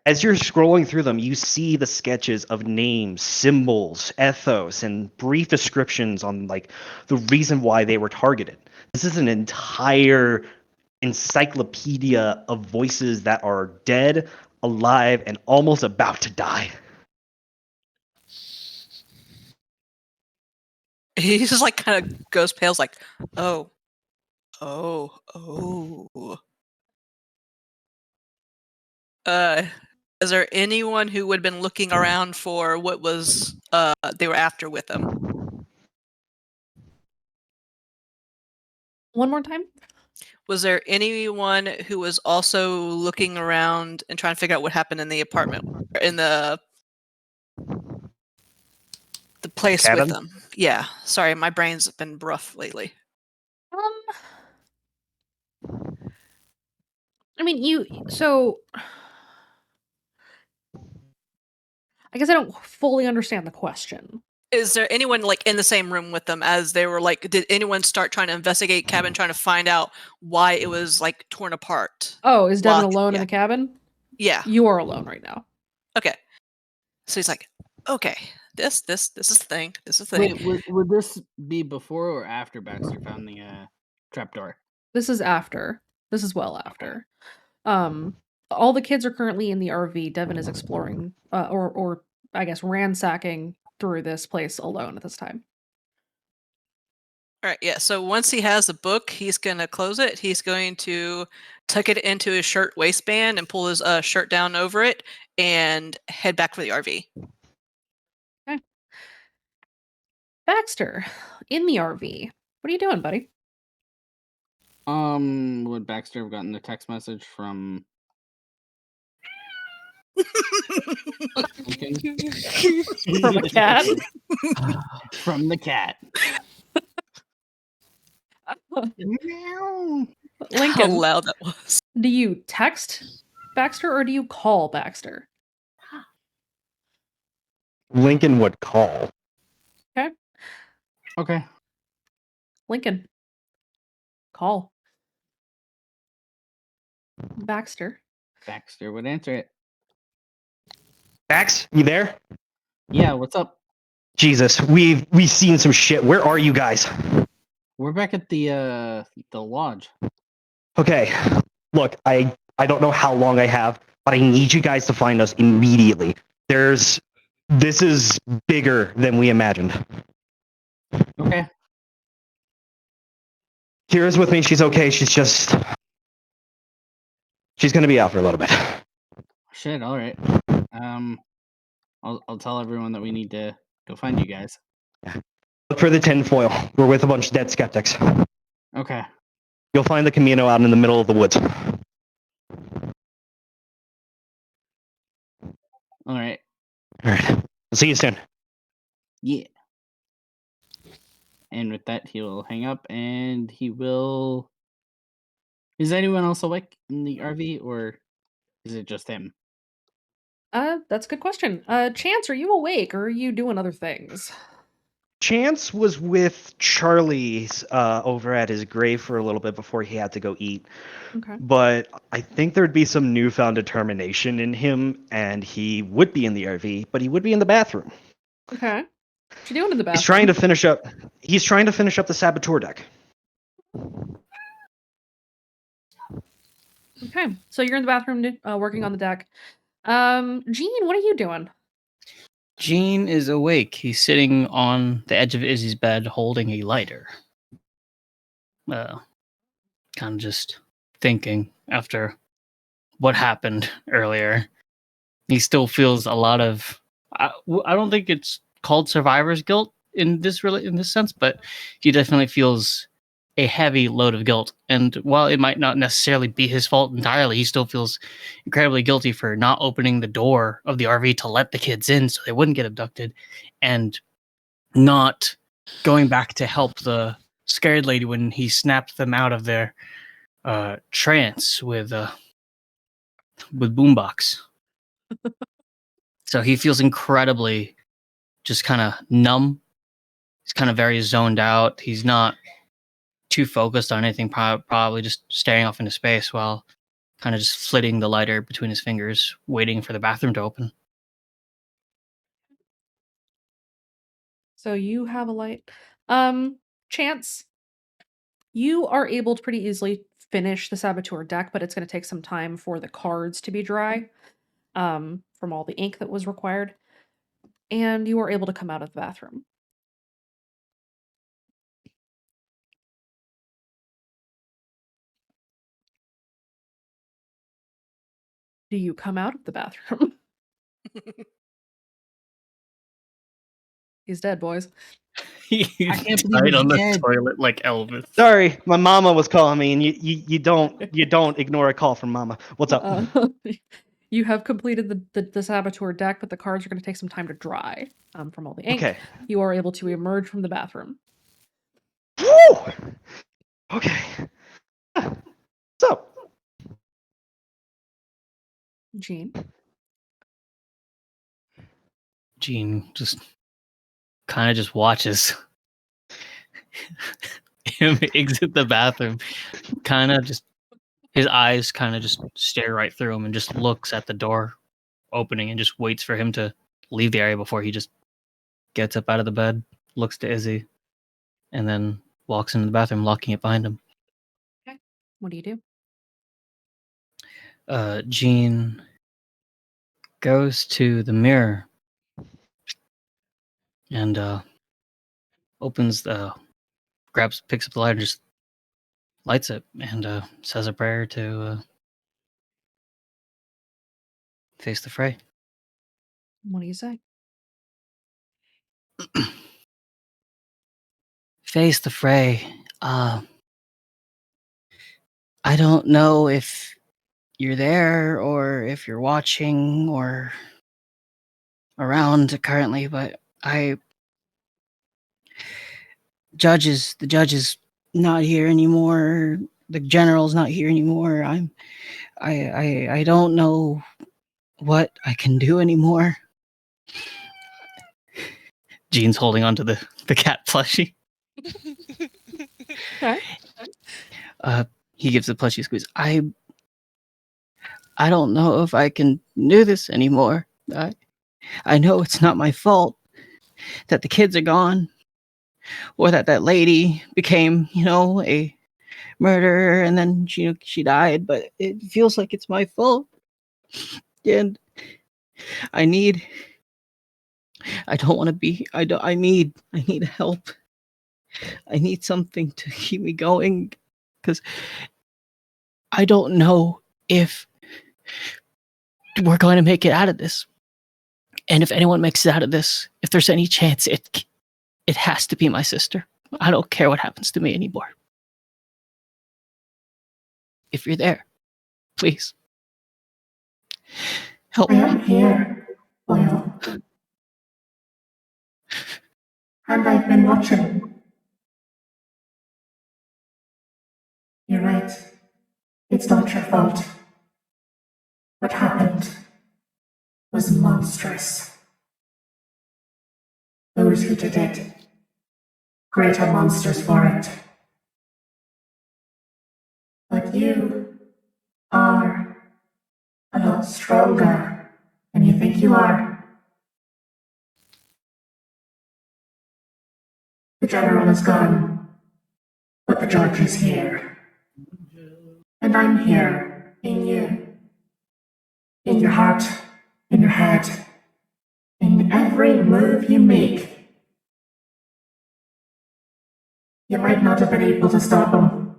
As you're scrolling through them, you see the sketches of names, symbols, ethos, and brief descriptions on like the reason why they were targeted. This is an entire encyclopedia of voices that are dead, alive, and almost about to die. He just like kind of goes pale, like, oh. Is there anyone who would have been looking around for what was they were after with them? One more time? Was there anyone who was also looking around and trying to figure out what happened in the apartment, in the place Cabin? with them? Yeah. Sorry, my brain's been rough lately. I mean, so I guess I don't fully understand the question. Is there anyone like in the same room with them as they were like? Did anyone start trying to investigate cabin, trying to find out why it was like torn apart? Oh, is Devin Well, alone in yeah. the cabin? Yeah. You are alone right now. Okay. So he's like, okay, this is the thing. This is the thing. Wait, would this be before or after Baxter found the trapdoor? This is after. This is well after. All the kids are currently in the RV. Devin is exploring, or I guess ransacking through this place alone at this time. All right, yeah. So once he has the book, he's gonna close it. He's going to tuck it into his shirt waistband and pull his shirt down over it and head back for the RV. Baxter, in the RV. What are you doing, buddy? Would Baxter have gotten a text message from Lincoln? From a cat? From the cat. How Lincoln, loud that was. do you text Baxter or do you call Baxter? Lincoln would call. Okay. Lincoln, call. Baxter. Baxter would answer it. Bax, you there? Yeah, what's up? Jesus, we've seen some shit. Where are you guys? We're back at the lodge. Okay, look, I don't know how long I have, but I need you guys to find us immediately. This is bigger than we imagined. Okay. Kira's with me. She's okay. She's gonna be out for a little bit. Shit, alright. I'll tell everyone that we need to go find you guys. Look for the tinfoil. We're with a bunch of dead skeptics. Okay. You'll find the Camino out in the middle of the woods. Alright. All right. I'll see you soon. Yeah. And with that, he will hang up and he will. Is anyone else awake in the RV or is it just him? That's a good question. Chance, are you awake or are you doing other things? Chance was with Charlie's over at his grave for a little bit before he had to go eat. Okay. But I think there'd be some newfound determination in him, and he would be in the RV, but he would be in the bathroom. Okay. What you doing in the bathroom? He's trying to finish up. He's trying to finish up the saboteur deck. Okay. So you're in the bathroom working on the deck. Gene, what are you doing? Gene is awake. He's sitting on the edge of Izzy's bed holding a lighter. Kind of just thinking after what happened earlier. He still feels a lot of. I don't think it's called survivor's guilt in this sense, but he definitely feels a heavy load of guilt. And while it might not necessarily be his fault entirely, he still feels incredibly guilty for not opening the door of the RV to let the kids in so they wouldn't get abducted, and not going back to help the scared lady when he snapped them out of their trance with Boombox. So he feels incredibly just kind of numb. He's kind of very zoned out. He's not too focused on anything, probably just staring off into space while kind of just flitting the lighter between his fingers, waiting for the bathroom to open. So you have a light. Chance, you are able to pretty easily finish the saboteur deck, but it's going to take some time for the cards to be dry from all the ink that was required. And you are able to come out of the bathroom. Do you come out of the bathroom? He's dead, boys. He's can't believe right he's on the dead. toilet like Elvis. Sorry, my mama was calling me, and you don't ignore a call from mama. What's up? You have completed the saboteur deck, but the cards are going to take some time to dry from all the ink. Okay. You are able to emerge from the bathroom. Woo! Okay. What's up? Gene. Gene just kind of just watches him exit the bathroom. Kind of just his eyes kind of just stare right through him and just looks at the door opening and just waits for him to leave the area before he just gets up out of the bed, looks to Izzy, and then walks into the bathroom, locking it behind him. What do you do? Jean goes to the mirror and picks up the lighter, and just lights it, and says a prayer to face the fray. What do you say? Face the fray. I don't know if you're there or if you're watching or around currently, but the judge is not here anymore. The general's not here anymore. I don't know what I can do anymore. Jean's holding onto the cat plushie. Okay. He gives the plushie a squeeze. I don't know if I can do this anymore. I know it's not my fault that the kids are gone, or that lady became, a murderer and then she died. But it feels like it's my fault, and I don't want to be. I need help. I need something to keep me going, because I don't know if we're going to make it out of this. And if anyone makes it out of this, if there's any chance, it has to be my sister. I don't care what happens to me anymore. If you're there, please help I me. am here, Boyle. And I've been watching. You're right. It's not your fault. What happened was monstrous. Those who did it, greater monsters for it. But you are a lot stronger than you think you are. The general is gone, but the judge is here. And I'm here in you. In your heart, in your head, in every move you make. You might not have been able to stop him,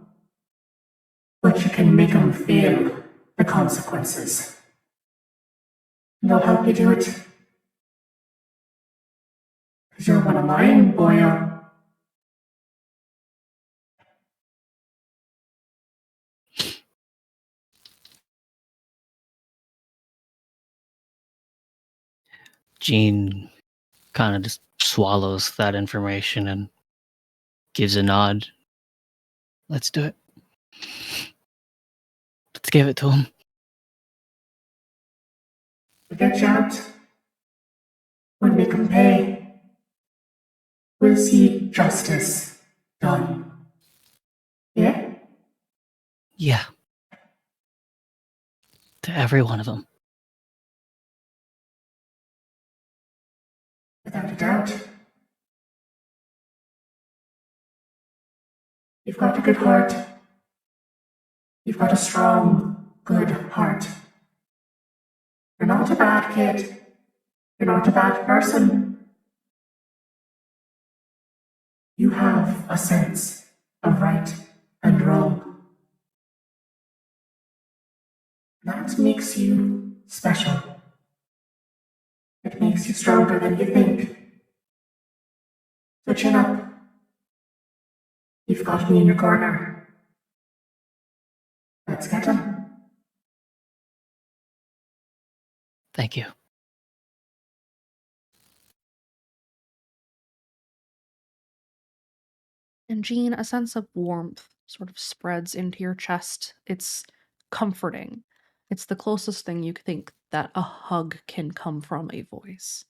but you can make him feel the consequences. And I'll help you do it. Because you're one of mine, Boyle. Jean kind of just swallows that information and gives a nod. Let's do it. Let's give it to him. We'll get you out. We'll make him pay. We'll see justice done. Yeah? Yeah. To every one of them. Without a doubt. You've got a good heart. You've got a strong, good heart. You're not a bad kid. You're not a bad person. You have a sense of right and wrong. That makes you special. It makes you stronger than you think. So chin up. You've got me in your corner. Let's get him. Thank you. And Jean, a sense of warmth sort of spreads into your chest. It's comforting. It's the closest thing you could think that a hug can come from a voice.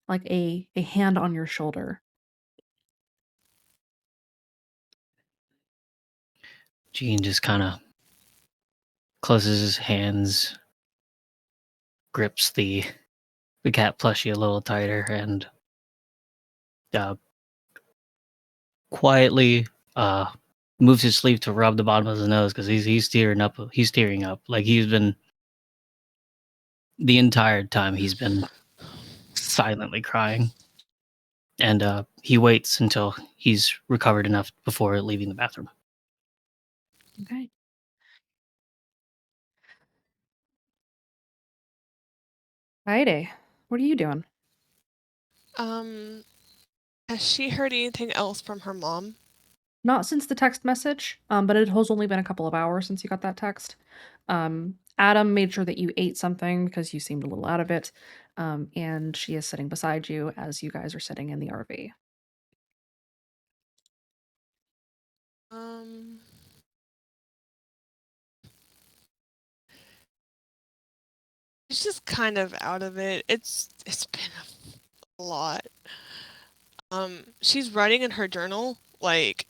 Like a hand on your shoulder. Jean just kind of closes his hands grips the cat plushie a little tighter and quietly moves his sleeve to rub the bottom of his nose because he's tearing up. He's tearing up. Like he's been the entire time he's been silently crying. And he waits until he's recovered enough before leaving the bathroom. Okay. Heidi, what are you doing? Has she heard anything else from her mom? Not since the text message, but it has only been a couple of hours since you got that text. Adam made sure that you ate something because you seemed a little out of it. And she is sitting beside you as you guys are sitting in the RV. She's just kind of out of it. It's been a lot. She's writing in her journal, like,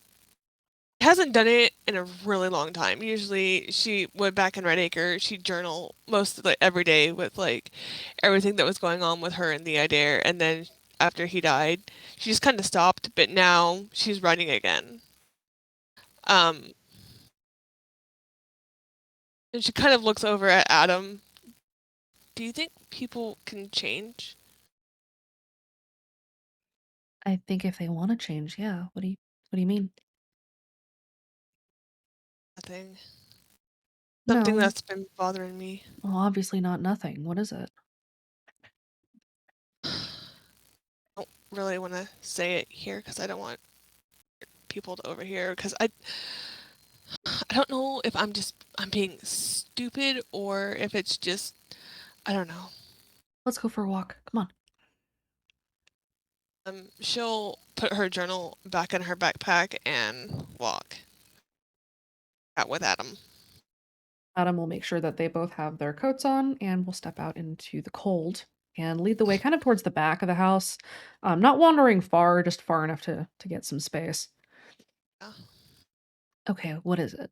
hasn't done it in a really long time. Usually she would back in Red Acre, she'd journal most of every day with like everything that was going on with her and the Adair, and then after he died, she just kind of stopped, but now she's writing again. And she kind of looks over at Adam. Do you think people can change? I think if they want to change, yeah. What do you mean? Nothing. Something No. that's been bothering me. Well, obviously not nothing. What is it? I don't really want to say it here because I don't want people to overhear, because I don't know if I'm being stupid or if it's just, I don't know. Let's go for a walk. Come on. She'll put her journal back in her backpack and walk out with Adam. Adam will make sure that they both have their coats on and will step out into the cold and lead the way kind of towards the back of the house. Not wandering far, just far enough to get some space. Yeah. Okay, what is it?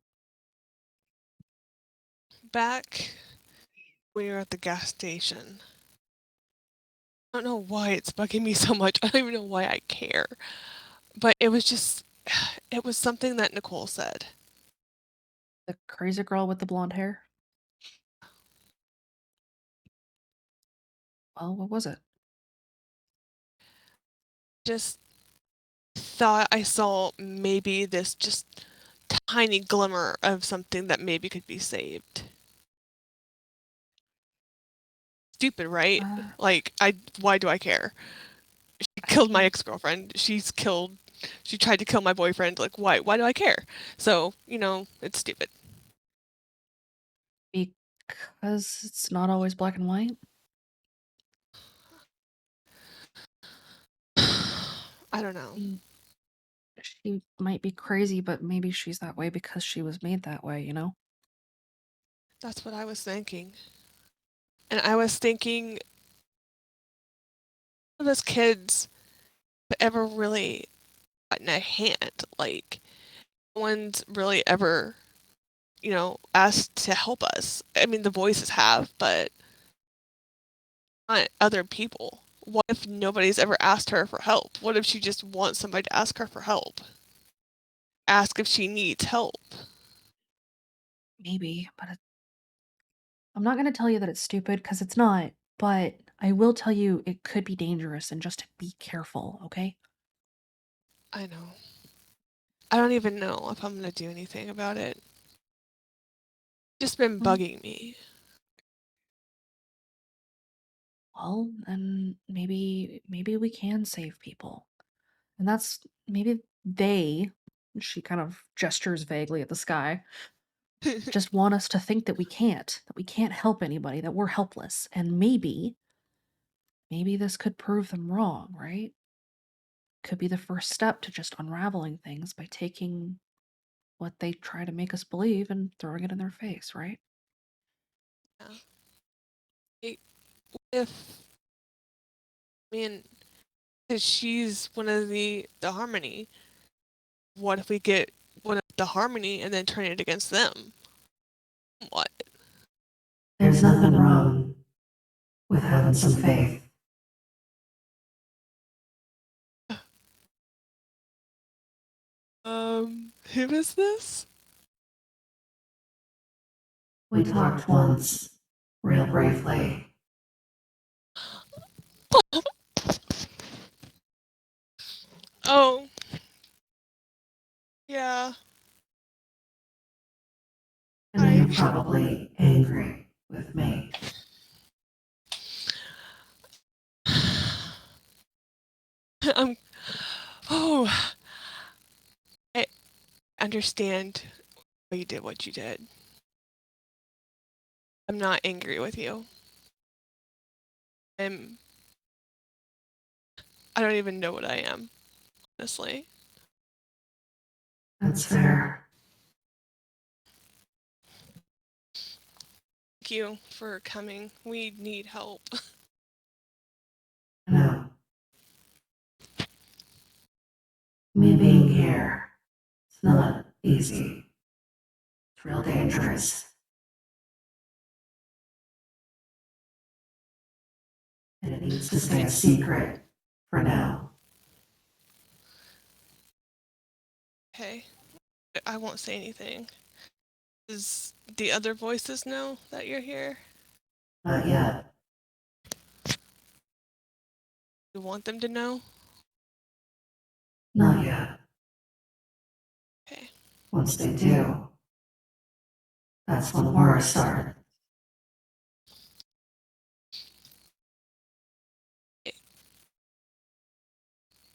Back when we were at the gas station. I don't know why it's bugging me so much. I don't even know why I care. But it was just, it was something that Nicole said. The crazy girl with the blonde hair? Well, what was it? Just thought I saw maybe this just tiny glimmer of something that maybe could be saved. Stupid, right? Like, why do I care? She killed my ex-girlfriend. She tried to kill my boyfriend. Like, why do I care? So, it's stupid. Because it's not always black and white? I don't know. She might be crazy, but maybe she's that way because she was made that way, you know? That's what I was thinking. And I was thinking, none of us kids ever really gotten a hand. Like, no one's really ever, asked to help us. I mean, the voices have, but not other people. What if nobody's ever asked her for help? What if she just wants somebody to ask her for help? Ask if she needs help. Maybe, but I'm not going to tell you that it's stupid because it's not, but I will tell you it could be dangerous and just be careful, okay? I know. I don't even know if I'm going to do anything about it. It's just been bugging me. Well, then maybe we can save people. And that's maybe she kind of gestures vaguely at the sky, just want us to think that we can't help anybody, that we're helpless. And maybe this could prove them wrong, right? Could be the first step to just unraveling things by taking what they try to make us believe and throwing it in their face, right? Yeah. Because she's one of the Harmony. What if we get one of the Harmony and then turn it against them? What? There's nothing wrong with having some faith. Who is this? We talked once, real briefly. Oh. Yeah. And now you're probably angry with me. Oh. I understand why you did what you did. I'm not angry with you. I don't even know what I am, honestly. That's fair. Thank you for coming. We need help. I know. Me being here, it's not easy. It's real dangerous. And it needs to stay a secret for now. Okay. I won't say anything. Does the other voices know that you're here? Not yet. You want them to know? Not yet. Okay. Once they do, that's when war started.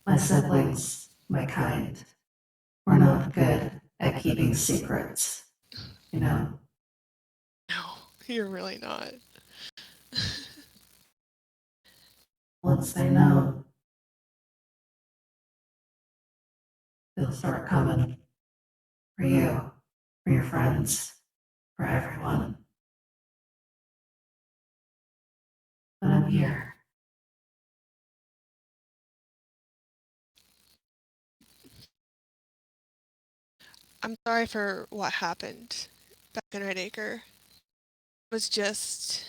My siblings, my kind, we're not good at keeping secrets, you know? No, you're really not. Once they know, they'll start coming. For you, for your friends, for everyone. But I'm here. I'm sorry for what happened back in Red Acre. It was just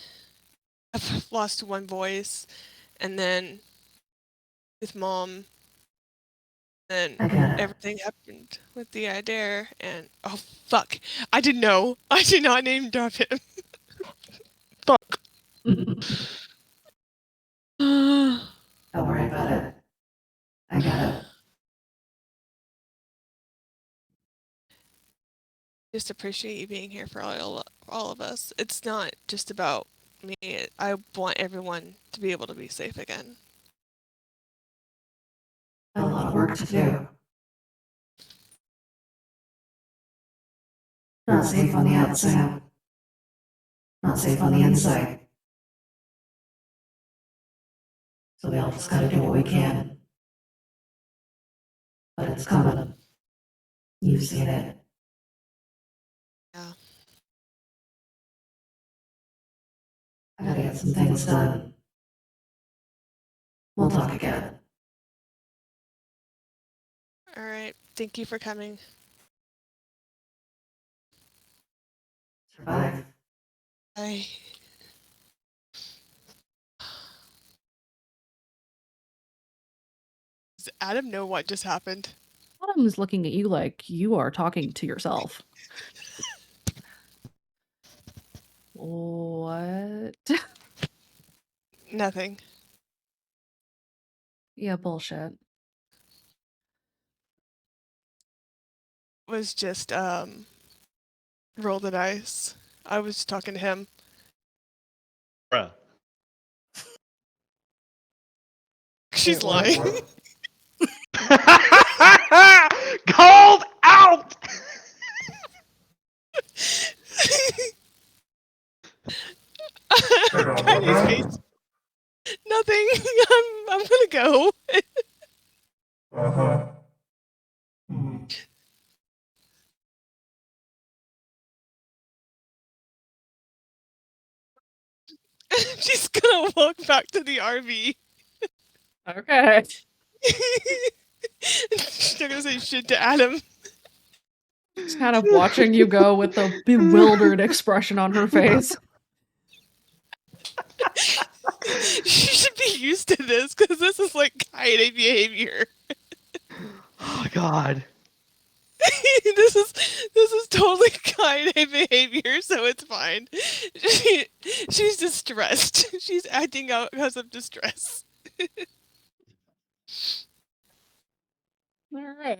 I've lost one voice, and then with Mom, then I get it. everything happened with the Adair, and oh fuck, I didn't know. I did not name drop him. Fuck. Don't worry about it. I get it. Just appreciate you being here for all of us. It's not just about me. I want everyone to be able to be safe again. Got a lot of work to do. Not safe on the outside. Not safe on the inside. So we all just gotta do what we can. But it's coming. You've seen it. Yeah. I gotta get some things done. We'll talk again. All right. Thank you for coming. Survive. Bye. Does Adam know what just happened? Adam is looking at you like you are talking to yourself. What? Nothing. Yeah, bullshit. Was just roll the dice. I was talking to him. Bruh. She's Wait, lying. Called out. His face. Nothing. I'm gonna go. Uh-huh. She's gonna walk back to the RV. Okay. She's not gonna say shit to Adam. Just kind of watching you go with a bewildered expression on her face. She should be used to this because this is like Kaede behavior. Oh God. this is totally Kaede behavior, so it's fine. She's distressed. She's acting out because of distress. All right.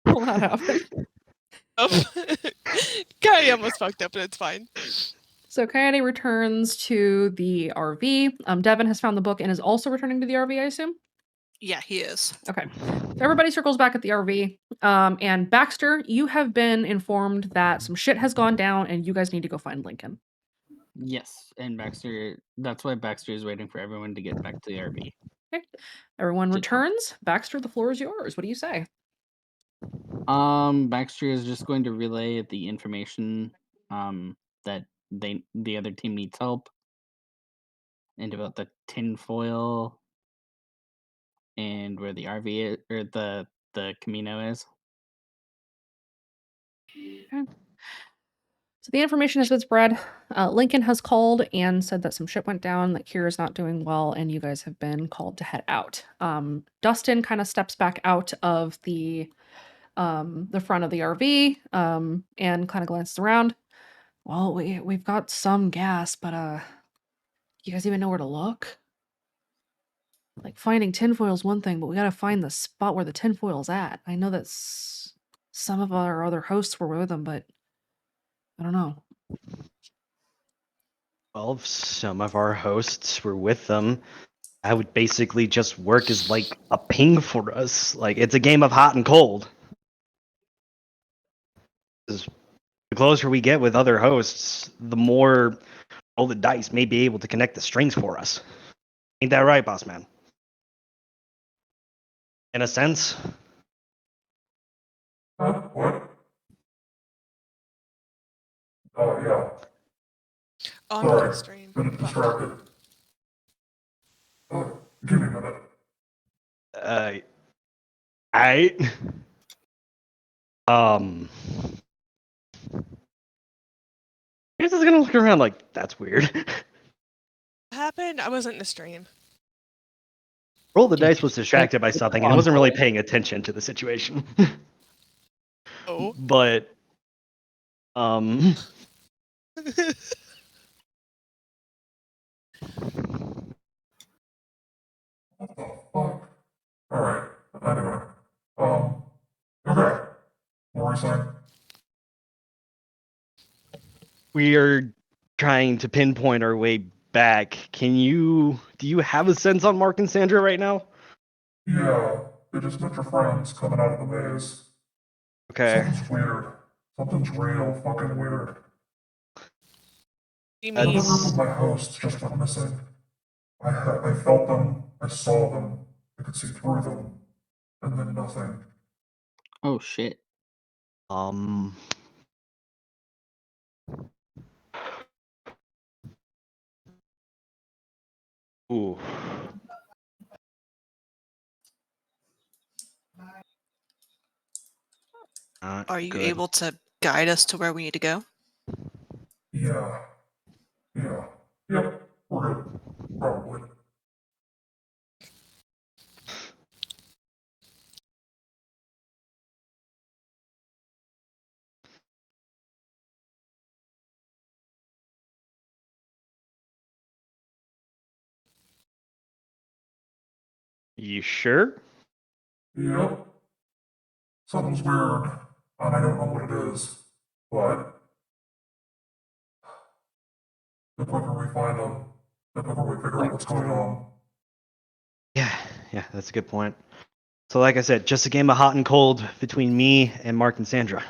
Well, that happened. Kaede almost fucked up, and it's fine. So Coyote returns to the RV. Devin has found the book and is also returning to the RV, I assume? Yeah, he is. Okay. So everybody circles back at the RV. And Baxter, you have been informed that some shit has gone down and you guys need to go find Lincoln. Yes, and Baxter. That's why Baxter is waiting for everyone to get back to the RV. Okay. Everyone Good. returns. Baxter, the floor is yours. What do you say? Baxter is just going to relay the information that the other team needs help, and about the tinfoil and where the RV is, or the Camino is. Okay. So the information has been spread. Lincoln has called and said that some shit went down, that Kira's not doing well, and you guys have been called to head out. Dustin kind of steps back out of the front of the RV and kind of glances around. Well, we've got some gas, but you guys even know where to look? Like finding tinfoil's one thing, but we gotta find the spot where the tinfoil's at. I know that some of our other hosts were with them, but I don't know. Well, if some of our hosts were with them, that would basically just work as like a ping for us. Like it's a game of hot and cold. 'Cause the closer we get with other hosts, the more roll the dice may be able to connect the strings for us. Ain't that right, boss man? In a sense. What? Oh, yeah. On Sorry, the stream. been distracted. Give me a minute. I He's just gonna look around like that's weird. What happened? I wasn't in the stream. Roll the dice was distracted by something and wasn't really paying attention to the situation. Oh. But What the fuck? Alright, anyway. Okay. What were you saying? we are trying to pinpoint our way back. Do you have a sense on Mark and Sandra right now? Yeah, they just met your friends coming out of the maze. Okay. Something's weird. Something's real fucking weird. You Another mean group of my hosts just went missing. I felt them, I saw them, I could see through them, and then nothing. Oh shit. Ooh. Are you able to guide us to where we need to go? Yeah. Yeah. Yep. We're good. Probably. You sure? Yep. Something's weird, and I don't know what it is, but the quicker we find them, the quicker we figure out what's going on. Yeah, that's a good point. So like I said, just a game of hot and cold between me and Mark and Sandra.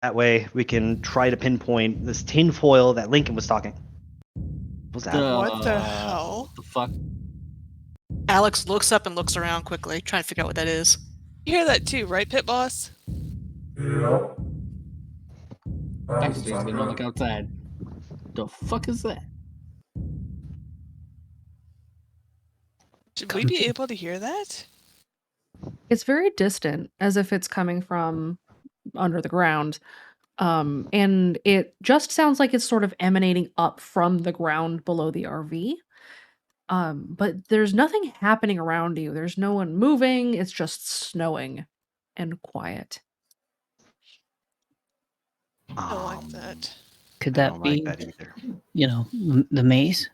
That way we can try to pinpoint this tinfoil that Lincoln was talking. What was that? what the hell? The fuck? Alex looks up and looks around quickly, trying to figure out what that is. You hear that too, right, Pit Boss? Yep. Baxter's gonna look outside. The fuck is that? Should we be able to hear that? It's very distant, as if it's coming from under the ground. And it just sounds like it's sort of emanating up from the ground below the RV. But there's nothing happening around you. There's no one moving. It's just snowing and quiet. I don't like that. Could I that don't be, like that either. the maze?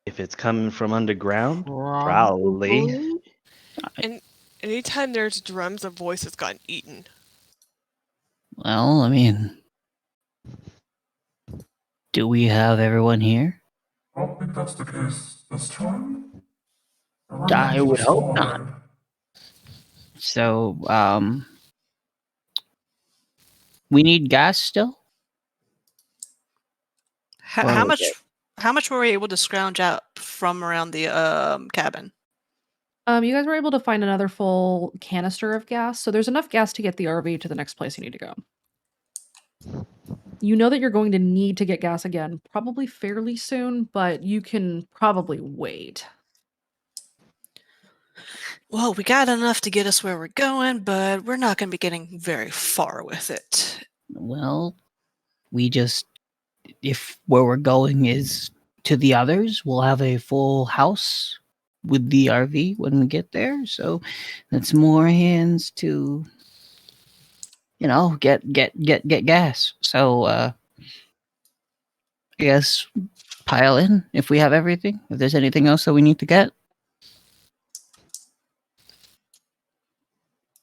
If it's coming from underground, probably. And anytime there's drums, a voice has gotten eaten. Well, I mean, do we have everyone here? I don't think that's the case this time. I would Everyone's hope not. responded. So, we need gas still? Or How we much? good? How much were we able to scrounge out from around the cabin? You guys were able to find another full canister of gas, so there's enough gas to get the RV to the next place you need to go. You know that you're going to need to get gas again, probably fairly soon, but you can probably wait. Well, we got enough to get us where we're going, but we're not going to be getting very far with it. Well, if where we're going is to the others, we'll have a full house with the RV when we get there. So that's more hands to, get gas. So, I guess pile in if we have everything. If there's anything else that we need to get.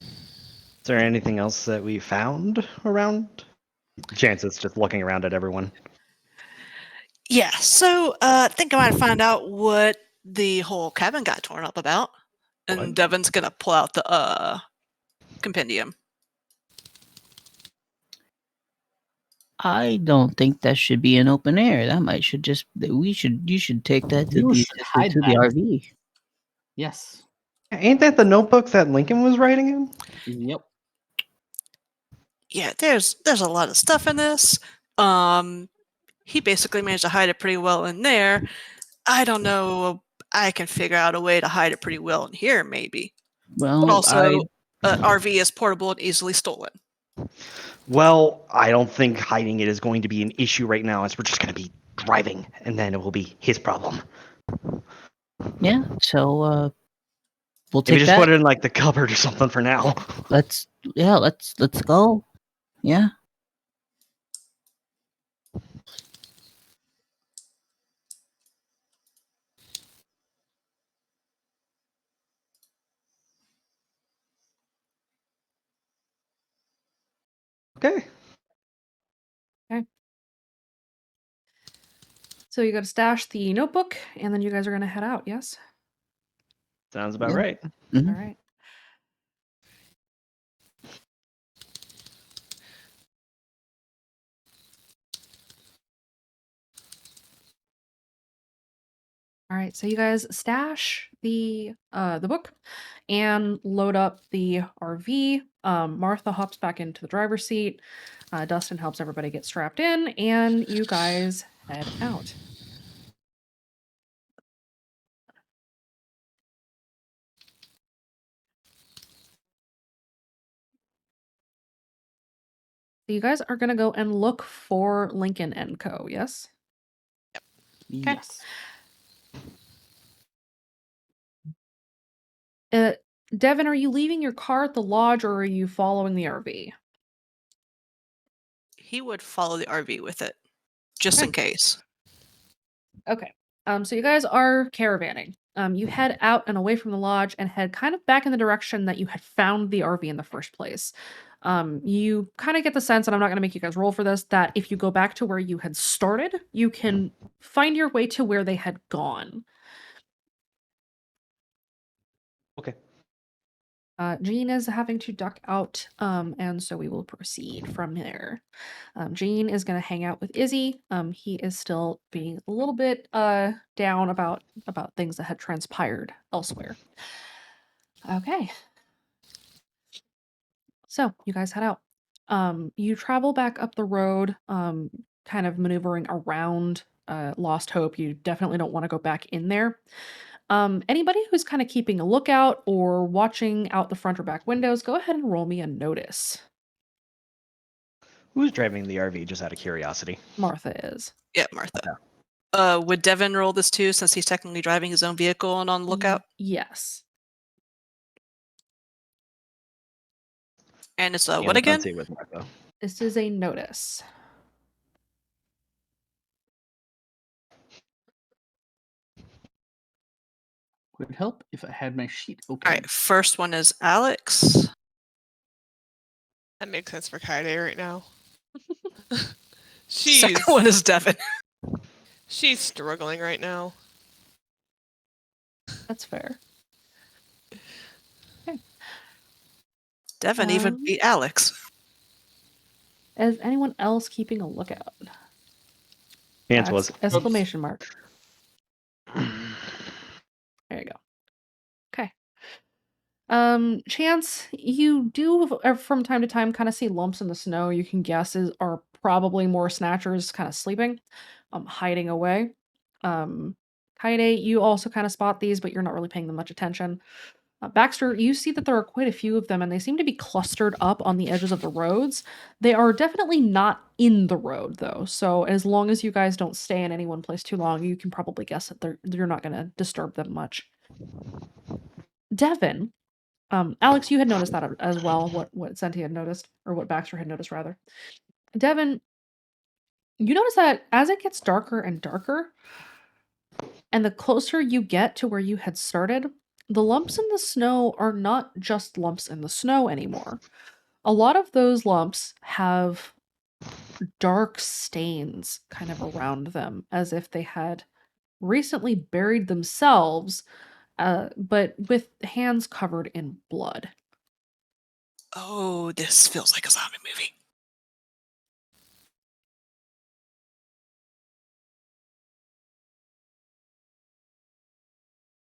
Is there anything else that we found around? Chance it's just looking around at everyone. Yeah, so I think I might find out what the whole cabin got torn up about. And What? Devin's going to pull out the compendium. I don't think that should be in open air. You should take that to You should hide the that. RV. Yes. Ain't that the notebook that Lincoln was writing in? Yep. Yeah, there's a lot of stuff in this. He basically managed to hide it pretty well in there. I don't know. I can figure out a way to hide it pretty well in here, maybe. Well, But also, RV is portable and easily stolen. Well, I don't think hiding it is going to be an issue right now, as we're just going to be driving, and then it will be his problem. yeah. So we'll Maybe take just that. put it in like the cupboard or something for now. Let's go. Yeah. Okay. So you got to stash the notebook, and then you guys are going to head out, yes? Sounds about Yeah. right. Mhm. All right. All right, so you guys stash the book and load up the RV. Martha hops back into the driver's seat. Dustin helps everybody get strapped in, and you guys head out. So you guys are gonna go and look for Lincoln & Co. Yes. Yes. Devin, are you leaving your car at the lodge, or are you following the RV? He would follow the RV with it, just in case. Okay. So you guys are caravanning. You head out and away from the lodge and head kind of back in the direction that you had found the RV in the first place. You kind of get the sense, and I'm not going to make you guys roll for this, that if you go back to where you had started, you can find your way to where they had gone. Okay. Jean is having to duck out, and so we will proceed from there. Jean is going to hang out with Izzy. He is still being a little bit down about things that had transpired elsewhere. Okay. So you guys head out. You travel back up the road, kind of maneuvering around Lost Hope. You definitely don't want to go back in there. Anybody who's kind of keeping a lookout or watching out the front or back windows, go ahead and roll me a notice. Who's driving the RV, just out of curiosity? Martha is. Yeah, Martha. Would Devin roll this too, since he's technically driving his own vehicle and on the lookout? Yes. And it's And what again? Unsee with Marco. This is a notice. Would help if I had my sheet open. All right, first one is Alex. That makes sense for Kaide right now. she's Second one is Devin. she's struggling right now. That's fair. Devin even beat Alex. Is anyone else keeping a lookout? Chance was. Exclamation mark. There you go. Okay. Chance, you do from time to time kind of see lumps in the snow. You can guess are probably more snatchers kind of sleeping, hiding away. Kaide, you also kind of spot these, but you're not really paying them much attention. Baxter, you see that there are quite a few of them, and they seem to be clustered up on the edges of the roads. They are definitely not in the road, though. So as long as you guys don't stay in any one place too long, you can probably guess that you're not going to disturb them much. Devin, Alex, you had noticed that as well. What Senti had noticed, or what Baxter had noticed rather. Devin, you notice that as it gets darker and darker, and the closer you get to where you had started, the lumps in the snow are not just lumps in the snow anymore. A lot of those lumps have dark stains kind of around them, as if they had recently buried themselves, but with hands covered in blood. Oh, this feels like a zombie movie.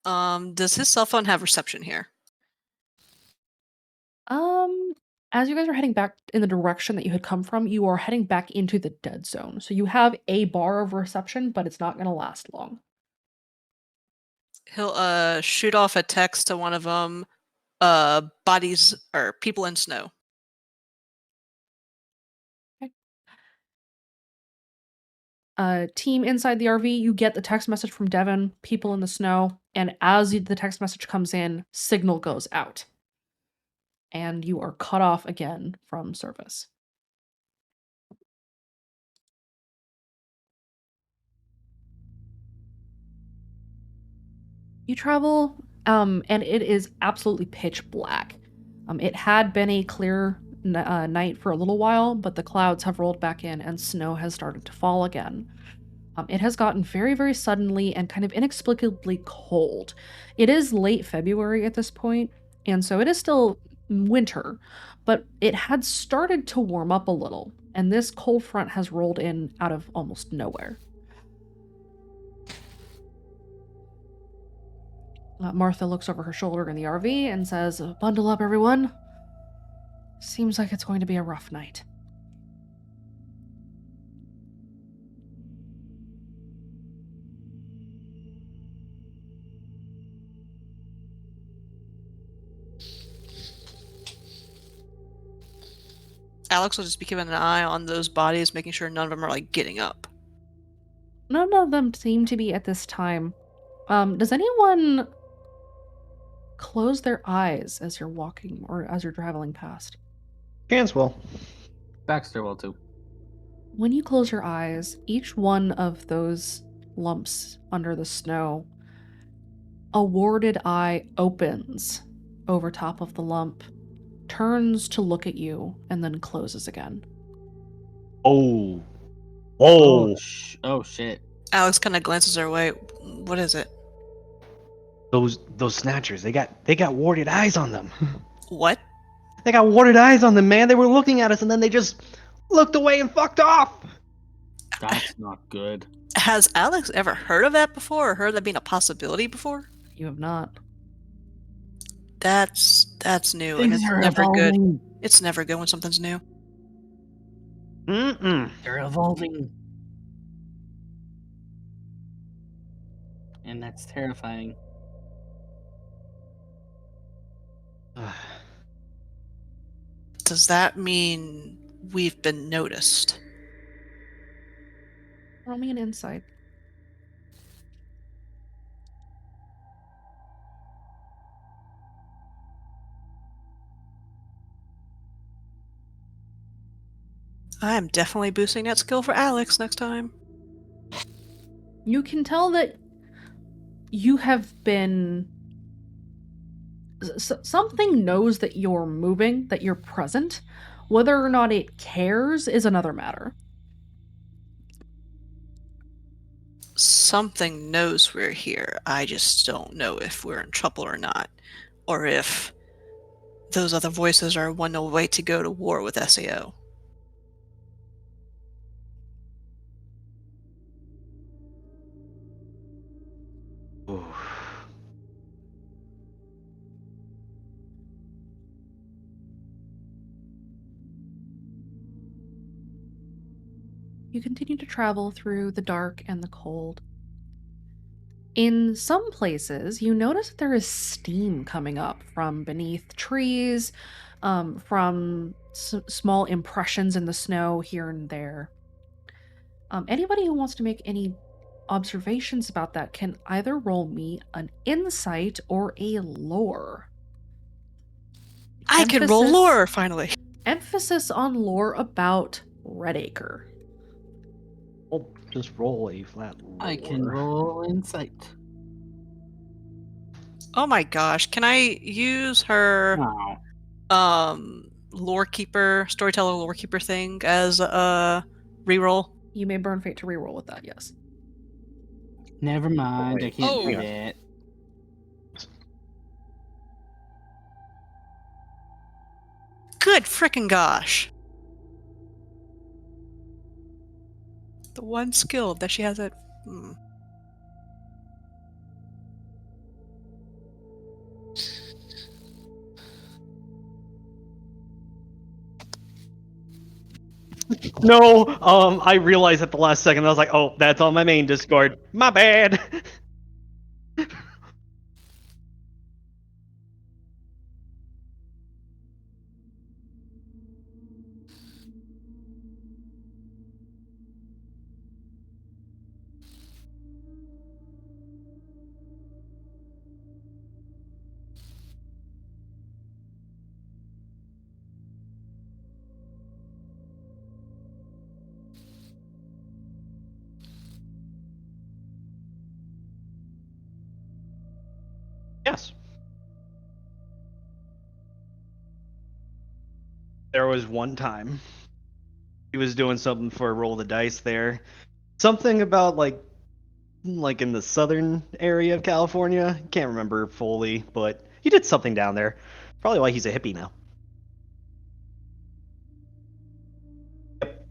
Does his cell phone have reception here? As you guys are heading back in the direction that you had come from, you are heading back into the dead zone. So you have a bar of reception, but it's not going to last long. He'll shoot off a text to one of them, bodies or people in snow. Team inside the RV, you get the text message from Devin, people in the snow, and as the text message comes in, signal goes out. And you are cut off again from service. You travel, and it is absolutely pitch black. It had been a clear night for a little while, but the clouds have rolled back in and snow has started to fall again. It has gotten very, very suddenly and kind of inexplicably cold. It is late February at this point, and so it is still winter, but it had started to warm up a little, and this cold front has rolled in out of almost nowhere. Martha looks over her shoulder in the RV and says, "Bundle up, everyone. Seems like it's going to be a rough night." Alex will just be keeping an eye on those bodies, making sure none of them are like getting up. None of them seem to be at this time. Does anyone close their eyes as you're walking or as you're traveling past? Chance will. Baxter will too. When you close your eyes, each one of those lumps under the snow, a warded eye opens over top of the lump, turns to look at you, and then closes again. Oh. Oh shit. Alex kind of glances her way. What is it? Those snatchers, they got warded eyes on them. What? They got warded eyes on them, man. They were looking at us and then they just looked away and fucked off. That's not good. Has Alex ever heard of that before, or heard that being a possibility before? You have not. That's new, and it's never good. It's never good when something's new. They're evolving. And that's terrifying. Does that mean we've been noticed? Roll me an insight. I am definitely boosting that skill for Alex next time. You can tell that you have been... something knows that you're moving, that you're present. Whether or not it cares is another matter. Something knows we're here. I just don't know if we're in trouble or not. Or if those other voices are one way to go to war with SAO. Ooh. You continue to travel through the dark and the cold. In some places, you notice that there is steam coming up from beneath trees, from small impressions in the snow here and there. Anybody who wants to make any observations about that can either roll me an insight or a lore. I can roll Emphasis- lore, finally. Emphasis on lore about Redacre. Well, just roll a flat lore. I can roll insight. Oh my gosh, can I use her Wow. lore keeper, storyteller lore keeper thing as a reroll? You may burn fate to reroll with that, yes. Never mind. I wait. can't Oh. do that. Good frickin' gosh. The one skill that she has at... No, I realized at the last second. I was like, "Oh, that's on my main Discord. My bad." Yes. There was one time he was doing something for a roll of the dice there. Something about like in the southern area of California. Can't remember fully, but he did something down there. Probably why he's a hippie now. Yep.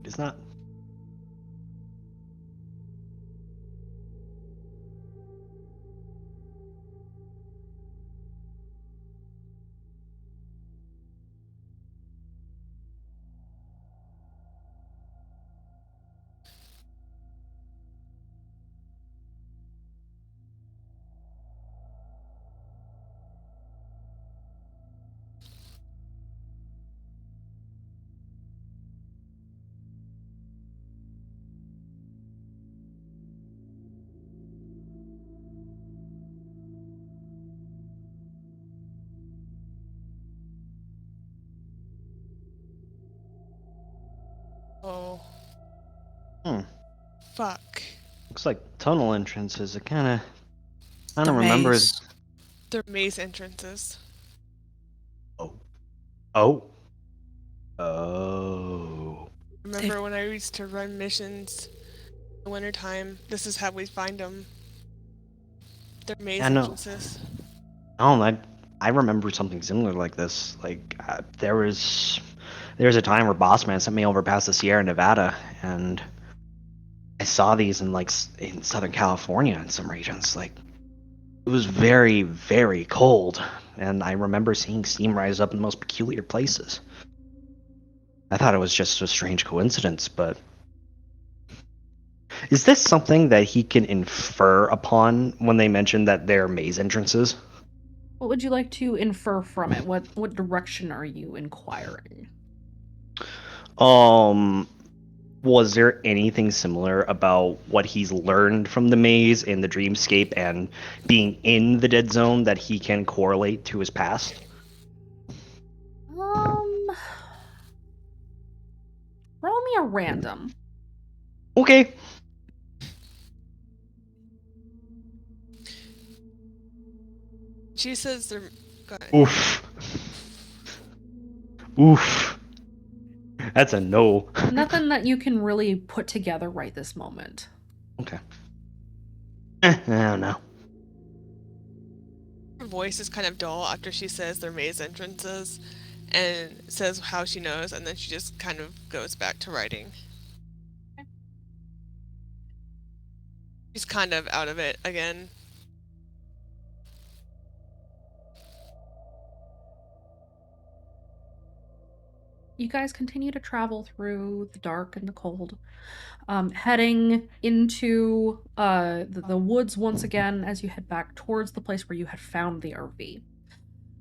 It's not. Oh. Hmm. Fuck. Looks like tunnel entrances. I kind The of remember. maze. They're maze entrances. Oh. Remember when I used to run missions in the wintertime? This is how we find them. They're maze I know. entrances. Oh, I remember something similar like this. Like there was a time where Bossman sent me over past the Sierra Nevada, and I saw these in Southern California in some regions. Like it was very, very cold, and I remember seeing steam rise up in the most peculiar places. I thought it was just a strange coincidence, but is this something that he can infer upon when they mention that they're maze entrances? What would you like to infer from it? What direction are you inquiring? was there anything similar about what he's learned from the maze and the dreamscape and being in the dead zone that he can correlate to his past? Roll me a random. Okay. She says they're. Go ahead. Oof. Oof. That's a no. Nothing that you can really put together right this moment. Okay. I don't know. Her voice is kind of dull after she says they're maze entrances and says how she knows, and then she just kind of goes back to writing. She's kind of out of it again. You guys continue to travel through the dark and the cold, heading into the woods once again as you head back towards the place where you had found the RV.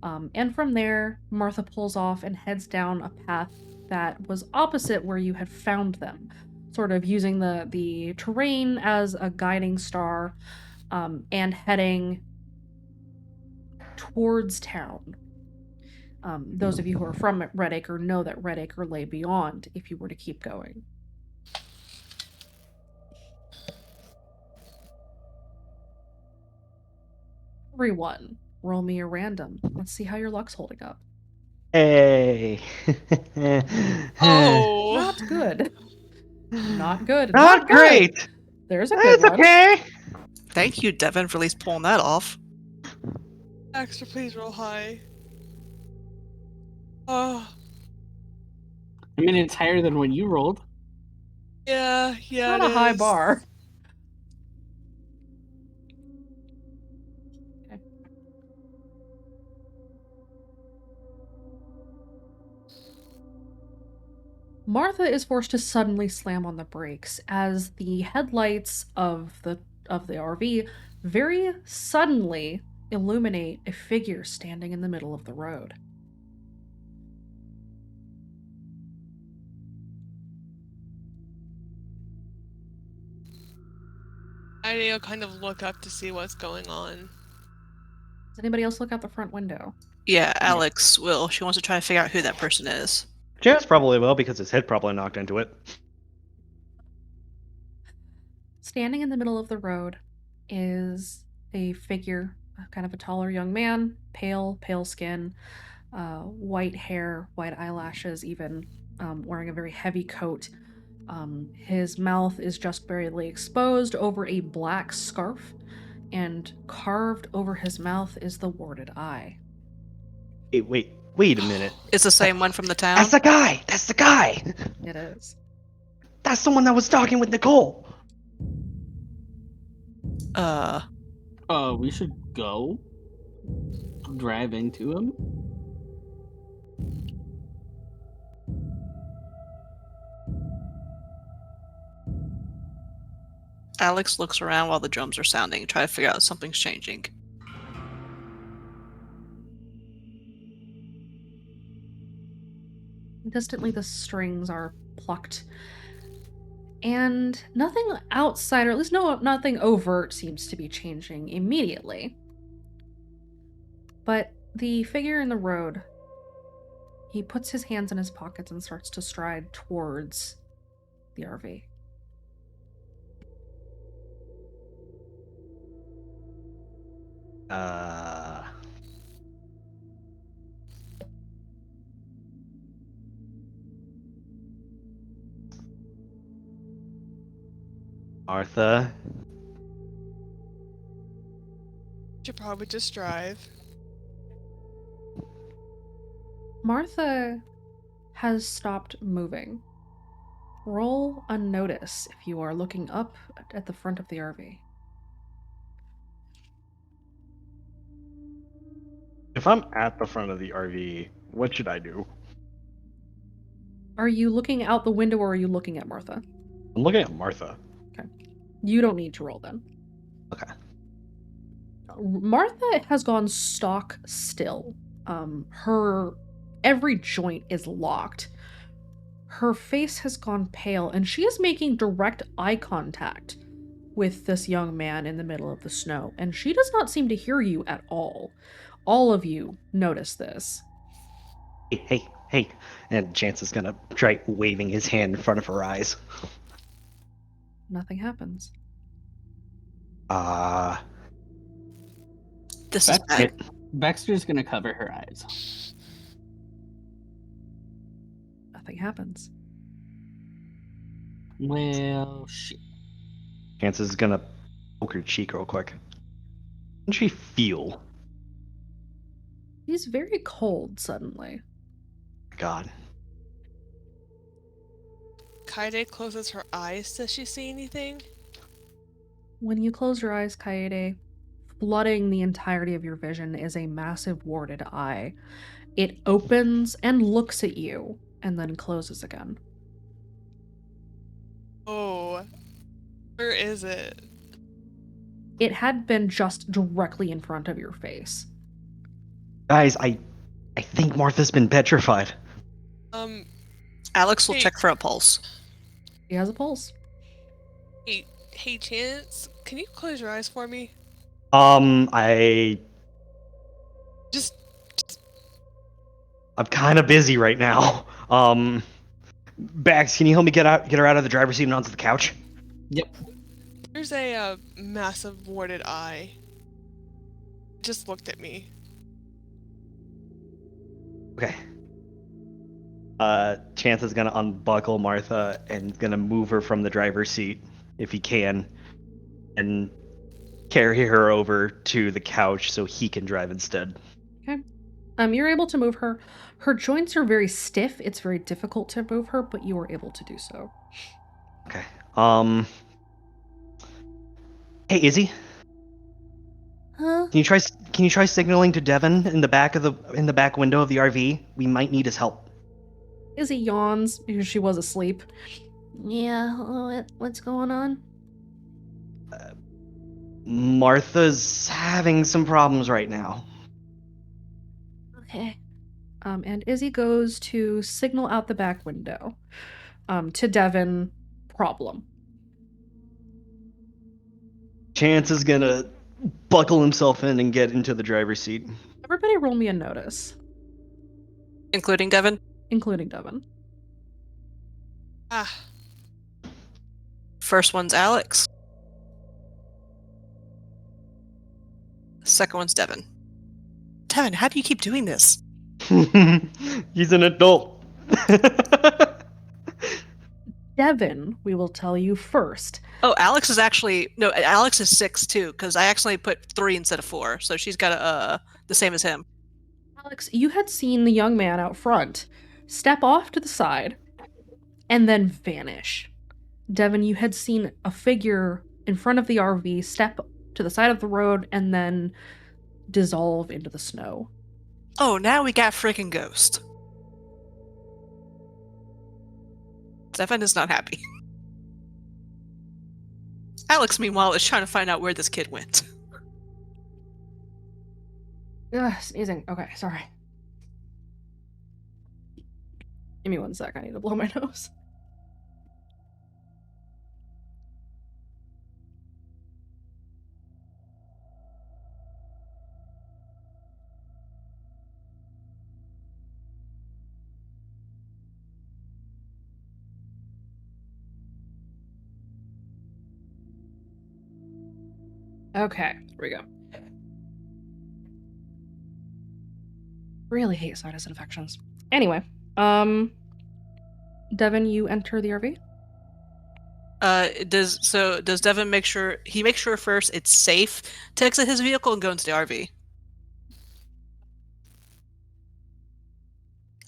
And from there, Martha pulls off and heads down a path that was opposite where you had found them, sort of using the terrain as a guiding star, and heading towards town. Those of you who are from Redacre know that Redacre lay beyond if you were to keep going. Everyone, roll me a random. Let's see how your luck's holding up. Hey. Oh, Not good. Not good. Not good. great. There's a good It's one. okay. Thank you, Devin, for at least pulling that off. extra, please roll high. Oh, I mean, it's higher than what you rolled. yeah, yeah. Not it a high is. bar. Okay. Martha is forced to suddenly slam on the brakes as the headlights of the RV very suddenly illuminate a figure standing in the middle of the road. I kind of look up to see what's going on. Does anybody else look out the front window? Yeah, Alex will. She wants to try to figure out who that person is. Janice probably will because his head probably knocked into it. Standing in the middle of the road is a figure, kind of a taller young man, pale skin, white hair, white eyelashes, even wearing a very heavy coat. His mouth is just barely exposed over a black scarf, and carved over his mouth is the warded eye. Wait a minute. It's the same one from the town? That's the guy! That's the guy! It is. That's the one that was talking with Nicole! We should go drive into him. Alex looks around while the drums are sounding, try to figure out if something's changing. Distantly, the strings are plucked. And nothing outside, or at least nothing overt, seems to be changing immediately. But the figure in the road, he puts his hands in his pockets and starts to stride towards the RV. Martha? Should probably just drive. Martha has stopped moving. Roll a notice if you are looking up at the front of the RV. If I'm at the front of the RV, what should I do? Are you looking out the window or are you looking at Martha? I'm looking at Martha. Okay. You don't need to roll then. Okay. Martha has gone stock still. Her every joint is locked. her face has gone pale, and she is making direct eye contact with this young man in the middle of the snow, and she does not seem to hear you at all. All of you notice this. Hey. And Chance is gonna try waving his hand in front of her eyes. Nothing happens. This is bad. Baxter's gonna cover her eyes. Nothing happens. Well, shit. Chance is gonna poke her cheek real quick. How does she feel? He's very cold suddenly. God. Kaede closes her eyes. Does she see anything? When you close your eyes, Kaede, flooding the entirety of your vision is a massive warded eye. It opens and looks at you, and then closes again. Oh. Where is it? It had been just directly in front of your face. Guys, I think Martha's been petrified. Alex will Hey. check for a pulse. He has a pulse. Hey, Chance, can you close your eyes for me? I'm Just kind of busy right now. Bax, can you help me get her out of the driver's seat and onto the couch? Yep. there's a massive warded eye. Just looked at me. Okay. Chance is gonna unbuckle Martha and gonna move her from the driver's seat if he can, and carry her over to the couch so he can drive instead. Okay. You're able to move her. Her joints are very stiff. It's very difficult to move her, but you were able to do so. Okay. Hey, Izzy, Huh? can you try signaling to Devin in the back window of the RV? We might need his help. Izzy yawns because she was asleep. Yeah, what's going on? Martha's having some problems right now. Okay. And Izzy goes to signal out the back window. To Devin, problem. Chance is gonna buckle himself in and get into the driver's seat. Everybody roll me a notice, Including Devin? including Devin. Ah, First one's Alex. Second one's Devin. Devin, how do you keep doing this? He's an adult. Devin, we will tell you first. Oh, Alex is 6 too, because I actually put 3 instead of 4, so she's got the same as him. Alex, you had seen the young man out front step off to the side and then vanish. Devin, you had seen a figure in front of the RV step to the side of the road and then dissolve into the snow. Oh, now we got freaking Ghost. Devin is not happy. Alex, meanwhile, is trying to find out where this kid went. Ugh, sneezing. Okay, sorry. Give me 1 sec. I need to blow my nose. Okay, here we go. Really hate sinus infections. Anyway, Devin, you enter the RV? Does Devin make sure first it's safe to exit his vehicle and go into the RV?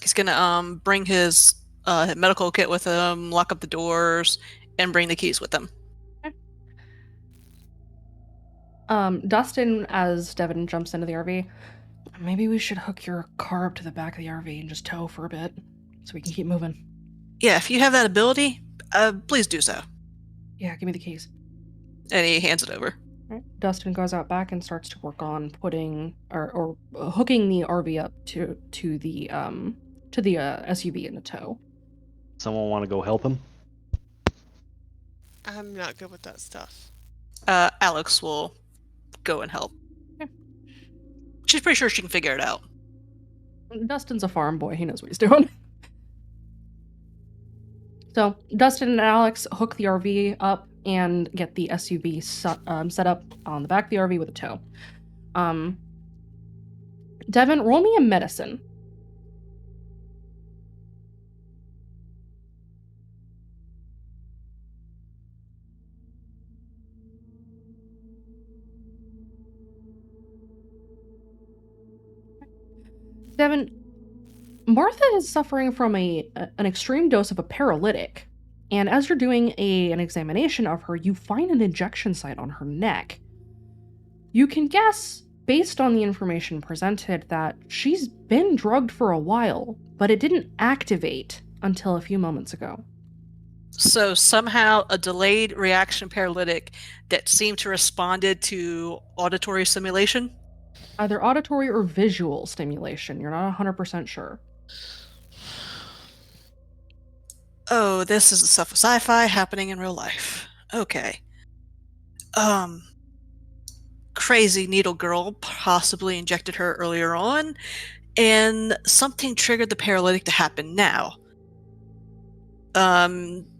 He's gonna bring his medical kit with him, lock up the doors, and bring the keys with him. Dustin, as Devin jumps into the RV, maybe we should hook your car up to the back of the RV and just tow for a bit so we can keep moving. Yeah, if you have that ability, please do so. Yeah, give me the keys. And he hands it over. Right. Dustin goes out back and starts to work on putting or hooking the RV up to the SUV in the tow. Someone want to go help him? I'm not good with that stuff. Alex will go and help. Okay. She's pretty sure she can figure it out. Dustin's a farm boy. He knows what he's doing. So Dustin and Alex hook the RV up and get the SUV set up on the back of the RV with a tow. Devin, roll me a medicine. Devin, Martha is suffering from an extreme dose of a paralytic, and as you're doing an examination of her, you find an injection site on her neck. You can guess, based on the information presented, that she's been drugged for a while, but it didn't activate until a few moments ago. So somehow a delayed reaction paralytic that seemed to responded to auditory stimulation? Either auditory or visual stimulation. You're not 100% sure. Oh, this is the stuff of sci-fi happening in real life. Okay. Crazy needle girl possibly injected her earlier on, and something triggered the paralytic to happen now.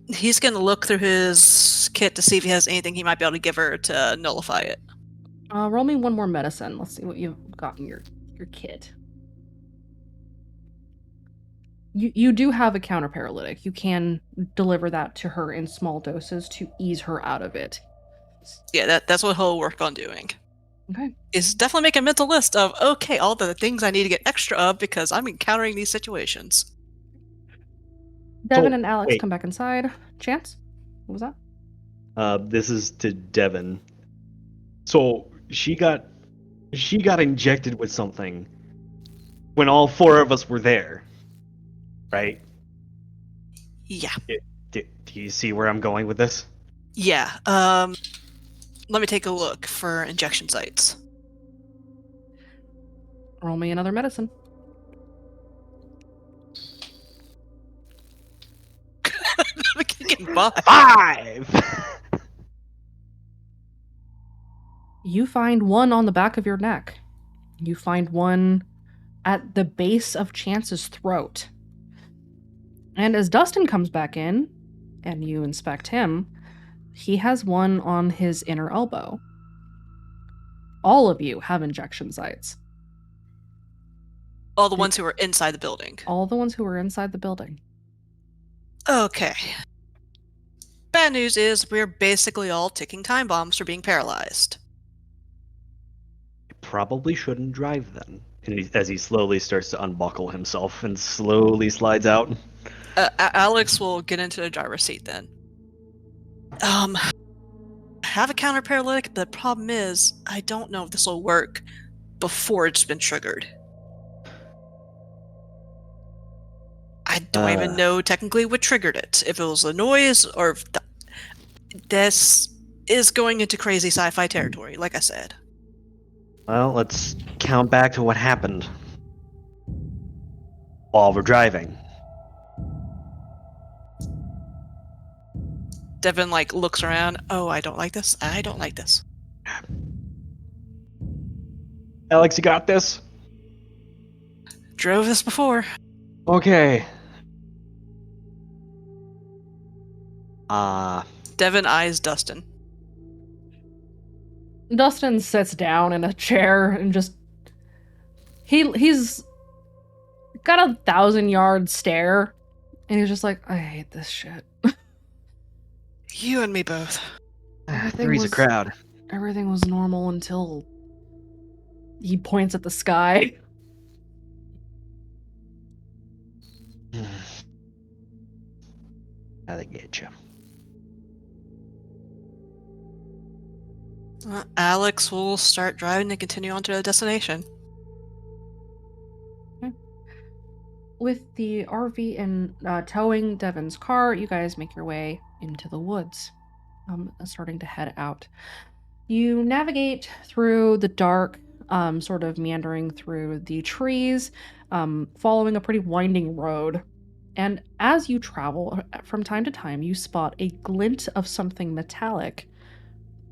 He's gonna look through his kit to see if he has anything he might be able to give her to nullify it. Roll me one more medicine. Let's see what you've got in your kit. You do have a counter paralytic. You can deliver that to her in small doses to ease her out of it. Yeah, that's what he'll work on doing. Okay. Is definitely make a mental list of, okay, all the things I need to get extra of because I'm encountering these situations. Devin and Alex wait. come back inside. Chance? What was that? This is to Devin. So she got injected with something when all four of us were there, right? Yeah. Do you see where I'm going with this? Yeah. Let me take a look for injection sites. Roll me another medicine. We can get by. 5! You find one on the back of your neck. You find one at the base of Chance's throat. And as Dustin comes back in, and you inspect him, he has one on his inner elbow. All of you have injection sites. All the ones who are inside the building. All the ones who are inside the building. Okay. Bad news is we're basically all ticking time bombs for being paralyzed. Probably shouldn't drive then. And as he slowly starts to unbuckle himself and slowly slides out. Alex will get into the driver's seat then. Have a counter paralytic. The problem is, I don't know if this will work before it's been triggered. I don't even know technically what triggered it. If it was the noise or if this is going into crazy sci-fi territory, like I said. Well, let's count back to what happened while we're driving. Devin looks around. Oh, I don't like this. I don't like this. Alex, you got this? Drove this before. Okay. Devin eyes Dustin. Dustin sits down in a chair and just he's got a 1,000-yard stare, and he's just like, I hate this shit. You and me both. Three's a crowd. Everything was normal until he points at the sky. Now they get you. Alex will start driving and continue on to the destination. Okay. With the RV and towing Devin's car, you guys make your way into the woods, starting to head out. You navigate through the dark, sort of meandering through the trees, following a pretty winding road And as you travel, from time to time, you spot a glint of something metallic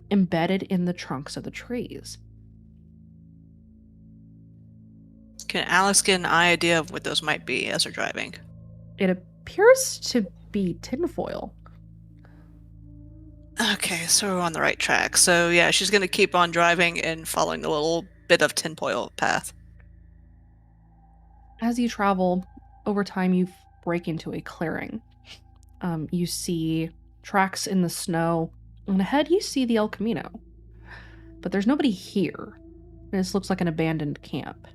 embedded in the trunks of the trees. Can Alex get an idea of what those might be as they're driving? It appears to be tinfoil. Okay, so we're on the right track. So yeah, she's gonna keep on driving and following the little bit of tinfoil path. As you travel, over time, you break into a clearing. You see tracks in the snow, and ahead you see the El Camino. But there's nobody here. This looks like an abandoned camp.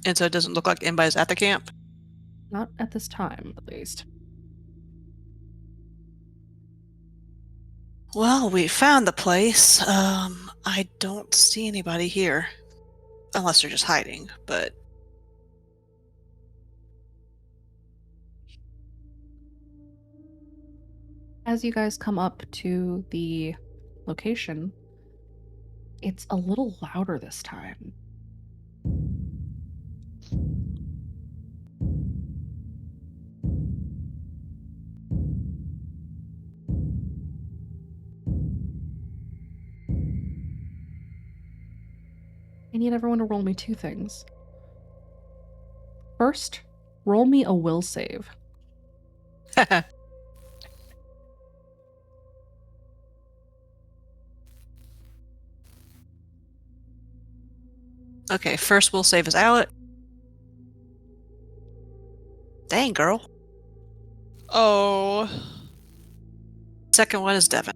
And so it doesn't look like anybody's at the camp? Not at this time, at least. Well, we found the place. I don't see anybody here. Unless they're just hiding, but... As you guys come up to the location, it's a little louder this time. I need everyone to roll me 2 things. First, roll me a will save. Okay, first we'll save is Alec. Dang, girl. Oh. Second one is Devin.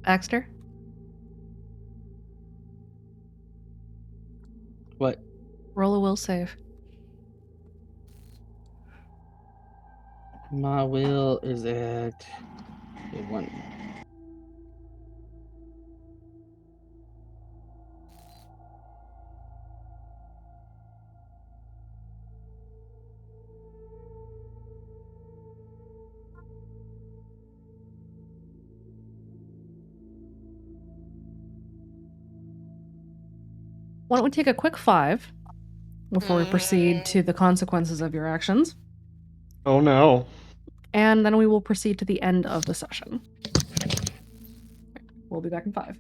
Axter? What? Roll a will save. My will is at a 1. Why don't we take a quick 5 before we proceed to the consequences of your actions? Oh no. And then we will proceed to the end of the session. We'll be back in 5.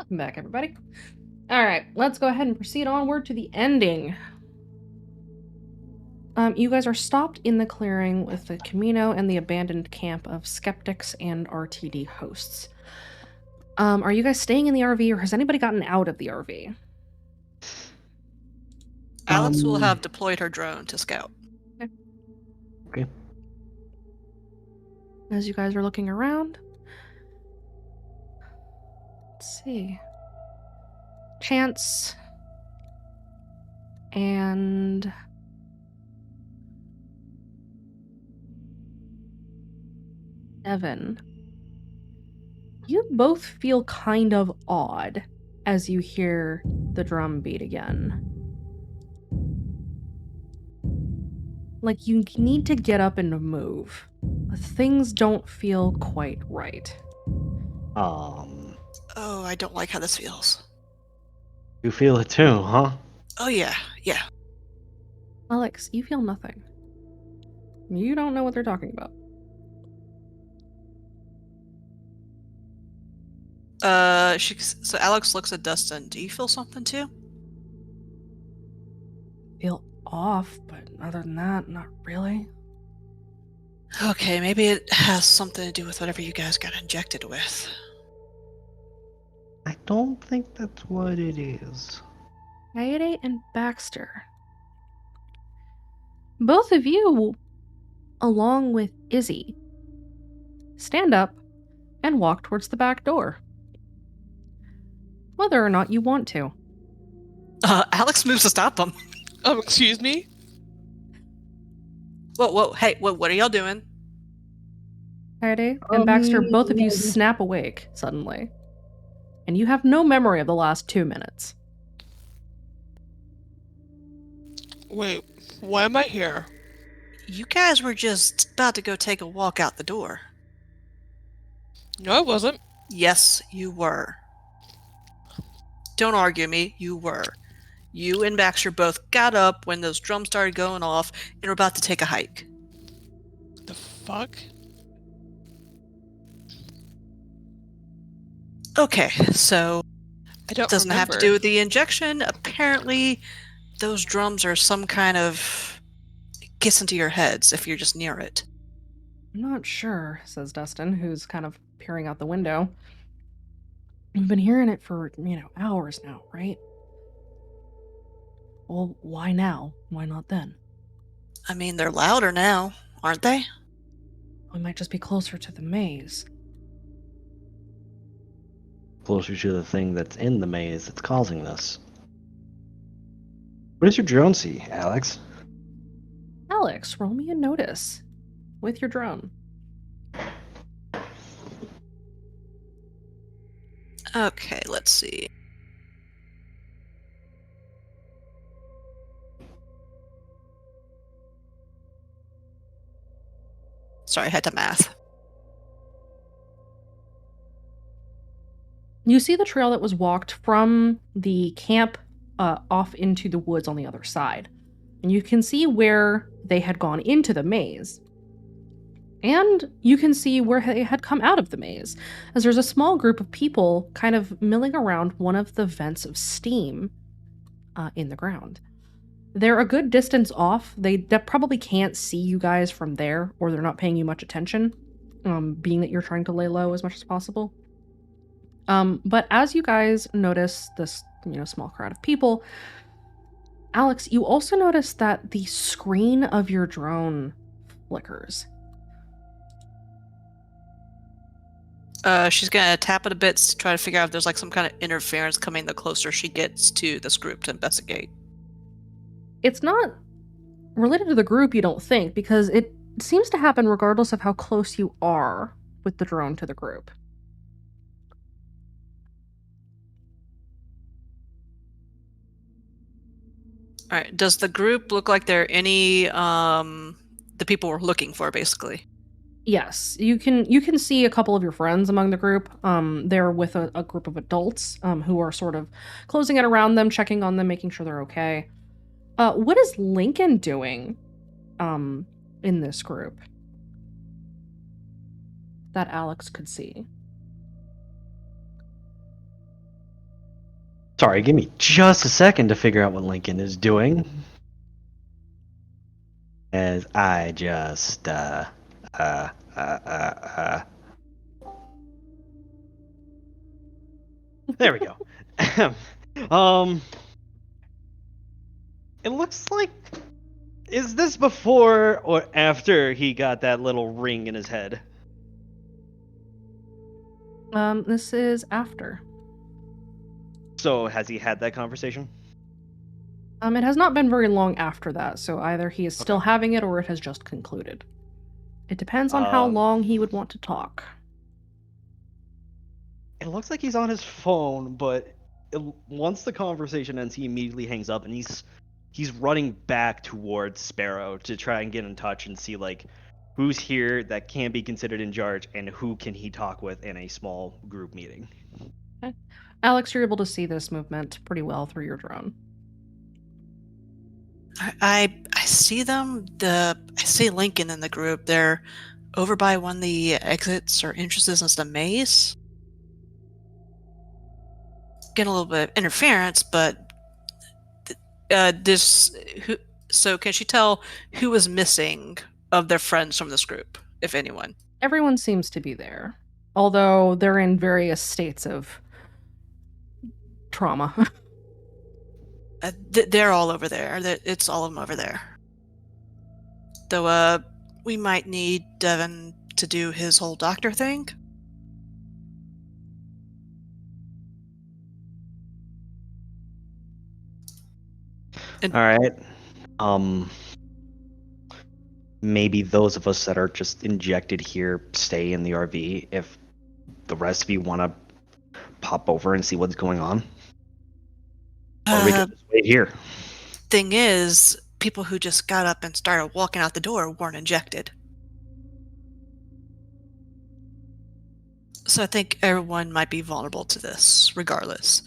Welcome back, everybody. All right, let's go ahead and proceed onward to the ending. You guys are stopped in the clearing with the Camino and the abandoned camp of skeptics and RTD hosts. Are you guys staying in the RV, or has anybody gotten out of the RV? Alex will have deployed her drone to scout. Okay. As you guys are looking around, let's see. Chance and Evan, you both feel kind of odd as you hear the drum beat again. Like you need to get up and move. Things don't feel quite right. Oh, I don't like how this feels. You feel it too, huh? Oh yeah. Alex, you feel nothing. You don't know what they're talking about. So Alex looks at Dustin. Do you feel something too? Feel off, but other than that, not really. Okay, maybe it has something to do with whatever you guys got injected with. I don't think that's what it is. Kaede and Baxter. Both of you, along with Izzy, stand up and walk towards the back door. Whether or not you want to. Alex moves to stop them. Excuse me? Whoa, hey, what are y'all doing? Kaede and Baxter, both of you snap awake suddenly. And you have no memory of the last 2 minutes. Wait, why am I here? You guys were just about to go take a walk out the door. No, I wasn't. Yes, you were. Don't argue me, you were. You and Baxter both got up when those drums started going off and were about to take a hike. The fuck? Okay, so I don't doesn't have to remember. do with the injection. Apparently, those drums are some kind of gets into your heads if you're just near it. I'm not sure, says Dustin, who's kind of peering out the window. We've been hearing it for, hours now, right? Well, why now? Why not then? I mean, they're louder now, aren't they? We might just be closer to the maze. Closer to the thing that's in the maze that's causing this. What does your drone see, Alex? Alex, roll me a notice with your drone. Okay, let's see. Sorry, I had to math. You see the trail that was walked from the camp off into the woods on the other side. And you can see where they had gone into the maze. And you can see where they had come out of the maze, as there's a small group of people kind of milling around one of the vents of steam in the ground. They're a good distance off. They probably can't see you guys from there, or they're not paying you much attention, being that you're trying to lay low as much as possible. But as you guys notice this, small crowd of people, Alex, you also notice that the screen of your drone flickers. She's gonna tap it a bit to try to figure out if there's like some kind of interference coming the closer she gets to this group to investigate. It's not related to the group, you don't think, because it seems to happen regardless of how close you are with the drone to the group. All right. Does the group look like they're any the people we're looking for, basically? Yes, you can see a couple of your friends among the group. They're with a group of adults who are sort of closing it around them, checking on them, making sure they're okay. What is Lincoln doing in this group that Alex could see? Sorry, give me just a second to figure out what Lincoln is doing. As I just, There we go. It looks like, is this before or after he got that little ring in his head? This is after. So has he had that conversation? It has not been very long after that, so either he is still having it or it has just concluded. It depends on how long he would want to talk. It looks like he's on his phone, but once the conversation ends, he immediately hangs up and he's running back towards Sparrow to try and get in touch and see like who's here that can be considered in charge and who can he talk with in a small group meeting. Okay. Alex, you're able to see this movement pretty well through your drone. I see them. I see Lincoln in the group. They're over by one of the exits or entrances into the maze. Getting a little bit of interference, but so can she tell who was missing of their friends from this group, if anyone? Everyone seems to be there, although they're in various states of trauma. They're all over there. It's all of them over there. Though, we might need Devin to do his whole doctor thing. All right. Maybe those of us that are just injected here stay in the RV if the rest of you want to pop over and see what's going on. Or we can just wait here. Thing is, people who just got up and started walking out the door weren't injected. So I think everyone might be vulnerable to this, regardless.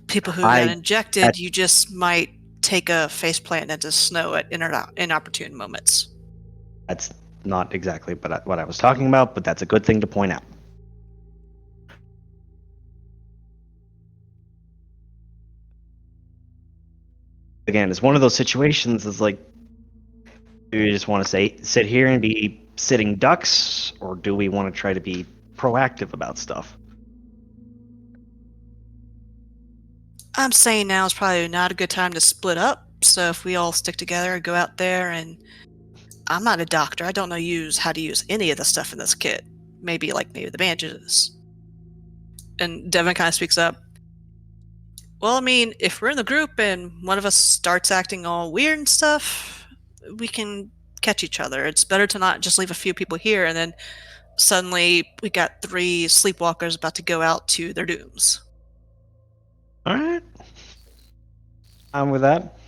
People who got injected, you just might take a faceplant into snow at inopportune moments. That's not exactly what I was talking about, but that's a good thing to point out. Again, it's one of those situations. It's like, do you just want to sit here and be sitting ducks, or do we want to try to be proactive about stuff? I'm saying now is probably not a good time to split up. So if we all stick together and go out there, and I'm not a doctor, I don't know how to use any of the stuff in this kit. Maybe the bandages. And Devin kind of speaks up. Well, I mean, if we're in the group and one of us starts acting all weird and stuff, we can catch each other. It's better to not just leave a few people here and then suddenly we got 3 sleepwalkers about to go out to their dooms. All right. I'm with that.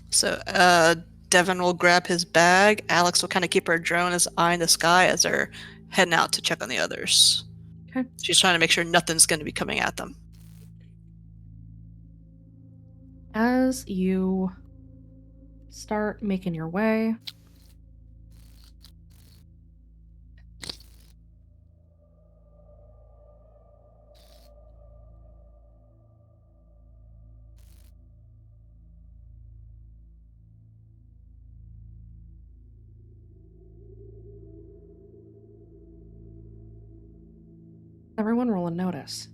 So, Devin will grab his bag. Alex will kind of keep her drone as eye in the sky as they're heading out to check on the others. Okay. She's trying to make sure nothing's going to be coming at them. As you start making your way, everyone roll a notice.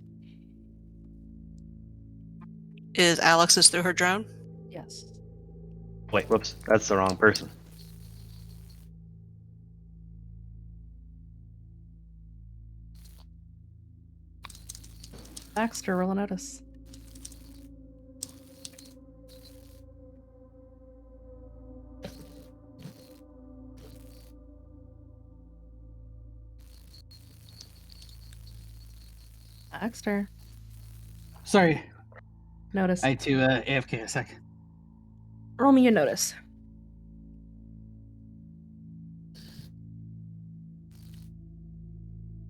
Is Alex's through her drone? Yes. Wait, whoops, that's the wrong person. Baxter, roll a notice. Baxter, Sorry, notice. I had to AFK a sec. Roll me a notice.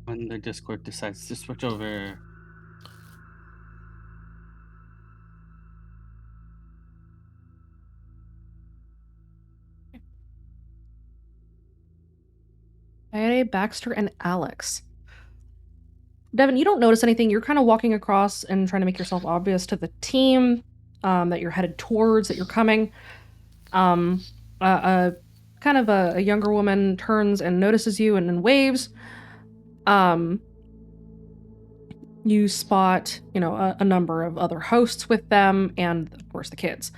When the Discord decides to switch over. Kaede, Baxter, and Alex. Devin, you don't notice anything. You're kind of walking across and trying to make yourself obvious to the team that you're headed towards, that you're coming. A younger woman turns and notices you and then waves. You spot, a number of other hosts with them, and of course the kids.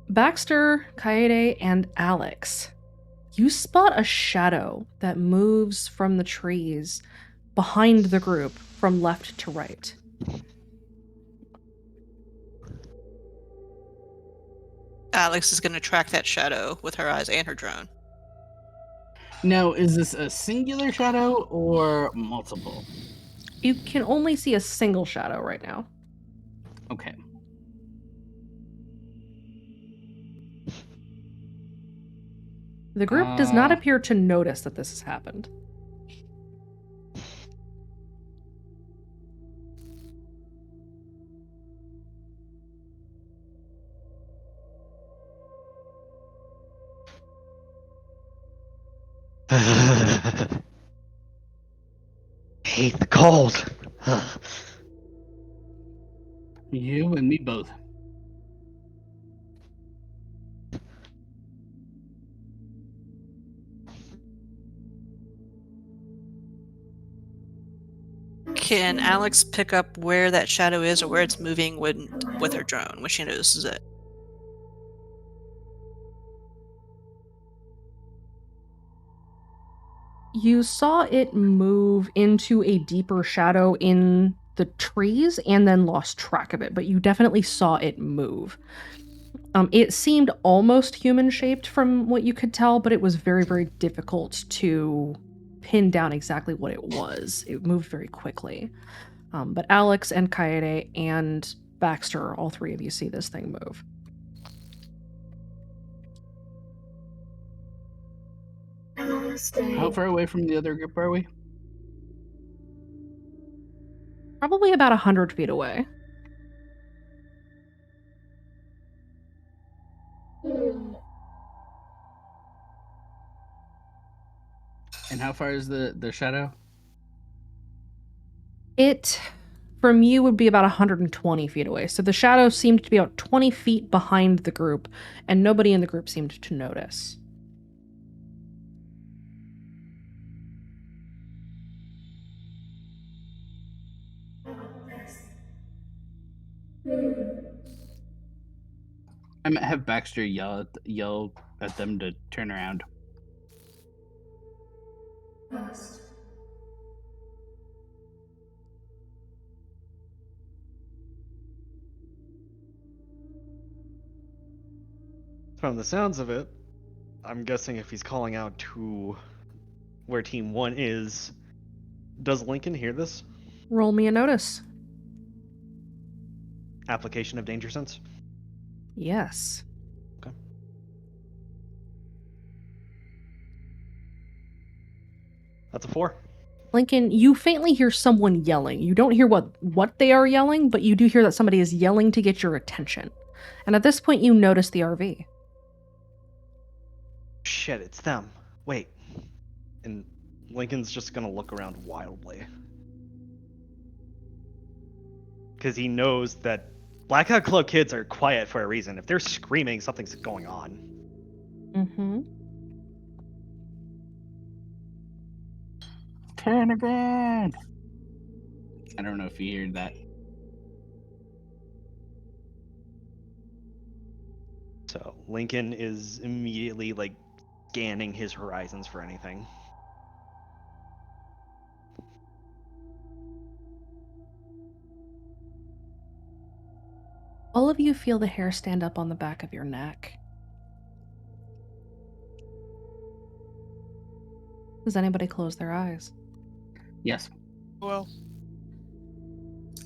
Baxter, Kaede, and Alex. You spot a shadow that moves from the trees behind the group from left to right. Alex is going to track that shadow with her eyes and her drone. Now, is this a singular shadow or multiple? You can only see a single shadow right now. Okay. The group does not appear to notice that this has happened. Hate the cold. You and me both. Can Alex pick up where that shadow is or where it's moving with her drone when she notices it? You saw it move into a deeper shadow in the trees and then lost track of it, but you definitely saw it move. It seemed almost human-shaped from what you could tell, but it was very, very difficult to pin down exactly what it was. It moved very quickly. But Alex and Kaede and Baxter, all three of you see this thing move. How far away from the other group are we? Probably about 100 feet away. And how far is the shadow? It, from you, would be about 120 feet away. So the shadow seemed to be about 20 feet behind the group, and nobody in the group seemed to notice. I might have Baxter yell at them to turn around. From the sounds of it, I'm guessing if he's calling out to where Team 1 is, does Lincoln hear this? Roll me a notice. Application of danger sense? Yes. Okay. That's a 4. Lincoln, you faintly hear someone yelling. You don't hear what they are yelling, but you do hear that somebody is yelling to get your attention. And at this point, you notice the RV. Shit, it's them. Wait. And Lincoln's just gonna look around wildly. Because he knows that Blackout Club kids are quiet for a reason. If they're screaming, something's going on. Mm-hmm. Turn around! I don't know if you heard that. So Lincoln is immediately scanning his horizons for anything. All of you feel the hair stand up on the back of your neck. Does anybody close their eyes? Yes. Well,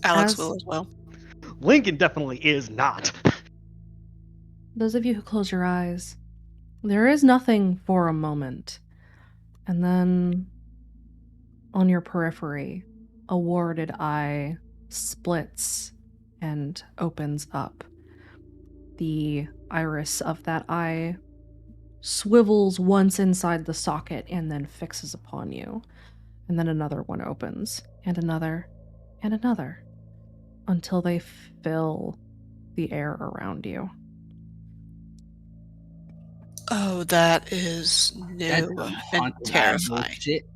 Alex As- will as well. Lincoln definitely is not. Those of you who close your eyes, there is nothing for a moment. And then, on your periphery, a warded eye splits and opens up. The iris of that eye swivels once inside the socket and then fixes upon you. And then another one opens, and another, until they fill the air around you. Oh, that is new That's and haunted terrifying. shit.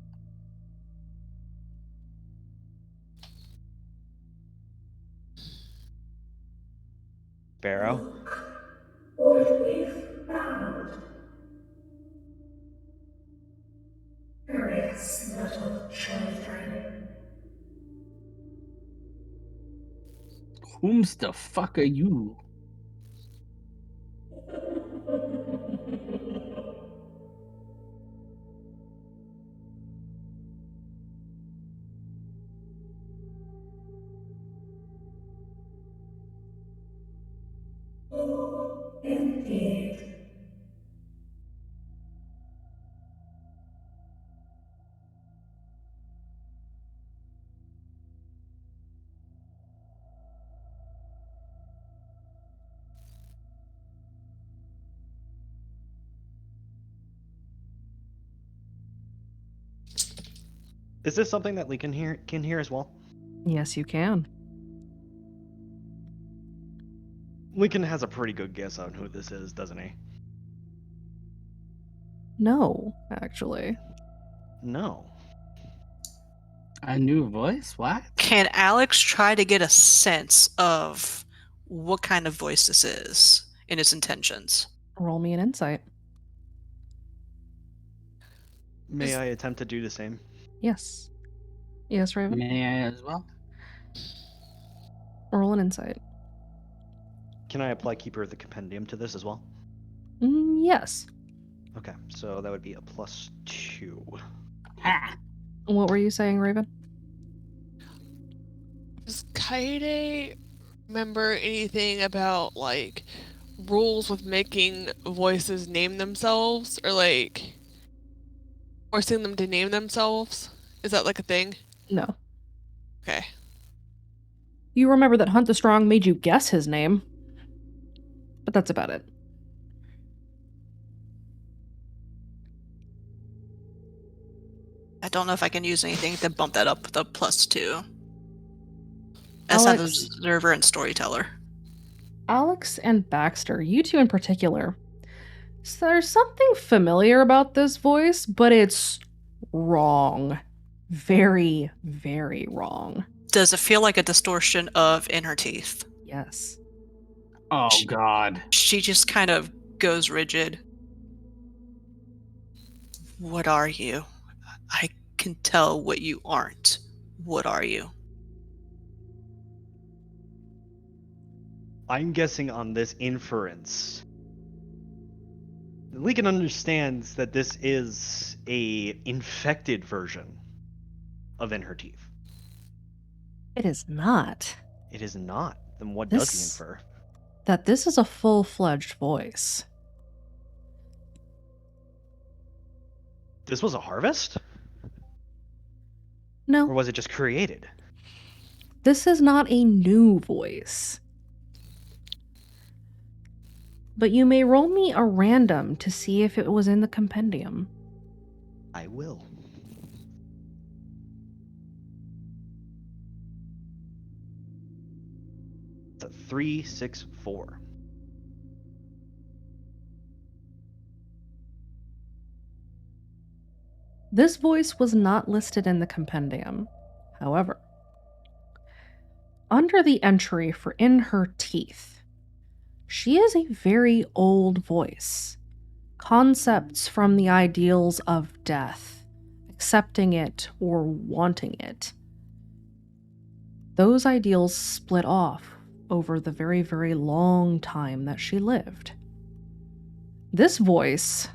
Barrow. What we've found. Curious little children. Whom's the fuck are you? Oh, indeed. Is this something that Lee can hear as well? Yes, you can. Lincoln has a pretty good guess on who this is, doesn't he? No, actually. No. A new voice? What? Can Alex try to get a sense of what kind of voice this is in its intentions? Roll me an insight. May I attempt to do the same? Yes. Yes, Raven? May I as well? Roll an insight. Can I apply Keeper of the Compendium to this as well? Yes. Okay, so that would be a +2. Ha! What were you saying, Raven? Does Kaede remember anything about, like, rules with making voices name themselves? Or, like, forcing them to name themselves? Is that, like, a thing? No. Okay. You remember that Hunt the Strong made you guess his name. But that's about it. I don't know if I can use anything to bump that up the +2. As an Alex- observer and storyteller. Alex and Baxter, you two in particular. So there's something familiar about this voice, but it's wrong. Very, very wrong. Does it feel like a distortion of in her teeth? Yes. Oh god. She just kind of goes rigid. What are you? I can tell what you aren't. What are you? I'm guessing on this inference. Lincoln understands that this is a infected version of In Her Teeth. It is not. It is not. Then what does he This- infer? That this is a full-fledged voice. This was a harvest? No, Or was it just created? this is not a new voice. But you may roll me a random to see if it was in the compendium. I will. It's a 3, 6, 4. This voice was not listed in the compendium. However, under the entry for In Her Teeth, she is a very old voice. Concepts from the ideals of death, accepting it or wanting it. Those ideals split off over the very, very long time that she lived. This voice,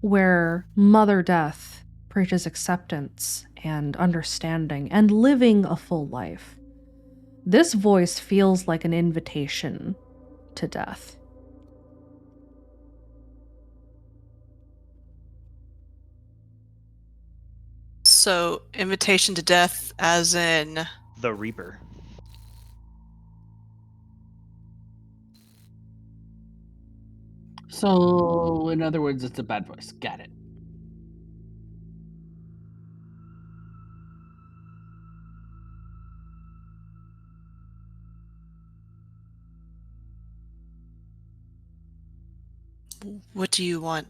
where Mother Death preaches acceptance and understanding and living a full life, this voice feels like an invitation to death. So, invitation to death, as in. The Reaper. So, in other words, it's a bad voice. Got it. What do you want?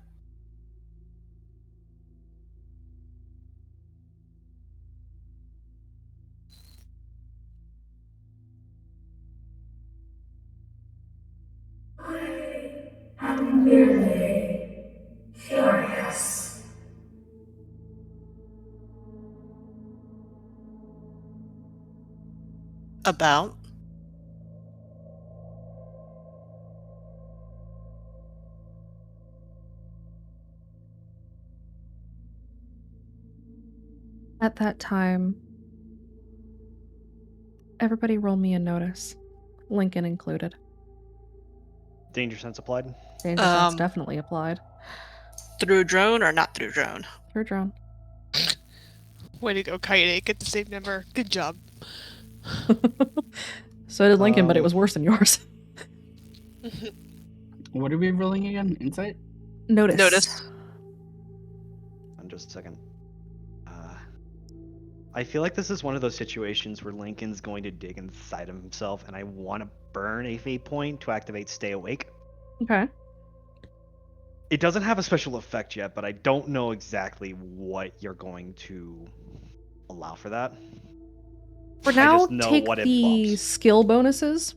I'm merely curious. About? At that time, everybody roll me a notice, Lincoln included. Danger sense applied. Danger sense definitely applied. Through drone or not through drone? Through drone. Way to go, Kaede. Get the same number. Good job. So did Lincoln, but it was worse than yours. What are we rolling again? Insight? Notice. Notice. Just a second. I feel like this is one of those situations where Lincoln's going to dig inside of himself, and I want to burn a fate point to activate Stay Awake. Okay. It doesn't have a special effect yet, but I don't know exactly what you're going to allow for that. For now, just know take what it the bumps. skill bonuses,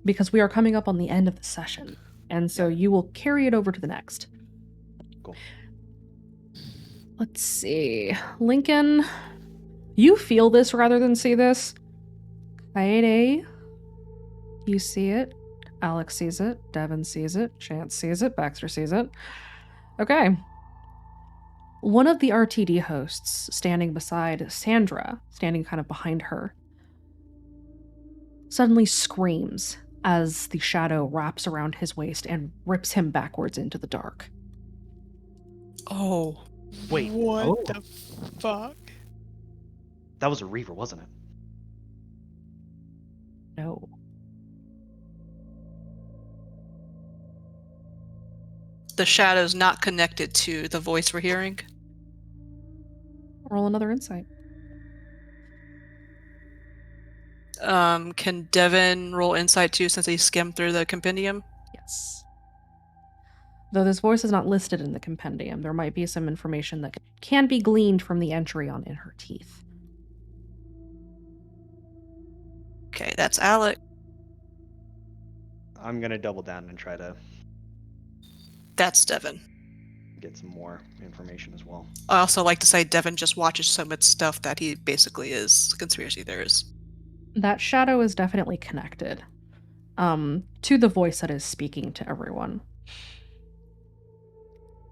because we are coming up on the end of the session, and so you will carry it over to the next. Cool. Let's see. Lincoln, you feel this rather than see this. Kaede, you see it. Alex sees it. Devin sees it. Chance sees it. Baxter sees it. Okay. One of the RTD hosts standing beside Sandra, standing kind of behind her, suddenly screams as the shadow wraps around his waist and rips him backwards into the dark. Oh. Wait. What the fuck? That was a Reaver, wasn't it? No. The shadow's not connected to the voice we're hearing? Roll another insight. Can Devin roll insight too since he skimmed through the compendium? Yes. Though this voice is not listed in the compendium, there might be some information that can be gleaned from the entry on In Her Teeth. Okay, that's Alec. I'm going to double down and try to That's Devin. get some more information as well. I also like to say Devin just watches so much stuff that he basically is conspiracy theorist. That shadow is definitely connected to the voice that is speaking to everyone.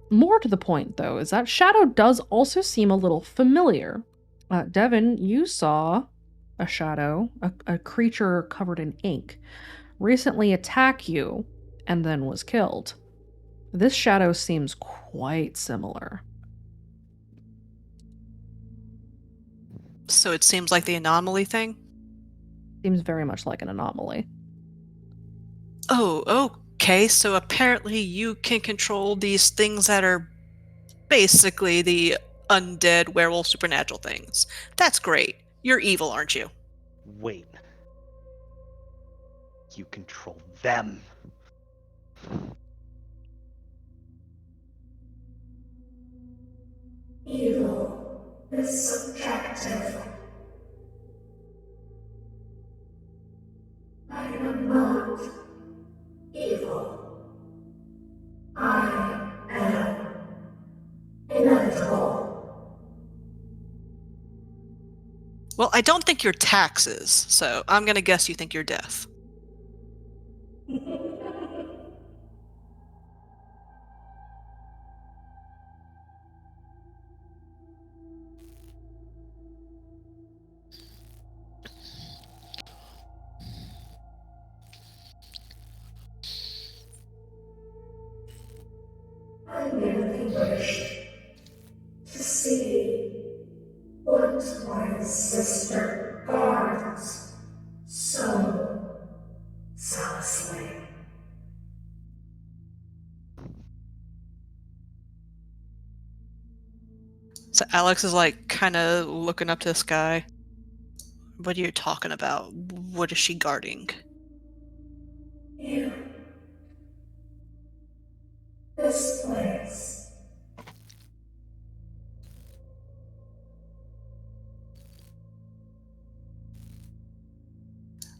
More to the point, though, is that shadow does also seem a little familiar. Devin, you saw a shadow, a creature covered in ink, recently attack you and then was killed. This shadow seems quite similar. So it seems like the anomaly thing? Seems very much like an anomaly. Oh, okay. So apparently you can control these things that are basically the undead werewolf supernatural things. That's great. You're evil, aren't you? Wait. You control them. Evil is subjective. I am not evil. I am inevitable. Well, I don't think you're taxes, so I'm gonna guess you think you're death. I merely wish to see what my sister guards so zealously. So Alex is like kind of looking up to the sky. What are you talking about? What is she guarding? You. This place.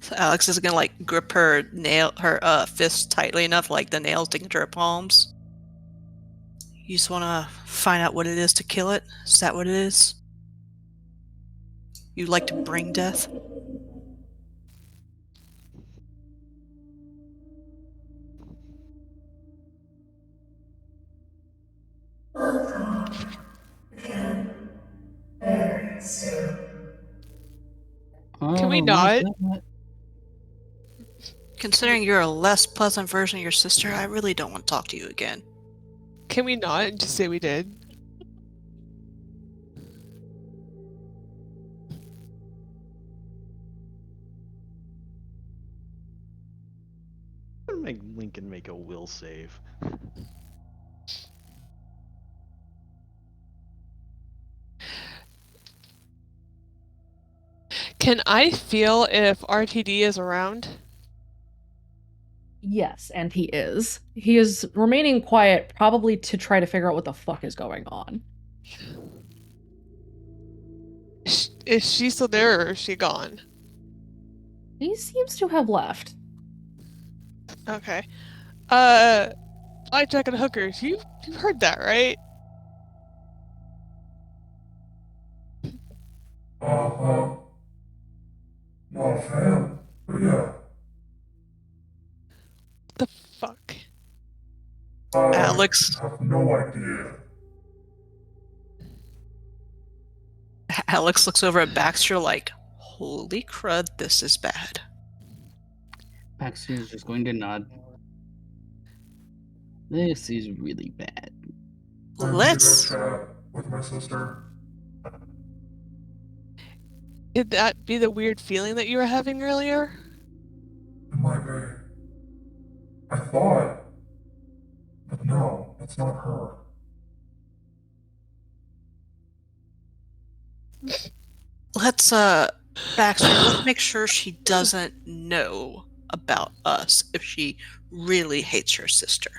So Alex is gonna like grip her fist tightly enough, like the nails dig into her palms. You just want to find out what it is to kill it? Is that what it is? You like to bring death? We'll talk again very soon. Can we Oh, not? that. Considering you're a less pleasant version of your sister, I really don't want to talk to you again. Can we not just say we did? I'm gonna make Lincoln make a will save. Can I feel if RTD is around? Yes, and he is. He is remaining quiet, probably to try to figure out what the fuck is going on. Is she still there or is she gone? He seems to have left. Okay. Blackjack and hookers. You've heard that, right? Not a fan, but yeah. The fuck? Alex. I have no idea. Alex looks over at Baxter like, holy crud, this is bad. Baxter is just going to nod. This is really bad. Let's. Chat with my sister. Could that be the weird feeling that you were having earlier? It might be. I thought. But no, it's not her. Let's, Baxter, let's make sure she doesn't know about us if she really hates her sister.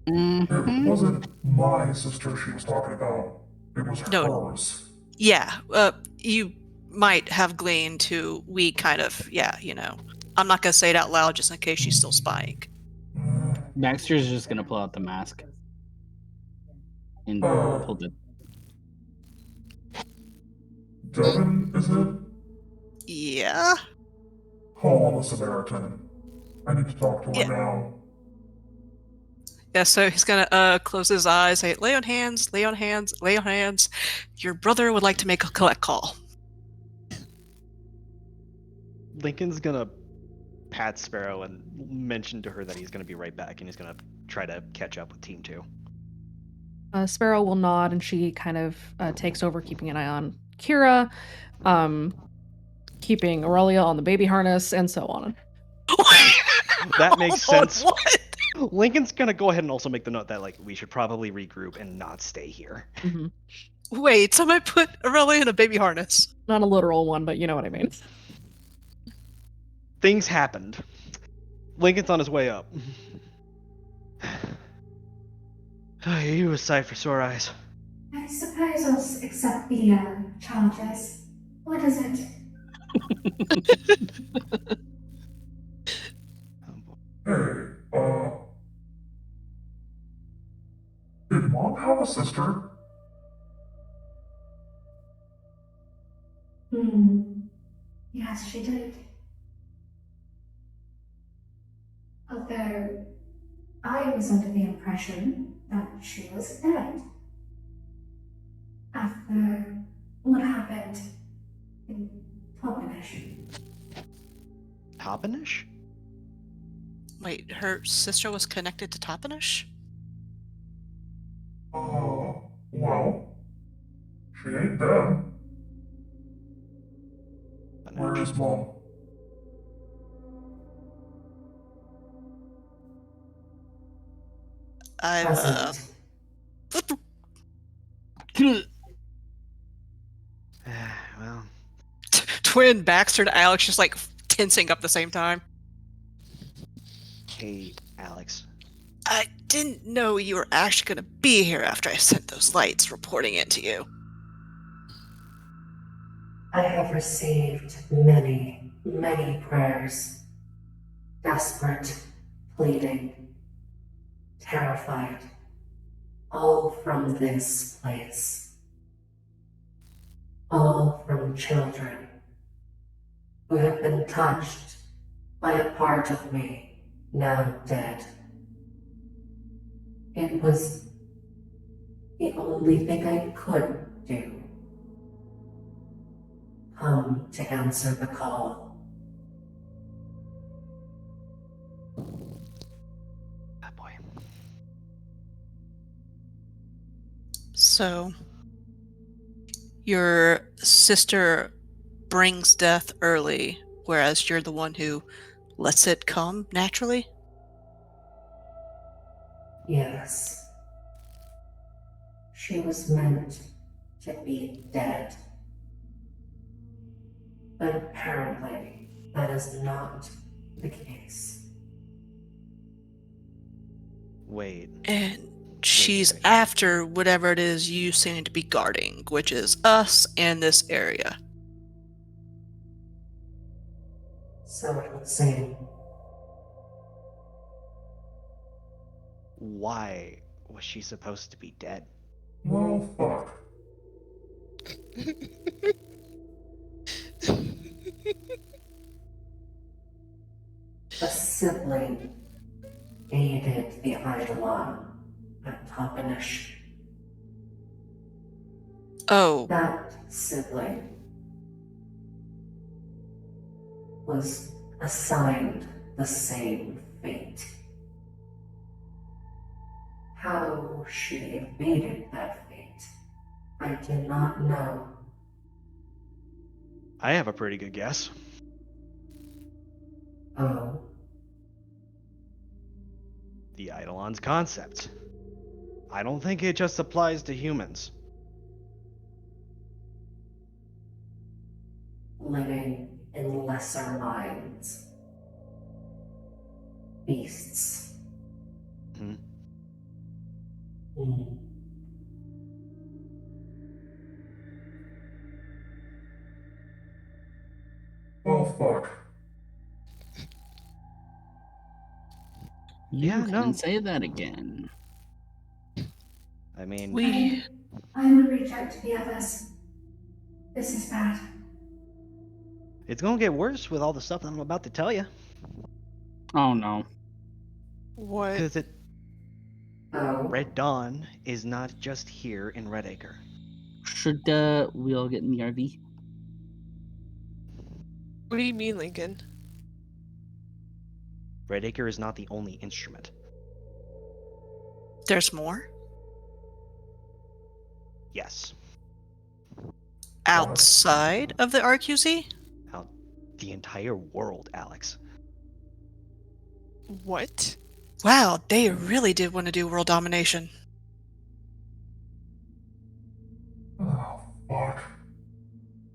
It wasn't my sister she was talking about. It was hers. Yeah, you might have gleaned who we kind of, I'm not gonna say it out loud just in case she's still spying. Baxter's just gonna pull out the mask and pull it. Devin, is it? Yeah? Call on the Samaritan. I need to talk to her now. Yeah, so he's gonna close his eyes, say, lay on hands, lay on hands, lay on hands. Your brother would like to make a collect call. Lincoln's gonna pat Sparrow and mention to her that he's gonna be right back and he's gonna try to catch up with Team 2. Sparrow will nod and she kind of takes over, keeping an eye on Kira, keeping Aurelia on the baby harness, and so on. That makes sense. What? Lincoln's gonna go ahead and also make the note that we should probably regroup and not stay here. Mm-hmm. Wait, somebody put Aurelia in a baby harness. Not a literal one, but you know what I mean. Things happened. Lincoln's on his way up. You a sight for sore eyes. I suppose I'll accept the charges. What is it? Hey, did Mom have a sister? Yes, she did. Although, I was under the impression that she was dead. After what happened in Toppenish. Toppenish? Wait, her sister was connected to Toppenish? Well, she ain't dead. Where is Mom? twin Baxter to Alex, just like tensing up at the same time. Hey, Alex. I didn't know you were actually going to be here after I sent those lights reporting it to you. I have received many, many prayers. Desperate, pleading, terrified, all from this place. All from children who have been touched by a part of me now dead. It was the only thing I could do. Come to answer the call. That boy. So, your sister brings death early, whereas you're the one who lets it come naturally? Yes. She was meant to be dead. But apparently, that is not the case. Wait. And she's after whatever it is you seem to be guarding, which is us and this area. So it would seem. Why was she supposed to be dead? Well, fuck. A sibling aided the Eidolon at Topanish. Oh. That sibling was assigned the same fate. How she evaded that fate, I do not know. I have a pretty good guess. Oh. The Eidolon's concept. I don't think it just applies to humans. Living in lesser minds. Beasts. Hmm. Hmm. Oh, fuck. You Yeah, can no. say that again. I mean, I will reach out to the others. This is bad. it's gonna get worse with all the stuff that I'm about to tell you. Oh no. What? Because Oh. Red Dawn is not just here in Redacre. Should we all get in the RV? What do you mean, Lincoln? Redacre is not the only instrument. There's more? Yes. Outside of the RQZ? Out the entire world, Alex. What? Wow, they really did want to do world domination. Oh, fuck.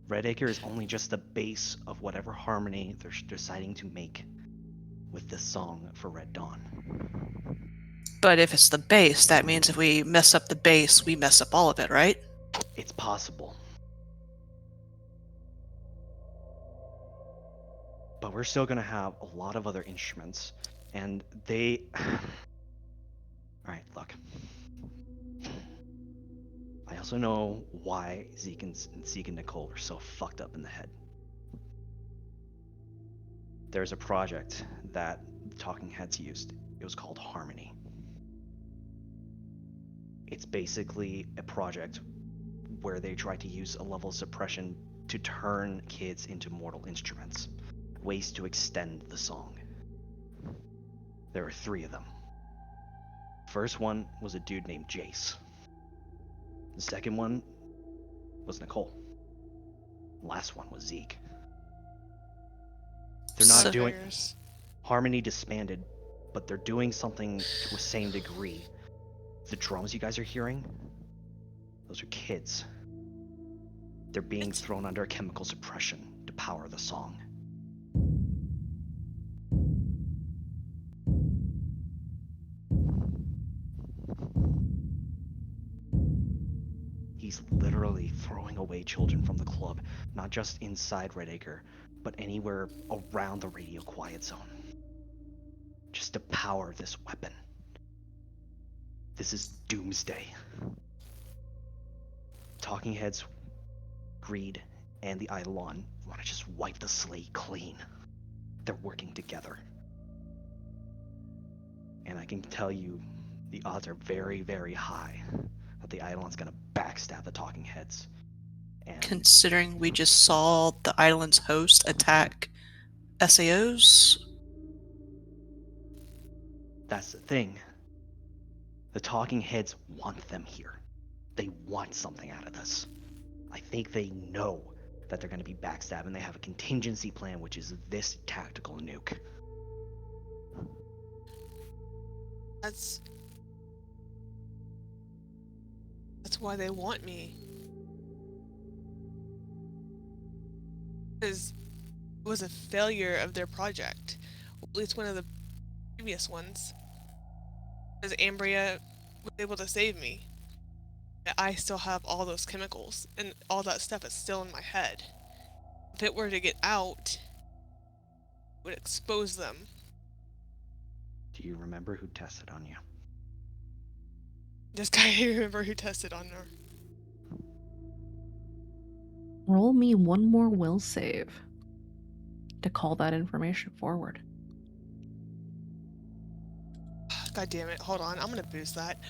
Redacre is only just the base of whatever harmony they're deciding to make with this song for Red Dawn. But if it's the base, that means if we mess up the base, we mess up all of it, right? It's possible. But we're still going to have a lot of other instruments, and they... Alright, look. I also know why Zeke and Nicole are so fucked up in the head. There's a project that the Talking Heads used. It was called Harmony. It's basically a project where they try to use a level of suppression to turn kids into mortal instruments. Ways to extend the song. There are 3 of them. First one was a dude named Jace. The second one was Nicole. Last one was Zeke. They're not doing... Harmony disbanded, but they're doing something to the same degree. The drums you guys are hearing, those are kids. They're being thrown under chemical suppression to power the song. He's literally throwing away children from the club, not just inside Redacre, but anywhere around the radio quiet zone. Just to power this weapon. This is doomsday. Talking Heads, Greed, and the Eidolon want to just wipe the slate clean. They're working together. And I can tell you, the odds are very, very high that the Eidolon's gonna backstab the Talking Heads. And Considering we just saw the island's host attack SAOs. that's the thing. The Talking Heads want them here. They want something out of this. I think they know that they're going to be backstabbed, and they have a contingency plan, which is this tactical nuke. That's why they want me. Because it was a failure of their project. At least one of the previous ones. Because Ambria was able to save me. I still have all those chemicals, and all that stuff is still in my head. If it were to get out, it would expose them. Do you remember who tested on you? This guy, I remember who tested on her. Roll me one more will save to call that information forward. God damn it, hold on, I'm gonna boost that.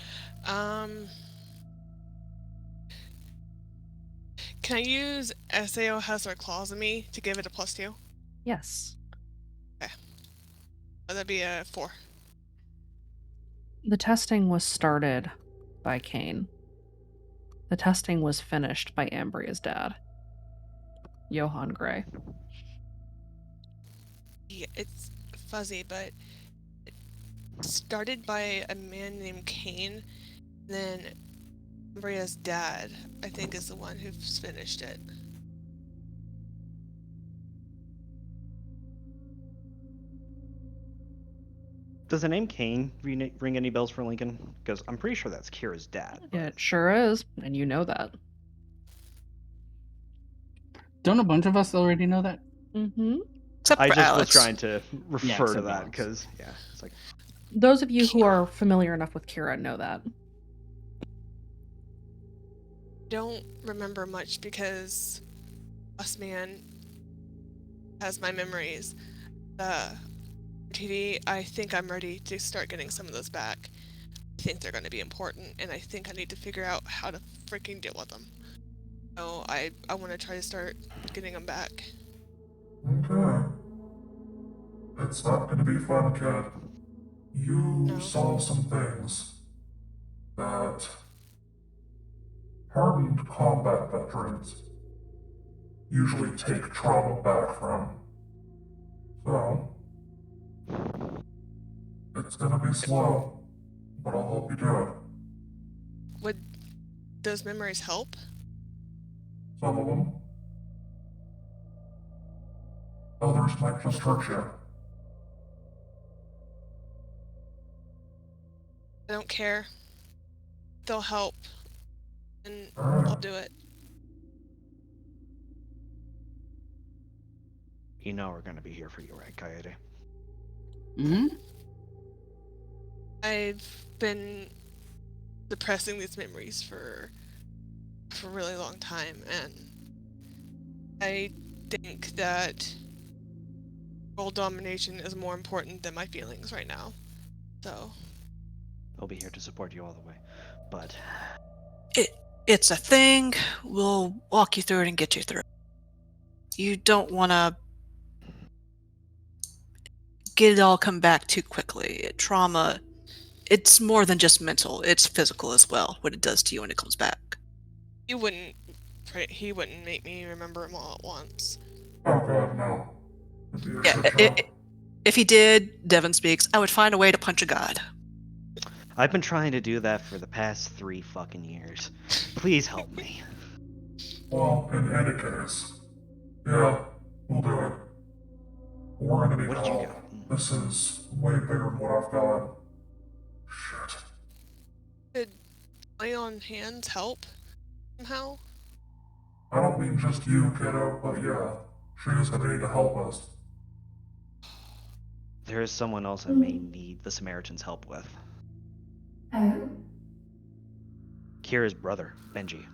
Can I use SAO has their claws in me to give it a +2? Yes. Okay. That'd be a 4. The testing was started by Kane. The testing was finished by Ambria's dad, Johann Gray. Yeah, it's fuzzy, but it started by a man named Kane, then Ambria's dad, I think, is the one who's finished it. Does the name Kane ring any bells for Lincoln? Because I'm pretty sure that's Kira's dad. It sure is, and you know that. Don't a bunch of us already know that? Mm-hmm. Except I for just Alex. was trying to refer to except that Alex. because, yeah, it's like, Those of you who are familiar enough with Kira know that. Don't remember much because Boss Man has my memories. TV, I think I'm ready to start getting some of those back. I think they're going to be important, and I think I need to figure out how to freaking deal with them. So I want to try to start getting them back. Okay. It's not gonna be fun, kid. You saw some things that hardened combat veterans usually take trauma back from. So, it's gonna be slow, but I'll help you do it. Would those memories help? Some of them. Others might just hurt you. I don't care. They'll help. And Alright. I'll do it. you know we're going to be here for you, right, Coyote? Mm-hmm. I've been suppressing these memories for a really long time, and I think that world domination is more important than my feelings right now. So We'll be here to support you all the way. But It's a thing. We'll walk you through it and get you through it. You don't want to get it all come back too quickly. Trauma, it's more than just mental. It's physical as well, what it does to you when it comes back. he wouldn't make me remember them all at once. Oh god, no. It'd be a Yeah, shit show. if he did, Devin speaks, I would find a way to punch a god. I've been trying to do that for the past 3 fucking years. Please help me. Well, in any case, yeah, We'll do it. We're gonna need What did you help. get? This is way bigger than what I've got. Shit. Did lay on hands help somehow? I don't mean just you, kiddo, but yeah, she is gonna need to help us. There is someone else I may need the Samaritans' help with. Oh? Kira's brother, Benji.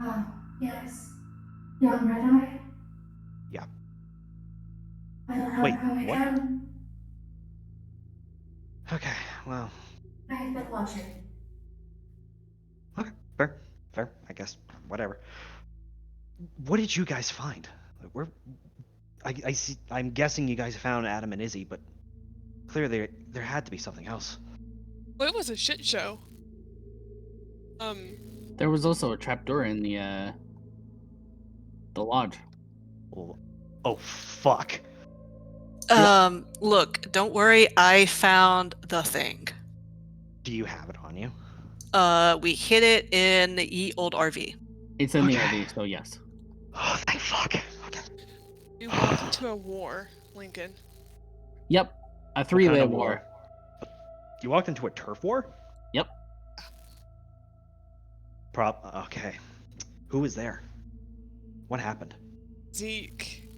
Ah, yes. Young Red Eye? Yeah. I don't have Wait, how I what? can. Okay, well, I've been watching. okay, fair, I guess, whatever. What did you guys find? I see. I'm guessing you guys found Adam and Izzy, but clearly there had to be something else. Well, it was a shit show. There was also a trapdoor in the lodge. Oh fuck. Look, don't worry, I found the thing. Do you have it on you? We hid it in the ye old RV. It's in the RV, so yes. Oh, thank fuck. Okay. You walked into a war, Lincoln. Yep, a What three-way kind of war. You walked into a turf war? Yep. Okay. Who was there? What happened? Zeke,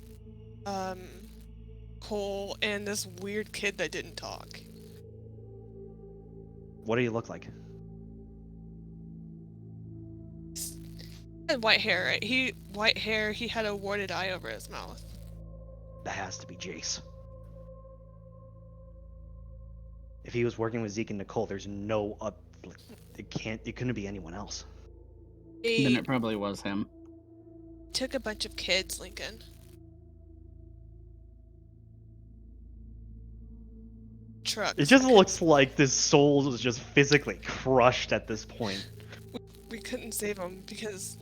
Cole, and this weird kid that didn't talk. What do you look like? He had white hair, right? He had a warded eye over his mouth. That has to be Jace. If he was working with Zeke and Nicole, there's no it couldn't be anyone else. Then it probably was him. Took a bunch of kids, Lincoln. Trucks. It just looks like this soul was just physically crushed at this point. We couldn't save him because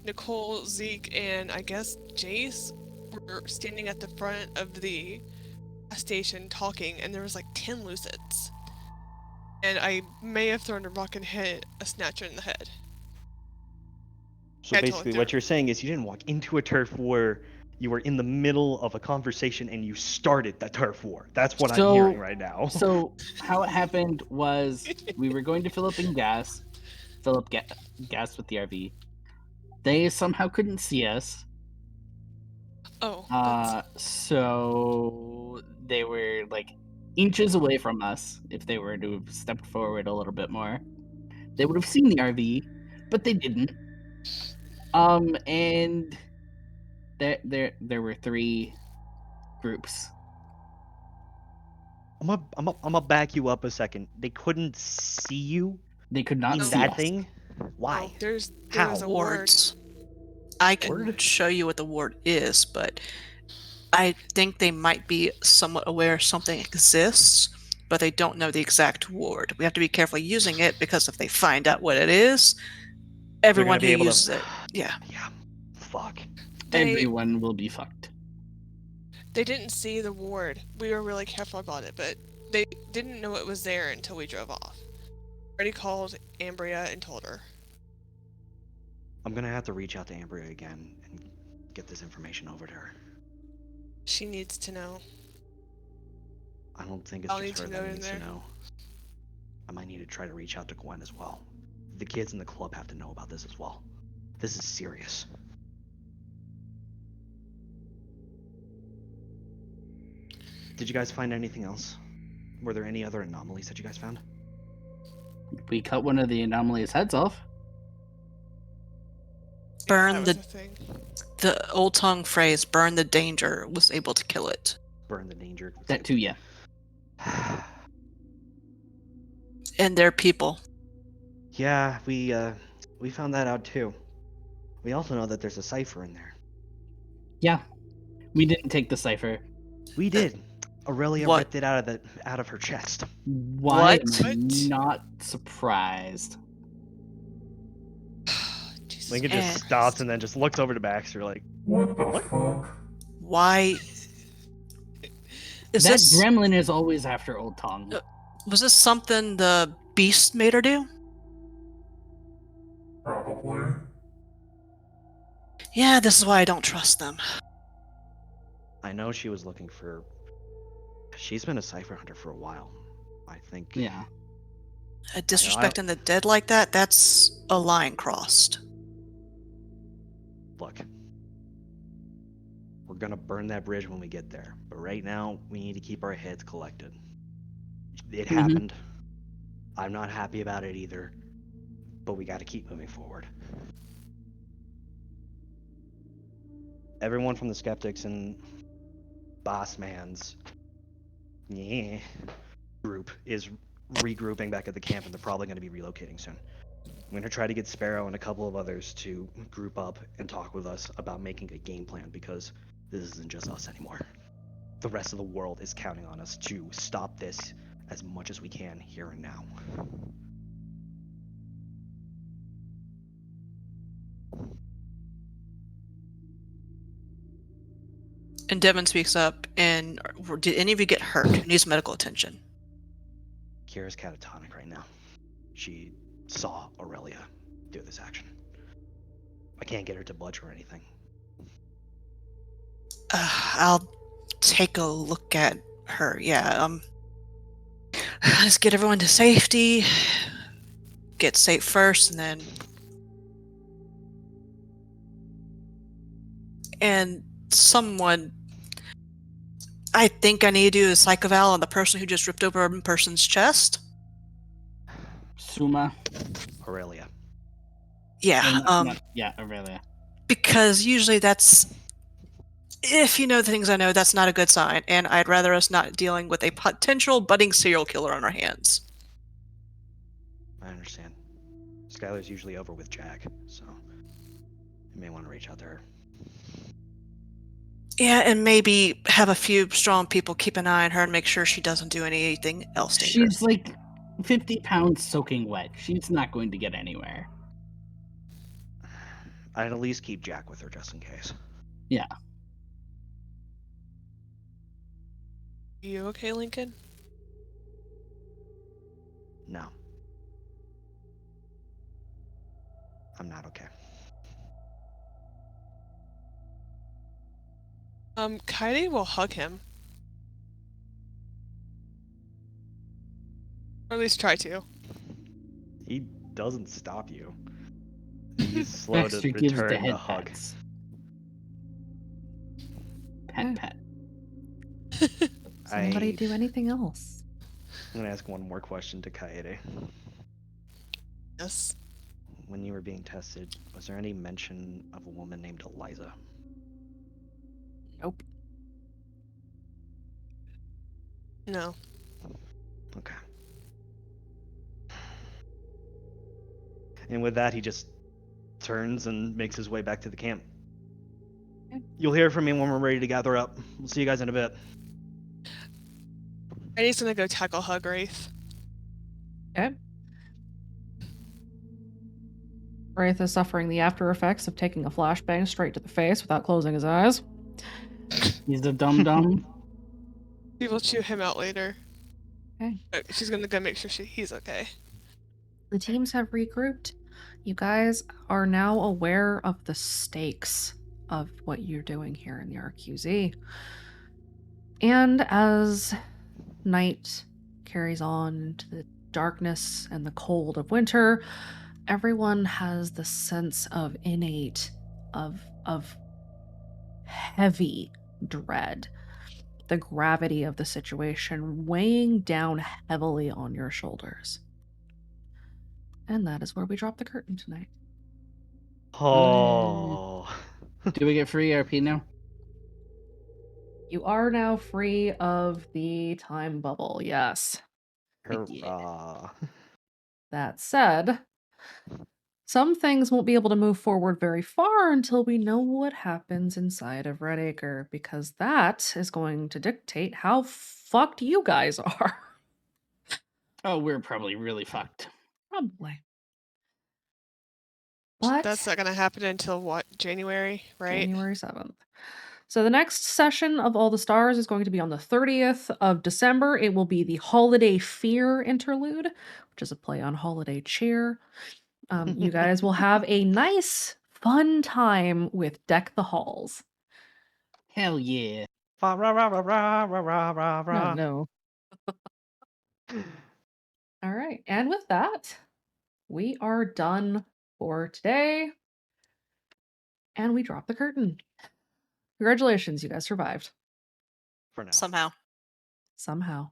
Nicole, Zeke, and I guess Jace were standing at the front of the station talking, and there was like 10 Lucids. And I may have thrown a rock and hit a Snatcher in the head. So basically, what you're saying is you didn't walk into a turf war. You were in the middle of a conversation and you started the turf war. That's what I'm hearing right now. So how it happened was we were going to fill up gas with the RV. They somehow couldn't see us. Oh. So they were like inches away from us. If they were to have stepped forward a little bit more, they would have seen the RV, but they didn't. And there were three groups. I'm gonna back you up a second. They couldn't see you. They could not in see that us. thing. Why? Oh, there How? was a Wards. I can show you what the ward is, but I think they might be somewhat aware something exists, but they don't know the exact ward. We have to be careful using it because if they find out what it is, everyone who uses it. Yeah. Yeah. Fuck. Everyone will be fucked. They didn't see the ward. We were really careful about it, but they didn't know it was there until we drove off. Already called Ambria and told her. I'm gonna have to reach out to Ambria again and get this information over to her. She needs to know. I don't think it's I'll just her need to know that in needs to there. know. I might need to try to reach out to Gwen as well. The kids in the club have to know about this as well. This is serious. Did you guys find anything else? Were there any other anomalies that you guys found? We cut one of the anomalies' heads off. Burn That was a thing. the old tongue phrase, burn the danger, was able to kill it. Burn the danger. That too, yeah. And their people. Yeah, we found that out too. We also know that there's a cipher in there. Yeah. We didn't take the cipher. We did. Aurelia What? ripped it out of her chest. Why What? am I not surprised? Jesus Lincoln just Christ. stops and then just looks over to Baxter like, What the fuck? Why? Is That this gremlin is always after Old Tongue. was this something the beast made her do? Probably. Yeah, this is why I don't trust them. I know she was looking for. She's been a cipher hunter for a while. I think. Yeah. Disrespecting the dead like that, that's a line crossed. Look. We're gonna burn that bridge when we get there. But right now, we need to keep our heads collected. It happened. I'm not happy about it either. But we gotta keep moving forward. Everyone from the Skeptics and Boss Man's group is regrouping back at the camp, and they're probably going to be relocating soon. I'm going to try to get Sparrow and a couple of others to group up and talk with us about making a game plan, because this isn't just us anymore. The rest of the world is counting on us to stop this as much as we can here and now. And Devin speaks up, and did any of you get hurt? Who needs medical attention? Kira's catatonic right now. She saw Aurelia do this action. I can't get her to budge or anything. I'll take a look at her. Yeah, let's get everyone to safety. Get safe first, and then... And someone... I think I need to do a psych eval on the person who just ripped open a person's chest. Suma. Aurelia. Yeah, yeah, Aurelia. Because usually that's... If you know the things I know, that's not a good sign, and I'd rather us not dealing with a potential budding serial killer on our hands. I understand. Skylar's usually over with Jack, so you may want to reach out to her. Yeah, and maybe have a few strong people keep an eye on her and make sure she doesn't do anything else dangerous. She's like 50 pounds soaking wet. She's not going to get anywhere. I'd at least keep Jack with her just in case. Yeah. Are you okay, Lincoln? No. I'm not okay. Kaede will hug him. Or at least try to. He doesn't stop you. He's slow to Baxter gives the return head the hug. pats. Pat. Does anybody do anything else? I'm gonna ask one more question to Kaede. Yes. When you were being tested, was there any mention of a woman named Eliza? Nope. No. Okay. And with that, he just turns and makes his way back to the camp. Okay. You'll hear from me when we're ready to gather up. We'll see you guys in a bit. Kaide's gonna go tackle Hug Wraith. Okay. Wraith is suffering the after effects of taking a flashbang straight to the face without closing his eyes. He's a dum-dum. We will chew him out later. Okay. She's gonna go make sure he's okay. The teams have regrouped. You guys are now aware of the stakes of what you're doing here in the RQZ. And as night carries on into the darkness and the cold of winter, everyone has the sense of innate, of heavy dread. The gravity of the situation weighing down heavily on your shoulders. And that is where we drop the curtain tonight. Oh. Do we get free RP now? You are now free of the time bubble, yes. Hurrah. That said, some things won't be able to move forward very far until we know what happens inside of Redacre, because that is going to dictate how fucked you guys are. Oh, we're probably really fucked. Probably. But That's not gonna happen until what? January, right? January 7th. So the next session of All the Stars is going to be on the 30th of December. It will be the Holiday Fear interlude, which is a play on holiday cheer. You guys will have a nice fun time with Deck the Halls. Hell yeah. Fa ra ra ra ra ra ra ra Oh ra. no. All right. And with that, we are done for today. And we drop the curtain. Congratulations, you guys survived. For now. Somehow. Somehow.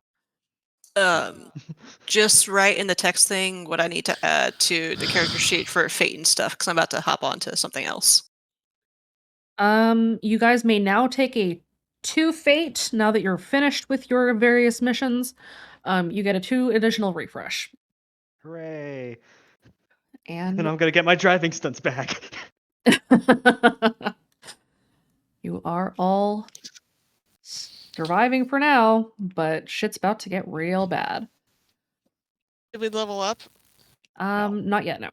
Just write in the text thing what I need to add to the character sheet for fate and stuff, because I'm about to hop on to something else. You guys may now take a 2 fate now that you're finished with your various missions. You get a 2 additional refresh. Hooray. And And I'm gonna get my driving stunts back. you are all surviving for now, but shit's about to get real bad. Did we level up? Not yet, no.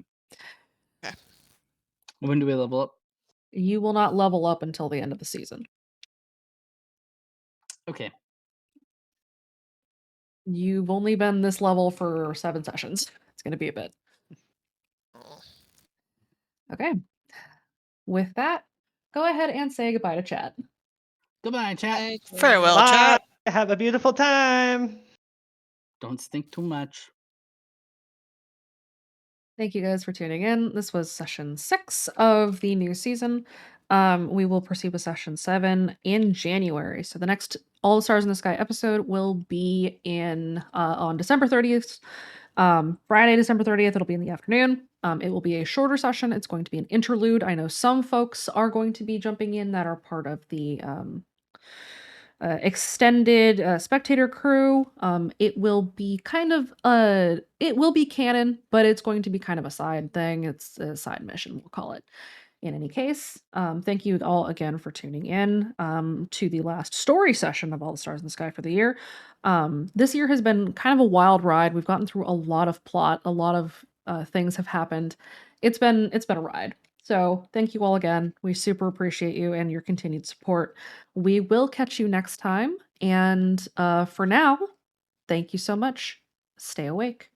When do we level up? You will not level up until the end of the season. Okay. You've only been this level for 7 sessions. It's going to be a bit. Okay. With that, go ahead and say goodbye to chat. Goodbye, chat. Farewell, Bye. chat. Have a beautiful time. Don't stink too much. Thank you guys for tuning in. This was session 6 of the new season. We will proceed with session 7 in January. So the next All the Stars in the Sky episode will be in on December 30th. Friday, December 30th, it'll be in the afternoon. It will be a shorter session. It's going to be an interlude. I know some folks are going to be jumping in that are part of the extended spectator crew. It will be kind of it will be canon, but it's going to be kind of a side thing. It's a side mission, we'll call it. In any case, thank you all again for tuning in to the last story session of All the Stars in the Sky for the year. This year has been kind of a wild ride. We've gotten through a lot of plot, a lot of things have happened. It's been a ride. So thank you all again. We super appreciate you and your continued support. We will catch you next time. And for now, thank you so much. Stay awake.